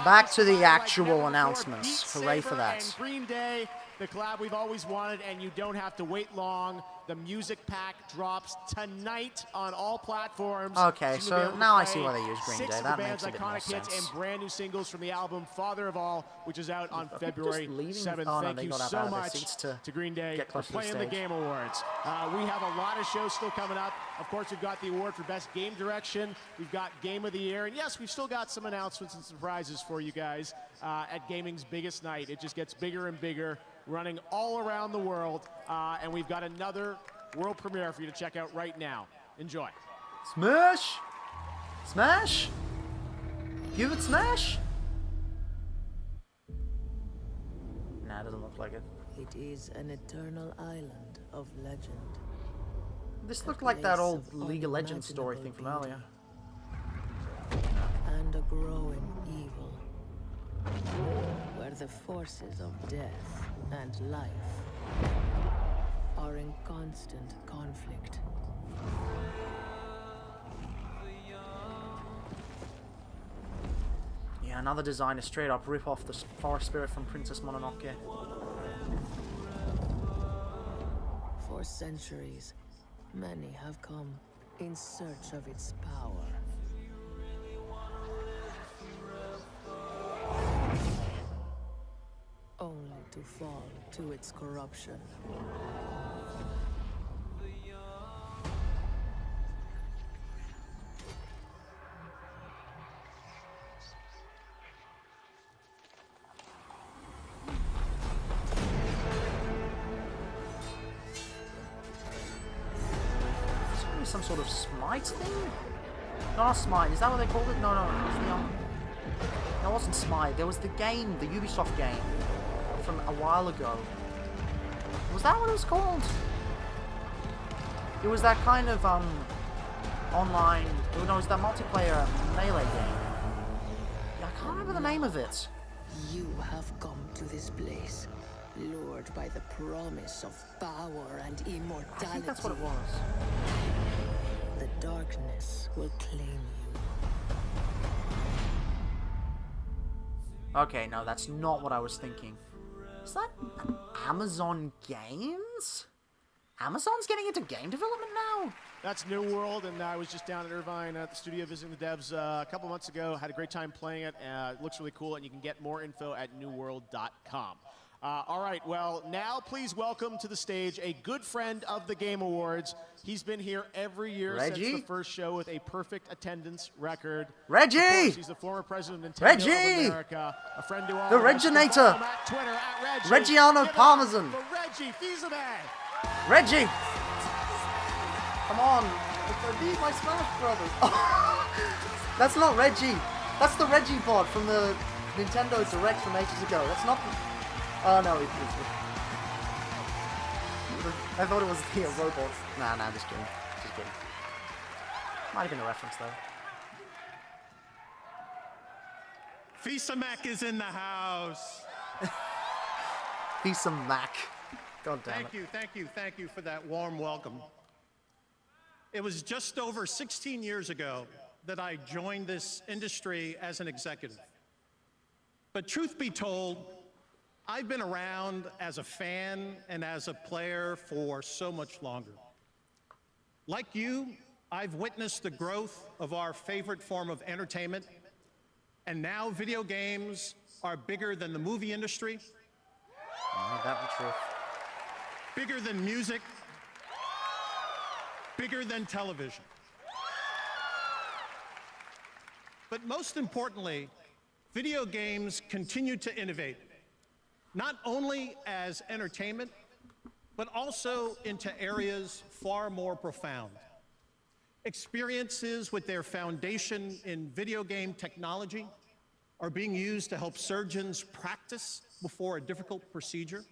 Back to the actual announcements. Hooray for that. And Green Day, the collab we've always wanted, and you don't have to wait long. The music pack drops tonight on all platforms. Okay, so now I see why they use Green Day. That makes a bit more sense. 6 of the band's iconic hits and brand new singles from the album Father of All, which is out on February 7th. Thank you so much to Green Day for playing the Game Awards. We have a lot of shows still coming up. Of course, we've got the award for Best Game Direction. We've got Game of the Year. And yes, we've still got some announcements and surprises for you guys at gaming's biggest night. It just gets bigger and bigger, running all around the world. And we've got another world premiere for you to check out right now. Enjoy. Smash! Smash! Give it smash! Nah, it doesn't look like it. It is an eternal island of legend. This looked like that old League of Legends story thing from earlier. And a growing evil. Where the forces of death and life are in constant conflict. Yeah, another design to straight up rip off the forest spirit from Princess Mononoke. For centuries, many have come in search of its power. Only to fall to its corruption. Some sort of Smite thing? Not Smite, is that what they called it? No, it was the, that wasn't Smite, there was the game, the Ubisoft game, from a while ago. Was that what it was called? It was that kind of, online, no, it was that multiplayer melee game. Yeah, I can't remember the name of it. You have come to this place, lured by the promise of power and immortality. I think that's what it was. The darkness will claim you. Okay, no, that's not what I was thinking. Is that Amazon Games? Amazon's getting into game development now? That's New World, and I was just down at Irvine at the studio visiting the devs a couple months ago. Had a great time playing it. It looks really cool, and you can get more info at newworld.com. All right, well, now please welcome to the stage a good friend of the Game Awards. He's been here every year since the first show with a perfect attendance record. Reggie! Of course, he's the former president of Nintendo Reggie! of America, a friend to all The of us. You can Reginator! follow him at Twitter at Reggie. Reggiano Give it up Parmesan! for Reggie Fils-Aimé. Reggie! Come on! I need my Smash Brothers! Oh, that's not Reggie! That's the Reggie pod from the Nintendo Direct from ages ago. That's not the... Oh no, it's... I thought it was the robot. Nah, just kidding. Just kidding. Might have been a reference though. Fils-Aimé is in the house. Fils-Aimé. God damn it. Thank you for that warm welcome. It was just over 16 years ago that I joined this industry as an executive. But truth be told, I've been around as a fan and as a player for so much longer. Like you, I've witnessed the growth of our favorite form of entertainment, and now video games are bigger than the movie industry, That was true. bigger than music, bigger than television. But most importantly, video games continue to innovate, not only as entertainment, but also into areas far more profound. Experiences with their foundation in video game technology are being used to help surgeons practice before a difficult procedure,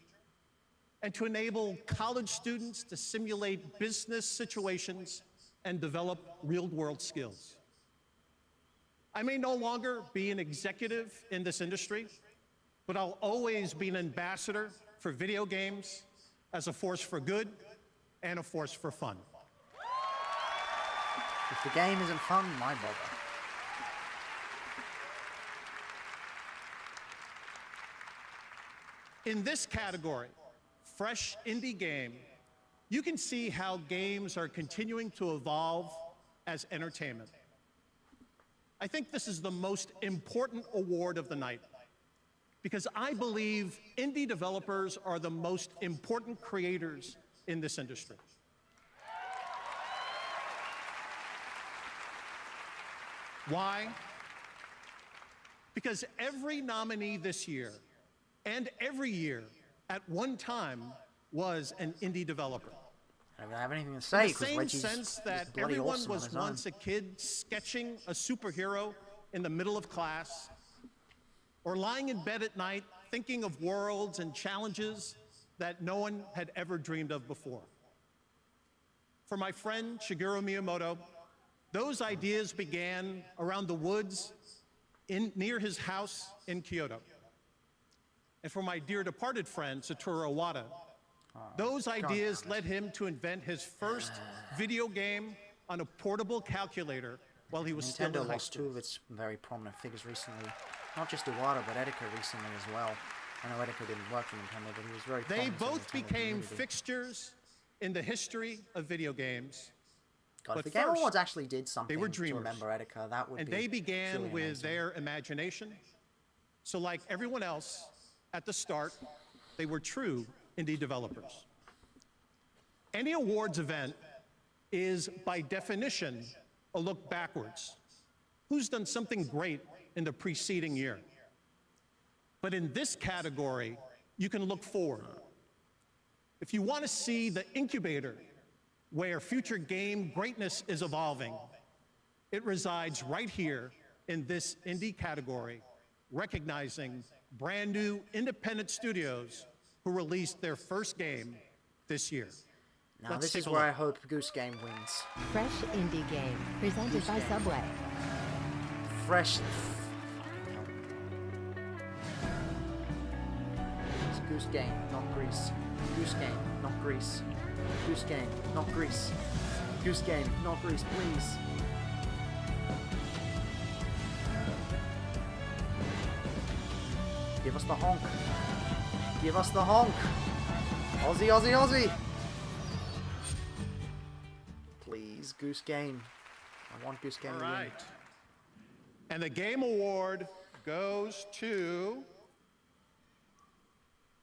and to enable college students to simulate business situations and develop real-world skills. I may no longer be an executive in this industry, but I'll always be an ambassador for video games as a force for good and a force for fun. If the game isn't fun, why bother? In this category, Fresh Indie Game, you can see how games are continuing to evolve as entertainment. I think this is the most important award of the night, because I believe indie developers are the most important creators in this industry. Why? Because every nominee this year, and every year at one time, was an indie developer. I don't have anything to say, In because the same Reggie's sense that just bloody everyone awesome on was his own. once a kid sketching a superhero in the middle of class, or lying in bed at night thinking of worlds and challenges that no one had ever dreamed of before. For my friend Shigeru Miyamoto, those ideas began around the woods near his house in Kyoto. And for my dear departed friend Satoru Iwata, those ideas led him to invent his first video game on a portable calculator while he was still in Nintendo high lost school. two of its very prominent figures recently. Not just Iwata, but Etika recently as well. I know Etika didn't work for Nintendo, but he was very They prominent in the both Nintendo became community. fixtures in the history of video games. God, if But the Game first, Awards actually did something they were to dreamers. remember Etika, that would And be they began truly with amazing. their imagination. So like everyone else, at the start, they were true indie developers. Any awards event is, by definition, a look backwards. Who's done something great in the preceding year? But in this category, you can look forward. If you want to see the incubator where future game greatness is evolving, it resides right here in this indie category, recognizing brand new independent studios who released their first game this year. Now Let's this take is a where I look. hope Goose Game wins. Fresh Indie Game, presented Goose by Game. Subway. Fresh. It's Goose Game, not Grease. Goose Game, not Grease. Goose Game, not Grease. Goose Game, not Grease, please. Give us the honk. Give us the honk. Aussie, Aussie, Aussie. Please, Goose Game. I want Goose Game All to win. right. And the Game Award goes to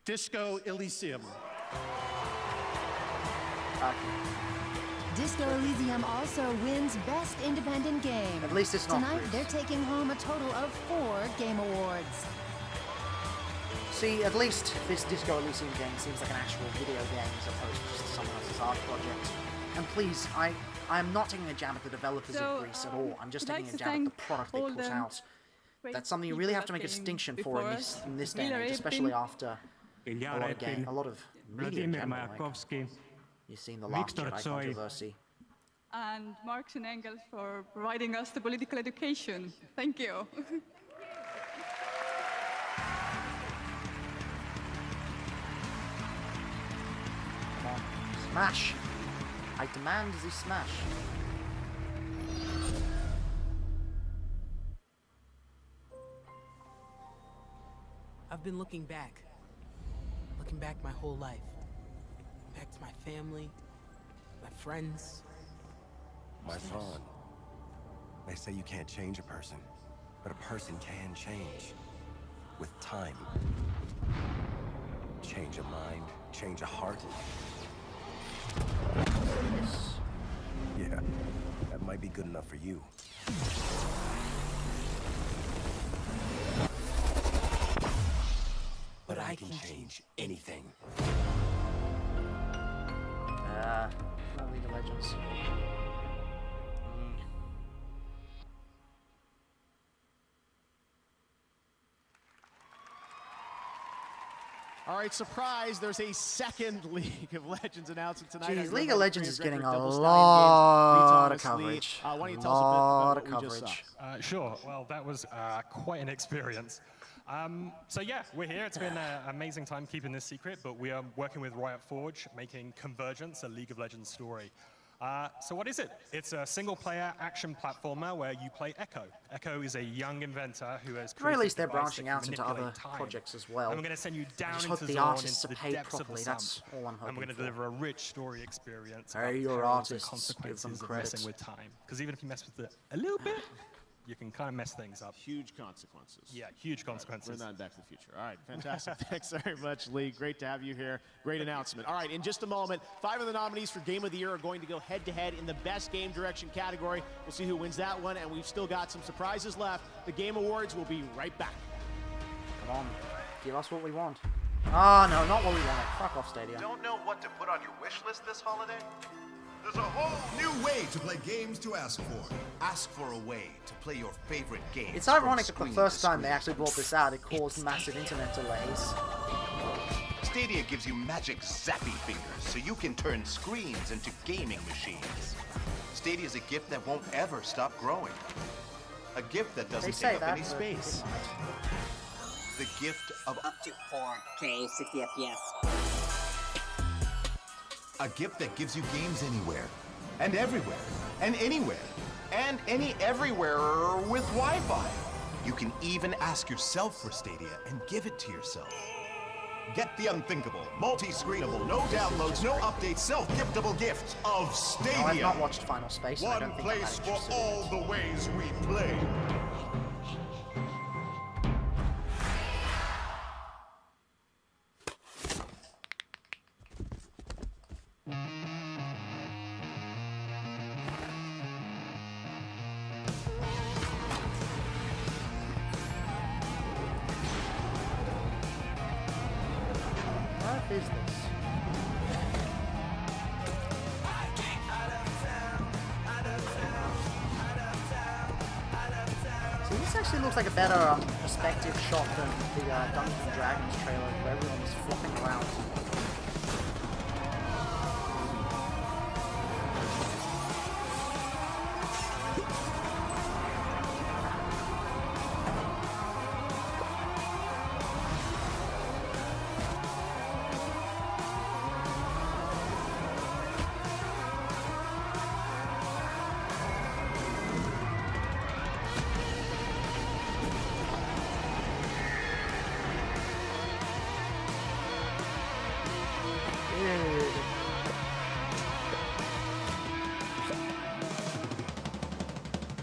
Disco Elysium. Disco Elysium also wins Best Independent Game. At least it's not Tonight, Bruce. they're taking home a total of 4 Game Awards. See, at least this Disco Elysium game seems like an actual video game as opposed to just someone else's art project. And please, I'm not taking a jab at the developers of Greece at all. I'm just taking a jab at the product they put out. That's something you really have to make a distinction for in this day and age, especially after a lot of media in general. Like, you've seen the last Jedi controversy. And Marx and Engels for providing us the political education. Thank you. Come on, smash! I demand the smash. I've been looking back my whole life. Back to my family, my friends. My son, they say you can't change a person, but a person can change. With time. Change a mind, change a heart. Yeah, that might be good enough for you. But I can change anything. League of Legends. All right, surprise, there's a second League of Legends announcement tonight. Jeez, League of Legends is getting a lot of coverage. Why don't you tell us a bit about what we just saw? Sure. Well, that was quite an experience. So yeah, we're here. It's been an amazing time keeping this secret, but we are working with Riot Forge, making Convergence, a League of Legends story. So what is it? It's a single-player action platformer where you play Echo. Echo is a young inventor who has At the very created least, they're a device branching that out can into manipulate other time. projects as well. And we're going to send you down just into hope the the zone, artists into are the paid depths properly. of the That's sump. all I'm hoping And we're going to for. deliver a rich story experience. Hey, about your perils and artists, give consequences them of credit. messing with time. Because even if you mess with it a little bit, you can kind of mess things up. Huge consequences. Yeah, huge consequences. We're not Back to the Future. All right, fantastic. Thanks very much, Lee. Great to have you here. Great announcement. All right, in just a moment, 5 of the nominees for Game of the Year are going to go head-to-head in the Best Game Direction category. We'll see who wins that one, and we've still got some surprises left. The Game Awards will be right back. Come on, give us what we want. Ah, no, not what we want. Fuck off, Stadia. Don't know what to put on your wish list this holiday? There's a whole new way to play games to ask for. Ask for a way to play your favorite games. It's ironic that from the screen first to time they screen. actually brought this out, it caused massive internet delays. Stadia gives you magic zappy fingers so you can turn screens into gaming machines. Stadia is a gift that won't ever stop growing. A gift that doesn't say take up that, any but space. The gift of up to 4K 60 FPS. a gift that gives you games anywhere, and everywhere, and anywhere, and any everywhere with Wi-Fi. You can even ask yourself for Stadia and give it to yourself. Get the unthinkable, multi-screenable, no downloads, no updates, self-giftable gift of Stadia. No, I've not watched Final Space, and I don't One think I'm place that for interested in all it. the ways we play. What is this? So this actually looks like a better perspective shot than the Dungeons & Dragons trailer where everyone was flopping around.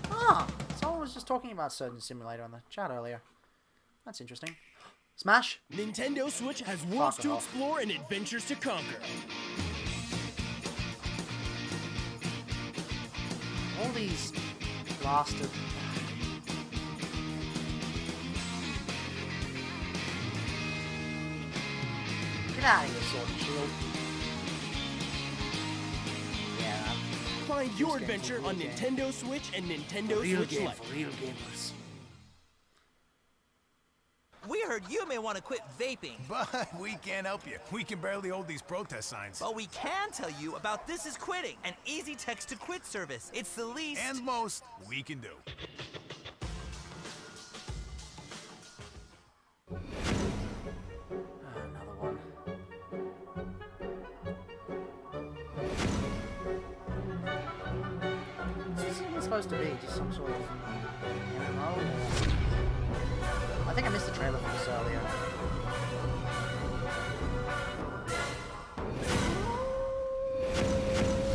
Ah, someone was just talking about Surgeon Simulator in the chat earlier. That's interesting. Smash? Nintendo Switch has worlds to explore and adventures to conquer. All these blasted... Get out of here, Sword and Shield. Yeah. Find your adventure on Nintendo Switch and Nintendo Switch Lite. For real gamers. We heard you may want to quit vaping. But we can't help you. We can barely hold these protest signs. But we can tell you about This Is Quitting, an easy text-to-quit service. It's the least... and most we can do. Another one. What's this even supposed to be? Just some sort of MMO? I think I missed the trailer for this earlier.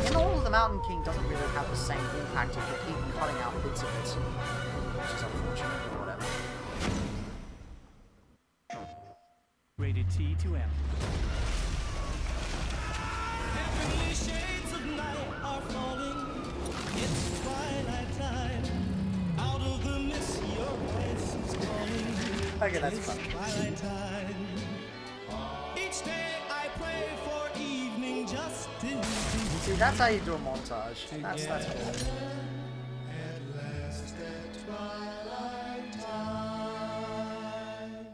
In all of the Mountain King doesn't really have the same impact if you keep cutting out bits of it. Which is unfortunate, but whatever. Rated T to M. Heavenly shades of night are falling. It's twilight time. Out of the mist, your voice is calling. Okay, that's fun. Twilight time. Each day I pray for evening justice. See, that's how you do a montage. That's cool. At last at twilight time.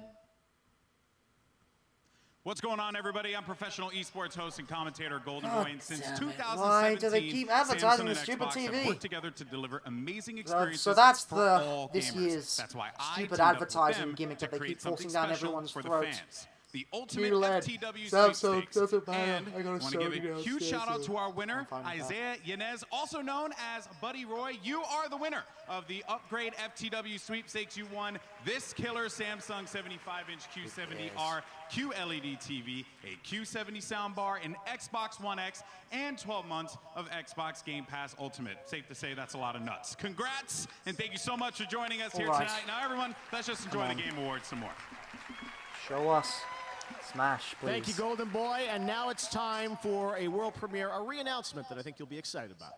What's going on, everybody? I'm professional esports host and commentator Golden Boy, and since 2017, Why do they keep advertising Samsung the and stupid Xbox TV? have worked together to deliver amazing experiences So that's for the all this gamers. year's That's why I stupid teamed up with advertising them gimmick to that they create keep forcing something down special everyone's for the throat. fans. The ultimate New-led FTW Samsung sweepstakes. doesn't matter. And I gotta want to show give you a huge downstairs, shout out to our winner, I'm fine with that. Isaiah Yanez, also known as Buddy Roy. You are the winner of the Upgrade FTW sweepstakes. You won this killer Samsung 75-inch Q70R QLED TV, a Q70 soundbar, an Xbox One X, and 12 months of Xbox Game Pass Ultimate. Safe to say that's a lot of nuts. Congrats, and thank you so much for joining us here tonight. Now, everyone, let's just enjoy the Game Awards some more. Show us. Smash, please. Thank you, Golden Boy. And now it's time for a world premiere, a re-announcement that I think you'll be excited about.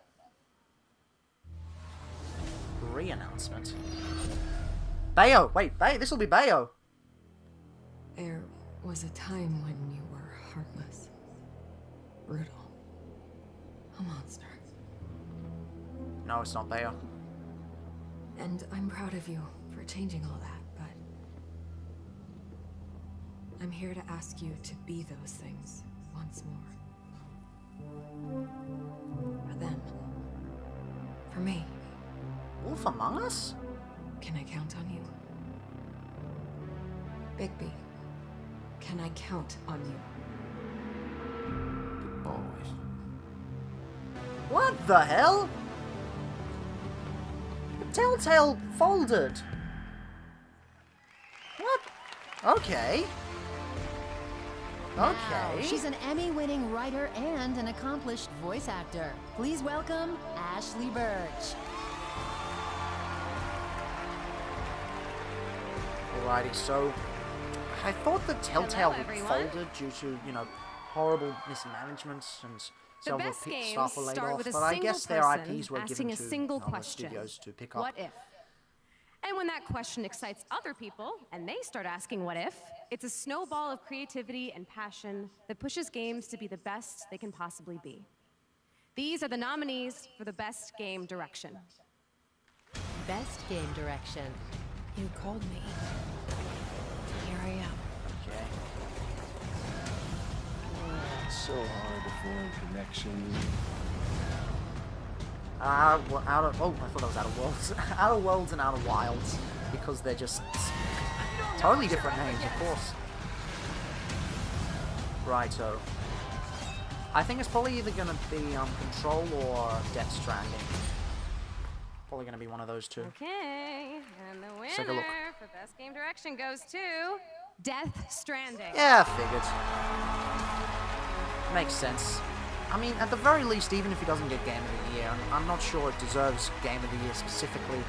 Re-announcement? Bayo! Wait, this will be Bayo. There was a time when you were heartless, brutal, a monster. No, it's not Bayo. And I'm proud of you for changing all that, but I'm here to ask you to be those things once more. For them. For me. Wolf Among Us? Can I count on you? Bigby, can I count on you? Always. What the hell? Telltale folded. What? Okay. Now, she's an Emmy-winning writer and an accomplished voice actor. Please welcome Ashley Birch. Alrighty, so I thought that Telltale had folded due to, you know, horrible mismanagement and several staff were laid off, but I guess their IPs were given to other studios to pick up. What if? And when that question excites other people, and they start asking what if, it's a snowball of creativity and passion that pushes games to be the best they can possibly be. These are the nominees for the Best Game Direction. Best Game Direction. You called me. Here I am. Okay. It's so hard to form connections. Oh, I thought that was Outer Worlds. Outer Worlds and Outer Wilds, because they're just totally different names, of course. Right, so I think it's probably either going to be Control or Death Stranding. Probably going to be one of those two. Okay, and the Let's take a look. winner for Best Game Direction goes to Death Stranding. Yeah, I figured. Makes sense. I mean, at the very least, even if he doesn't get Game of the Year, I'm not sure it deserves Game of the Year specifically,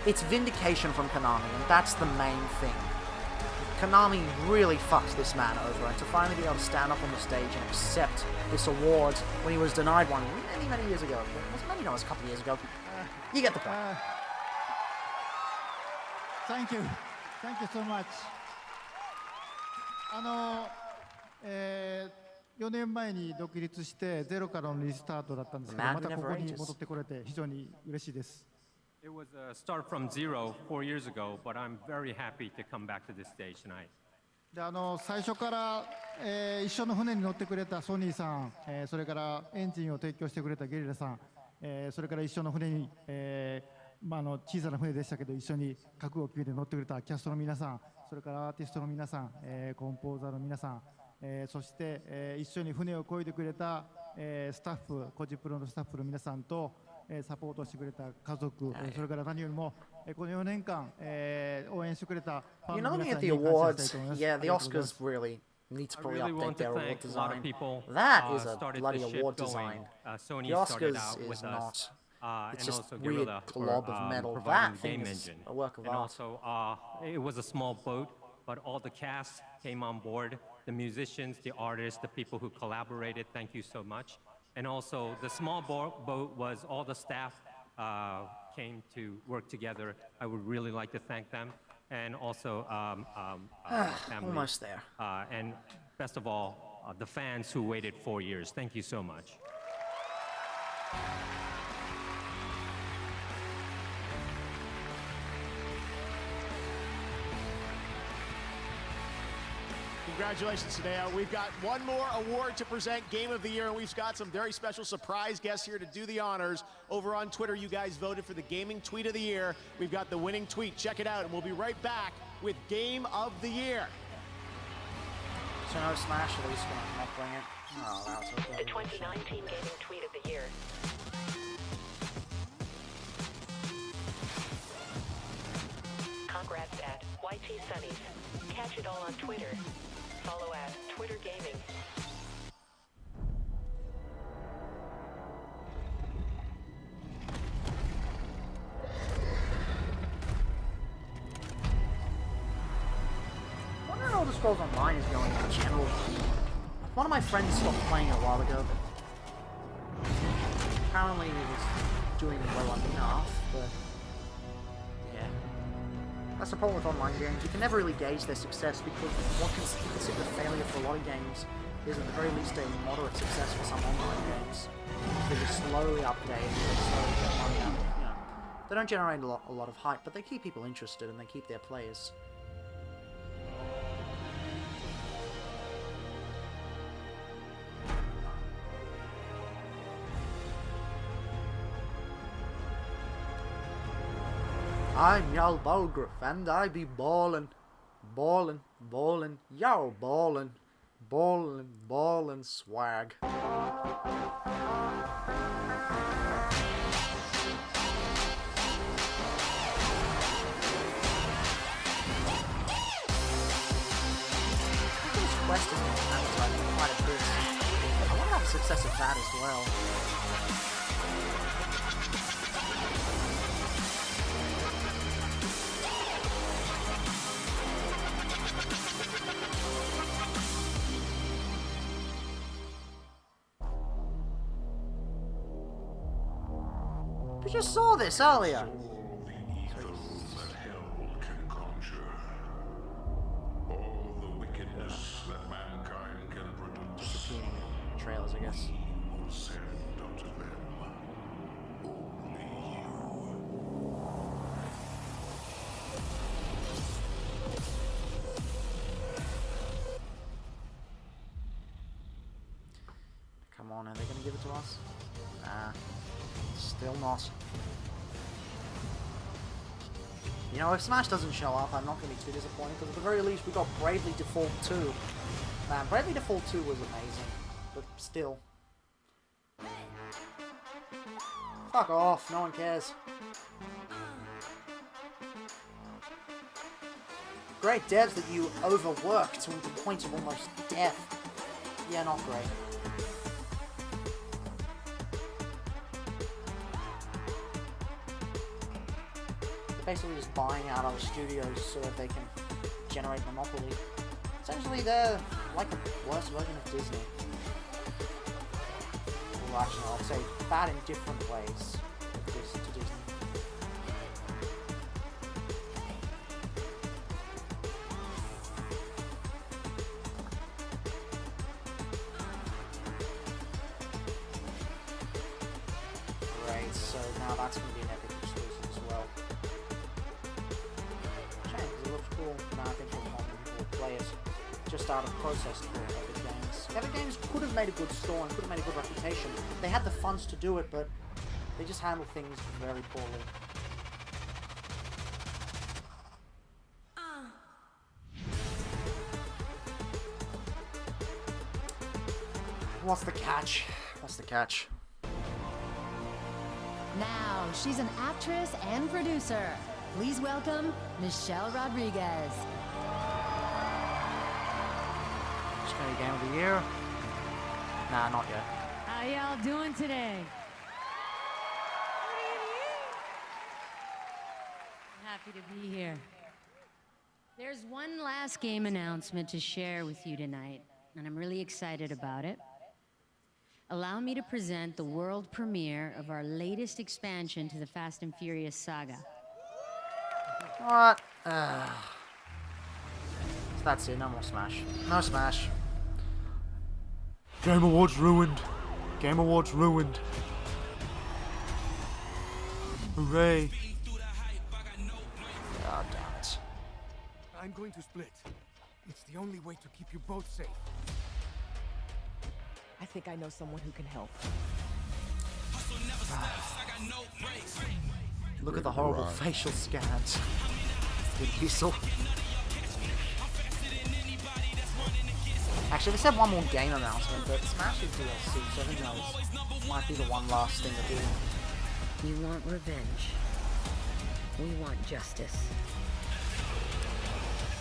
it's vindication from Konami, and that's the main thing. Konami really fucked this man over, and to finally be able to stand up on the stage and accept this award when he was denied one many, many years ago. Maybe not, it was a couple of years ago. You get the point. Thank you. Thank you so much. 4年前に独立してゼロからのリスタートだったんですけど、またここに戻ってこれて非常に嬉しいです。It was a start from zero 4 years ago, but I'm very happy to come back to this stage tonight. で最初から、一緒の船に乗ってくれたソニーさん、それからエンジンを提供してくれたゲリラさん、それから一緒の船に、小さな船でしたけど一緒に覚悟を決めて乗ってくれたキャストの皆さん、それからアーティストの皆さん、コンポーザーの皆さん、そして、一緒に船を漕いでくれた、スタッフ、コジプロのスタッフの皆さんと、サポートしてくれた家族、それから何よりも、この4年間、応援してくれたファンの皆さんに感謝したいと思います。Yeah, the Oscars really need to probably update their award design. That is a bloody award design. The Oscars is not. It's just a weird glob of metal. That thing is a work of art. And also, it was a small boat, but all the cast came on board. The musicians, the artists, the people who collaborated, thank you so much. And also, the small boat was all the staff came to work together. I would really like to thank them. And also, family. Almost there. And best of all, the fans who waited 4 years. Thank you so much. Congratulations, Tadeo. We've got one more award to present, Game of the Year, and we've got some very special surprise guests here to do the honors. Over on Twitter, you guys voted for the Gaming Tweet of the Year. We've got the winning tweet. Check it out, and we'll be right back with Game of the Year. So no Smash, at least gonna not bring it. Oh, that was okay. The 2019 Gaming Tweet of the Year. Congrats at YT Sunnies. Catch it all on Twitter. Follow at Twitter Gaming. I wonder how Elder Scrolls Online is going in general. One of my friends stopped playing it a while ago, but apparently it was doing well enough, but yeah. That's the problem with online games. You can never really gauge their success because what can be considered a failure for a lot of games is at the very least a moderate success for some online games. They just slowly update, they slowly get money out. You know, they don't generate a lot of hype, but they keep people interested and they keep their players. I'm Jarl Balgruuf, and I be ballin', ballin', ballin', Jarl ballin', ballin', ballin' swag. This quest has been advertised quite a bit. I want to have a success of that as well. We just saw this earlier. Disappearing trailers, I guess. Come on, are they gonna give it to us? Nah. Still not. You know, if Smash doesn't show up, I'm not going to be too disappointed, because at the very least we got Bravely Default 2. Man, Bravely Default 2 was amazing, but still. Fuck off, no one cares. Great devs that you overwork to the point of almost death. Yeah, not great. Basically just buying out other studios so that they can generate monopoly. Essentially, they're like a worse version of Disney. Well, actually, I'd say bad in different ways to Disney. Right, so now that's going to be an Epic exclusive as well. Shame, 'cause it looks cool. Now I think more people will play it just out of process for Epic Games. Epic Games could have made a good store and could have made a good reputation. They had the funds to do it, but they just handle things very poorly. What's the catch? What's the catch? Now, she's an actress and producer. Please welcome Michelle Rodriguez. Scary Game of the Year? Nah, not yet. How y'all doing today? I'm happy to be here. There's one last game announcement to share with you tonight, and I'm really excited about it. Allow me to present the world premiere of our latest expansion to the Fast and Furious saga. What? That's it, no more Smash. No Smash. Game Awards ruined. Game Awards ruined. Hooray. God damn it. I'm going to split. It's the only way to keep you both safe. I think I know someone who can help. Look at the horrible facial scans. With Diesel. Actually, they said one more game announcement, but Smash is DLC, so who knows? Might be the one last thing to do. You want revenge. We want justice.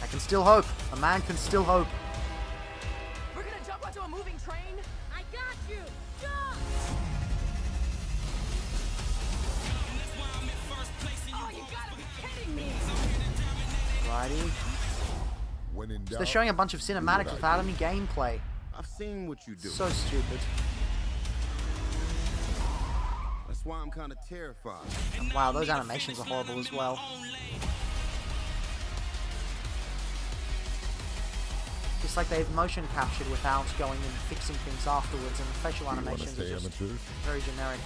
I can still hope. A man can still hope. We're gonna jump onto a moving train? I got you! Jump! Oh, you gotta be kidding me! Righty. When in doubt, They're showing a bunch of cinematics without any gameplay. I've seen what you do. So stupid. That's why I'm kind of terrified. And wow, those animations are horrible as well. It's like they've motion captured without going and fixing things afterwards, and the facial animations are just very generic.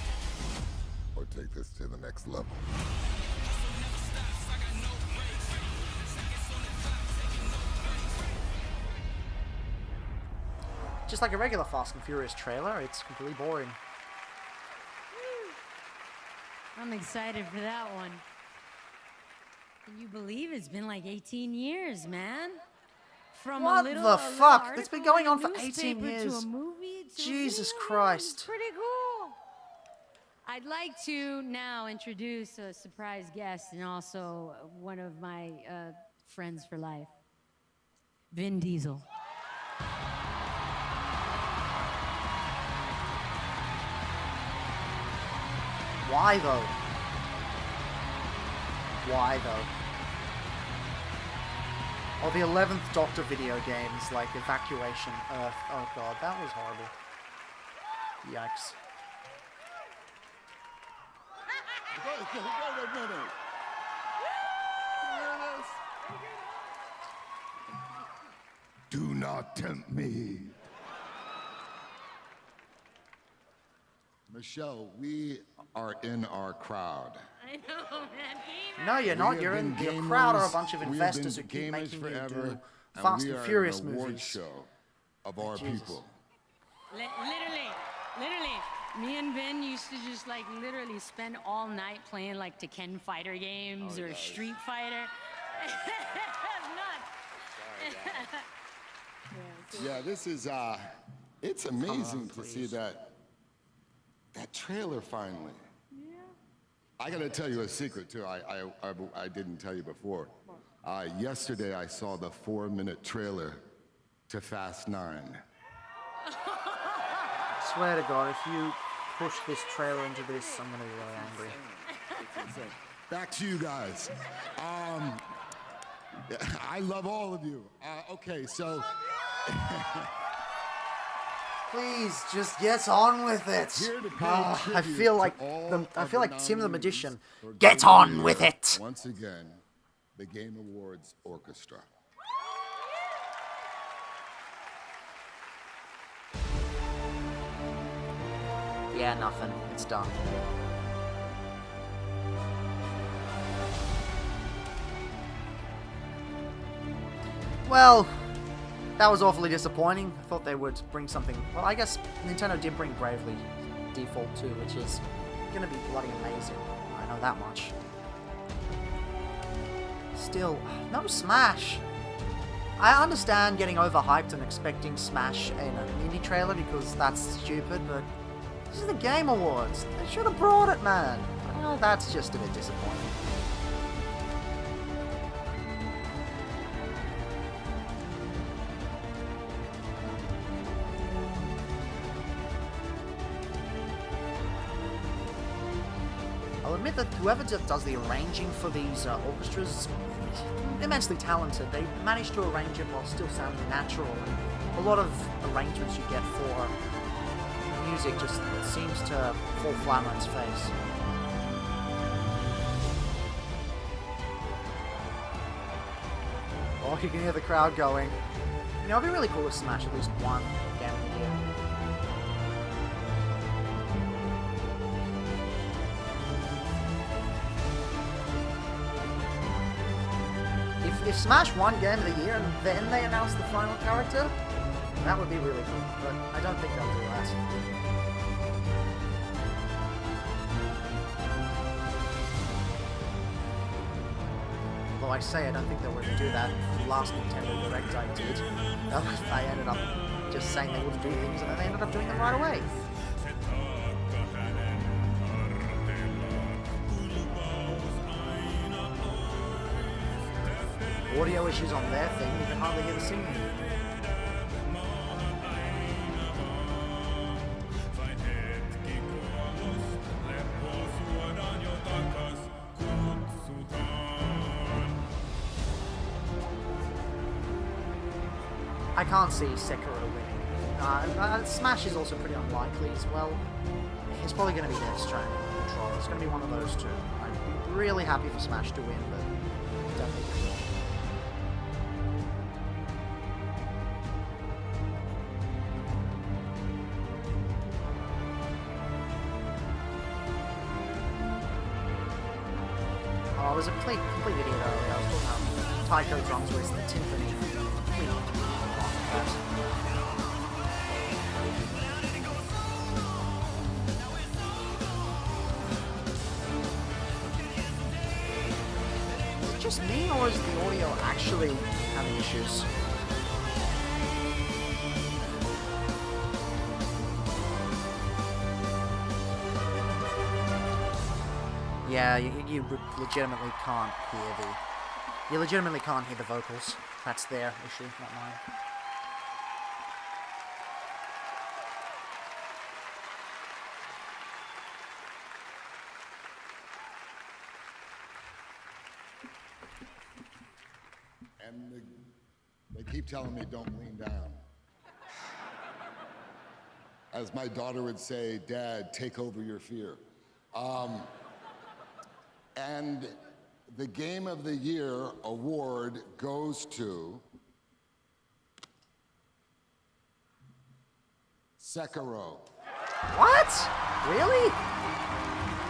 Or take this to the next level. Just like a regular Fast and Furious trailer, it's completely boring. I'm excited for that one. Can you believe it's been like 18 years, man? From What a little, the fuck? It's been going on for article in a 18 newspaper years. To a movie, to Jesus a Christ. Pretty cool. I'd like to now introduce a surprise guest and also one of my friends for life, Vin Diesel. Why though? Why though? Or the 11th Doctor video games, like Evacuation Earth. Oh god, that was horrible. Yikes. Wait a minute. Do not tempt me. Michelle, we are in our crowd. I know, man. No, you're not. You're in your crowd are a bunch of investors who keep making you do Fast and Furious movies. Show of our people. Literally, me and Vin used to just like literally spend all night playing like Tekken fighter games or Street Fighter. Yeah, this is it's amazing to see that trailer finally. Yeah. I gotta tell you a secret too. I didn't tell you before. Yesterday I saw the 4-minute trailer to Fast 9. I swear to God, if you push this trailer into this, I'm gonna be really angry. Back to you guys. I love all of you. Okay, so. Please, just get on with it. I feel like Tim the Magician. Get on with it. Once again, the Game Awards Orchestra. Yeah, nothing. It's done. Well, that was awfully disappointing. I thought they would bring something... Well, I guess Nintendo did bring Bravely Default 2, which is going to be bloody amazing. I know that much. Still, no Smash. I understand getting overhyped and expecting Smash in an indie trailer because that's stupid, but this is the Game Awards. They should have brought it, man. Well, that's just a bit disappointing. I'll admit that whoever does the arranging for these orchestras is immensely talented. They manage to arrange it while still sounding natural, and a lot of arrangements you get for music just seems to fall flat on its face. Oh, you can hear the crowd going. You know, it'd be really cool to Smash at least one game of the year. If Smash won Game of the Year and then they announced the final character, that would be really cool, but I don't think they'll do that. Although I say I don't think they were going to do that. The last Nintendo Direct I did, I ended up just saying they wouldn't do things and then they ended up doing them right away. Audio issues on their thing, you can hardly hear the singing. I can't see Sekiro winning. Smash is also pretty unlikely as well. It's probably going to be Death Stranding or Control. It's going to be one of those two. I'd be really happy for Smash to win, but I don't think it will. I was a complete idiot earlier. I was talking about Taiko drums with the timpani. Is it just me, or is the audio actually having issues? Yeah, you legitimately can't hear you legitimately can't hear the vocals. That's their issue, not mine. And they keep telling me don't lean down. As my daughter would say, Dad, take over your fear. And the Game of the Year award goes to Sekiro. What? Really?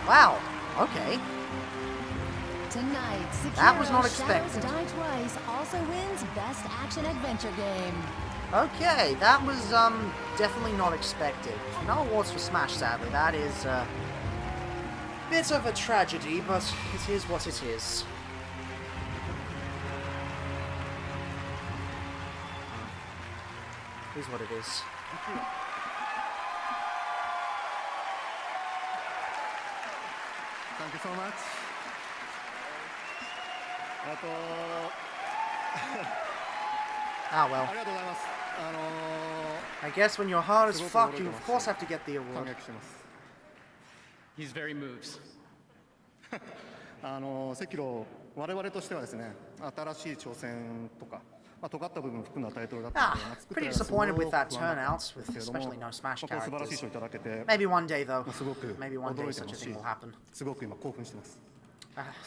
Wow. Okay. Tonight, Sekiro that was not Shadows expected. Die Twice also wins Best Action Adventure Game. Okay, that was definitely not expected. No awards for Smash, sadly. That is bit of a tragedy, but it is what it is. It is what it is. Thank you so much. Ah well. I guess when your heart is fucked, you of course have to get the award. He's very moves. セキロ我々としてはですね、新しい挑戦とか、尖った部分を含んだタイトルだったので、作って pretty る間すご disappointed く with that 不安だったん turnout, です with けれども、 especially no Smash 素晴らしい characters. 賞いただけて、 Maybe one day though. すごく Maybe one day 驚いて such ま a す thing し will happen. すごく今興奮してます。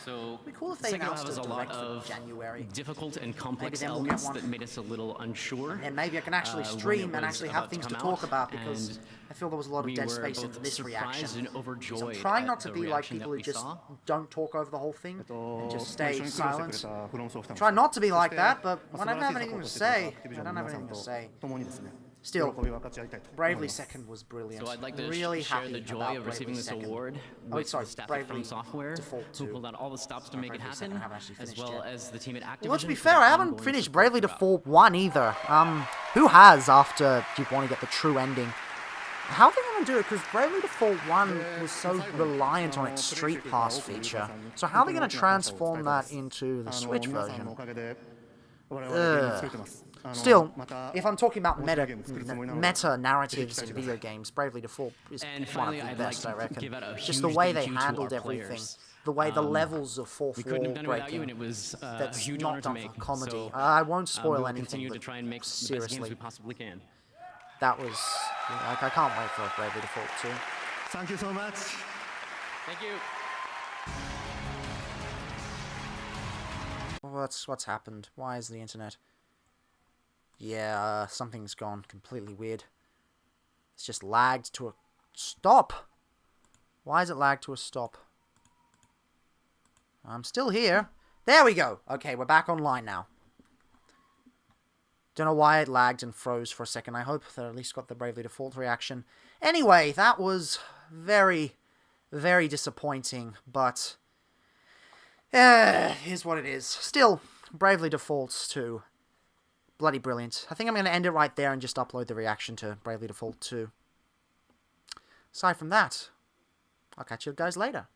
So, It'd be cool if they Sekiro announced has a a lot direct for of January. difficult and Maybe complex then we'll get elements one. that made us a little unsure. And maybe I can actually when stream it and was actually have about things to come talk out, about because and I feel there was a lot of we dead were space both into this reaction. surprised and So I'm overjoyed trying at not to the be like reaction people that who we just saw. don't talk over the whole thing and just 一 stay 緒に苦労してくれ silent. たフロムソフトの Try not to be そ like して that, but 素 when 晴 I ら don't し have いサポ anything ー to トしてくれ say, たアクティビジョ I ンの don't have 皆さん anything to と say. 共にですね、 Still, 喜びを分かち合いたいと思い Bravely ます。 Second was brilliant. So I'd like to Really share happy the joy about of receiving Bravely this Second. award Oh, with sorry, the staff Bravely at From Software, Default who 2. pulled out all the stops to make it Bravely happen, Second I haven't actually as finished well yet. as the team at Activision. Well, to be for fair, their I haven't ongoing finished support Bravely throughout. Default 1 either. Who has after you want to get the true ending? How are they going to do it? Because Bravely Default 1 was so reliant on its Street Pass feature. So how are they going to transform that into the Switch version? Still, if I'm talking about meta narratives in video games, Bravely Default is And one finally, of the I'd best, like I to reckon. give out a Just the huge way thank they you to handled our everything. players. The way the levels of fourth We couldn't wall have done it without you, and breaking. it was a That's huge not honor to done make. for comedy. So, I won't we spoil will anything, continue to but try and make the best seriously. games we possibly can. That was, like, I can't wait for Bravely Default 2. Thank you so much. Thank you. What's happened? Why is the internet? Yeah, something's gone completely weird. It's just lagged to a stop. Why is it lagged to a stop? I'm still here. There we go. Okay, we're back online now. Don't know why it lagged and froze for a second. I hope that at least got the Bravely Default reaction. Anyway, that was very, very disappointing, but here's what it is. Still, Bravely Default 2. Bloody brilliant. I think I'm going to end it right there and just upload the reaction to Bravely Default 2. Aside from that, I'll catch you guys later.